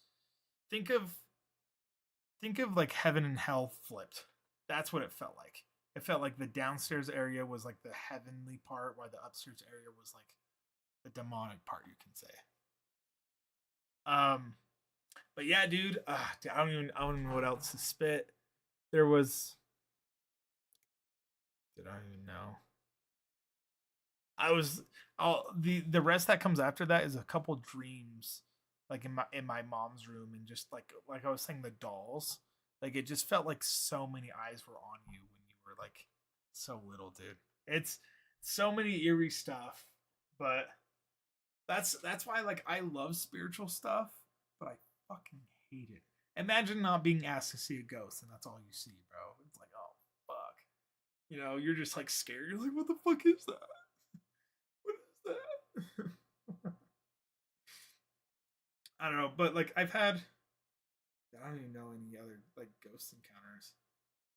think of think of like heaven and hell flipped. That's what it felt like. It felt like the downstairs area was like the heavenly part, while the upstairs area was like the demonic part, you can say. Um, but yeah, dude, I don't even know what else to spit. There was, did I even know? I was, the rest that comes after that is a couple dreams, like in my mom's room, and just like I was saying, the dolls. Like it just felt like so many eyes were on you when you were like so little, dude. It's so many eerie stuff, but that's why like I love spiritual stuff, but I fucking hate it. Imagine not being asked to see a ghost and that's all you see, bro. It's like, oh fuck. You know, you're just like scared. You're like, what the fuck is that? What is that? I don't know, but like I don't even know any other like ghost encounters.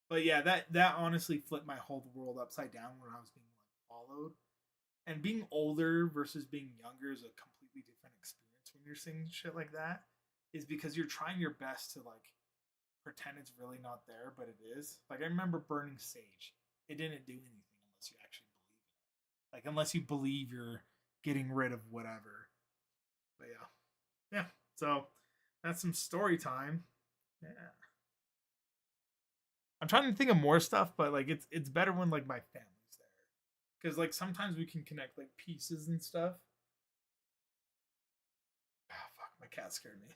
But yeah, that honestly flipped my whole world upside down when I was being like followed. And being older versus being younger is a completely different experience when you're seeing shit like that. Is because you're trying your best to like pretend it's really not there, but it is. Like I remember burning sage. It didn't do anything unless you actually believe in it. Like unless you believe you're getting rid of whatever. But yeah. Yeah. So that's some story time. Yeah. I'm trying to think of more stuff, but like it's better when like my family's there. Because like sometimes we can connect like pieces and stuff. Oh fuck, my cat scared me.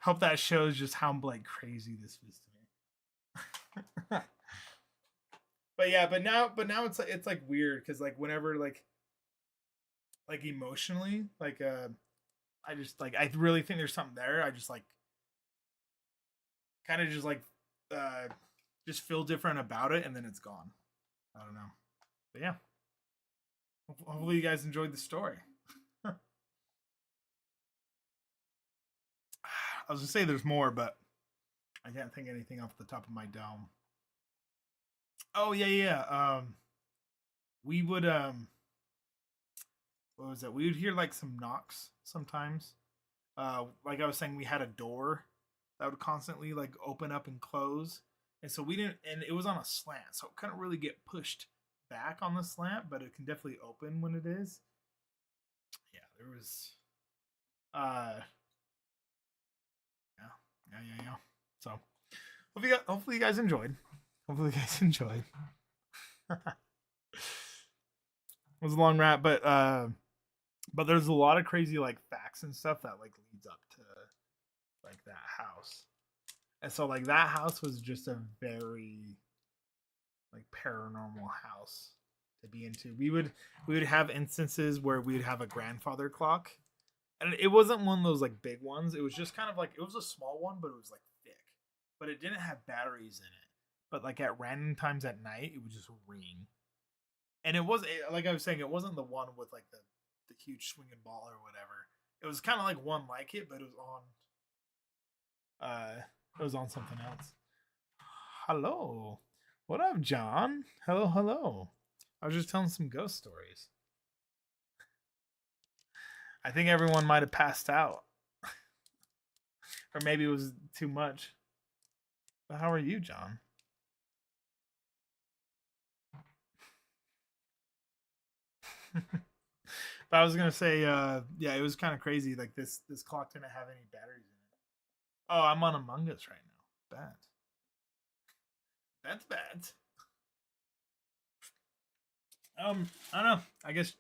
Hope that shows just how like crazy this is to me. But yeah, but now it's like weird because like whenever like emotionally I just like I really think there's something there. I just like kind of just like uh just feel different about it and then it's gone. I don't know. But yeah. Hopefully you guys enjoyed the story. I was gonna say there's more, but I can't think of anything off the top of my dome. Oh yeah. We would what was that? We would hear like some knocks sometimes. Like I was saying, we had a door that would constantly like open up and close, and so we didn't. And it was on a slant, so it couldn't really get pushed back on the slant, but it can definitely open when it is. Yeah, there was. Yeah. So, hopefully you guys enjoyed. Hopefully you guys enjoyed. It was a long rant, but there's a lot of crazy like facts and stuff that like leads up to like that house. And so like that house was just a very like paranormal house to be into. We would have instances where we would have a grandfather clock. And it wasn't one of those like big ones. It was just kind of like it was a small one, but it was like thick. But it didn't have batteries in it. But like at random times at night, it would just ring. And it was like I was saying, it wasn't the one with like the huge swinging ball or whatever. It was kind of like one like it, but it was on something else. Hello. What up, John? Hello. I was just telling some ghost stories. I think everyone might have passed out. Or maybe it was too much. But how are you, John? But I was gonna say, yeah, it was kind of crazy. Like this clock didn't have any batteries in it. Oh, I'm on Among Us right now. Bad. That's bad. I don't know. I guess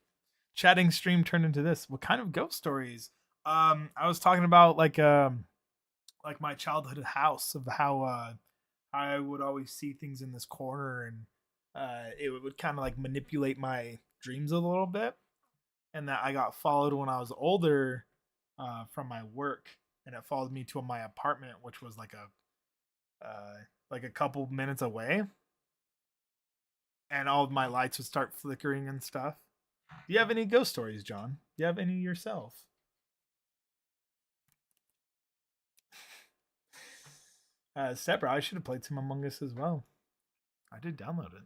chatting stream turned into this. What kind of ghost stories? I was talking about like my childhood house of how I would always see things in this corner and it would kind of like manipulate my dreams a little bit, and that I got followed when I was older from my work, and it followed me to my apartment, which was like a couple minutes away, and all of my lights would start flickering and stuff. Do you have any ghost stories, John? Do you have any yourself? Stepper, I should have played some Among Us as well. I did download it.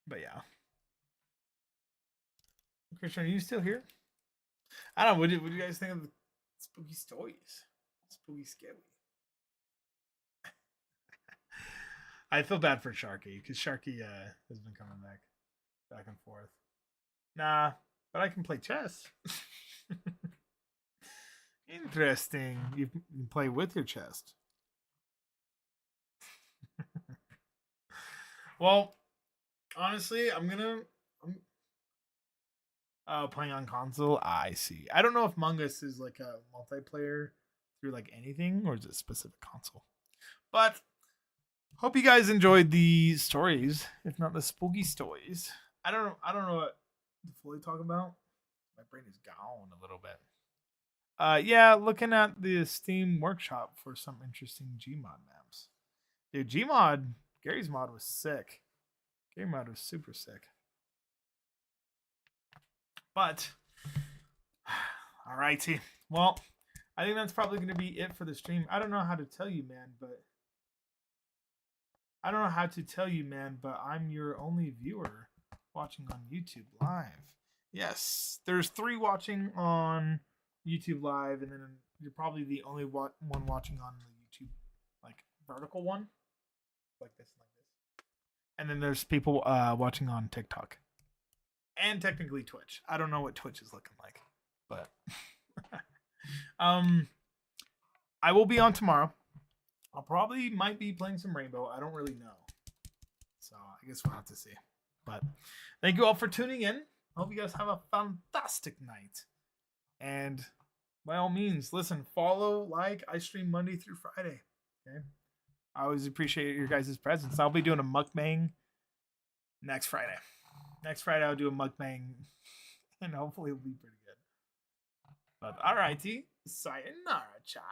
But yeah. Christian, are you still here? I don't know. What do you guys think of the spooky stories? Spooky scary. I feel bad for Sharky because Sharky has been coming back and forth. Nah, but I can play chess. Interesting. You can play with your chest. Well, honestly, I'm playing on console. I see. I don't know if Among Us is like a multiplayer through like anything or is it a specific console. But hope you guys enjoyed the stories, if not the spooky stories. I don't know what to fully talk about. My brain is gone a little bit. Yeah, looking at the Steam Workshop for some interesting Gmod maps. Dude, Gmod, Gary's mod was sick. Gary mod was super sick. But, alrighty. Well, I think that's probably going to be it for the stream. I don't know how to tell you, man, but I'm your only viewer watching on YouTube Live. Yes, there's 3 watching on YouTube Live, and then you're probably the only one watching on the YouTube, like, vertical one. Like this. And then there's people watching on TikTok. And technically Twitch. I don't know what Twitch is looking like. But I will be on tomorrow. I'll probably might be playing some Rainbow. I don't really know. So I guess we'll have to see. But thank you all for tuning in. I hope you guys have a fantastic night. And by all means, listen, follow, like. I stream Monday through Friday. Okay. I always appreciate your guys' presence. I'll be doing a mukbang next Friday. Next Friday, I'll do a mukbang, and hopefully it'll be pretty good. But alrighty, sayonara, chat.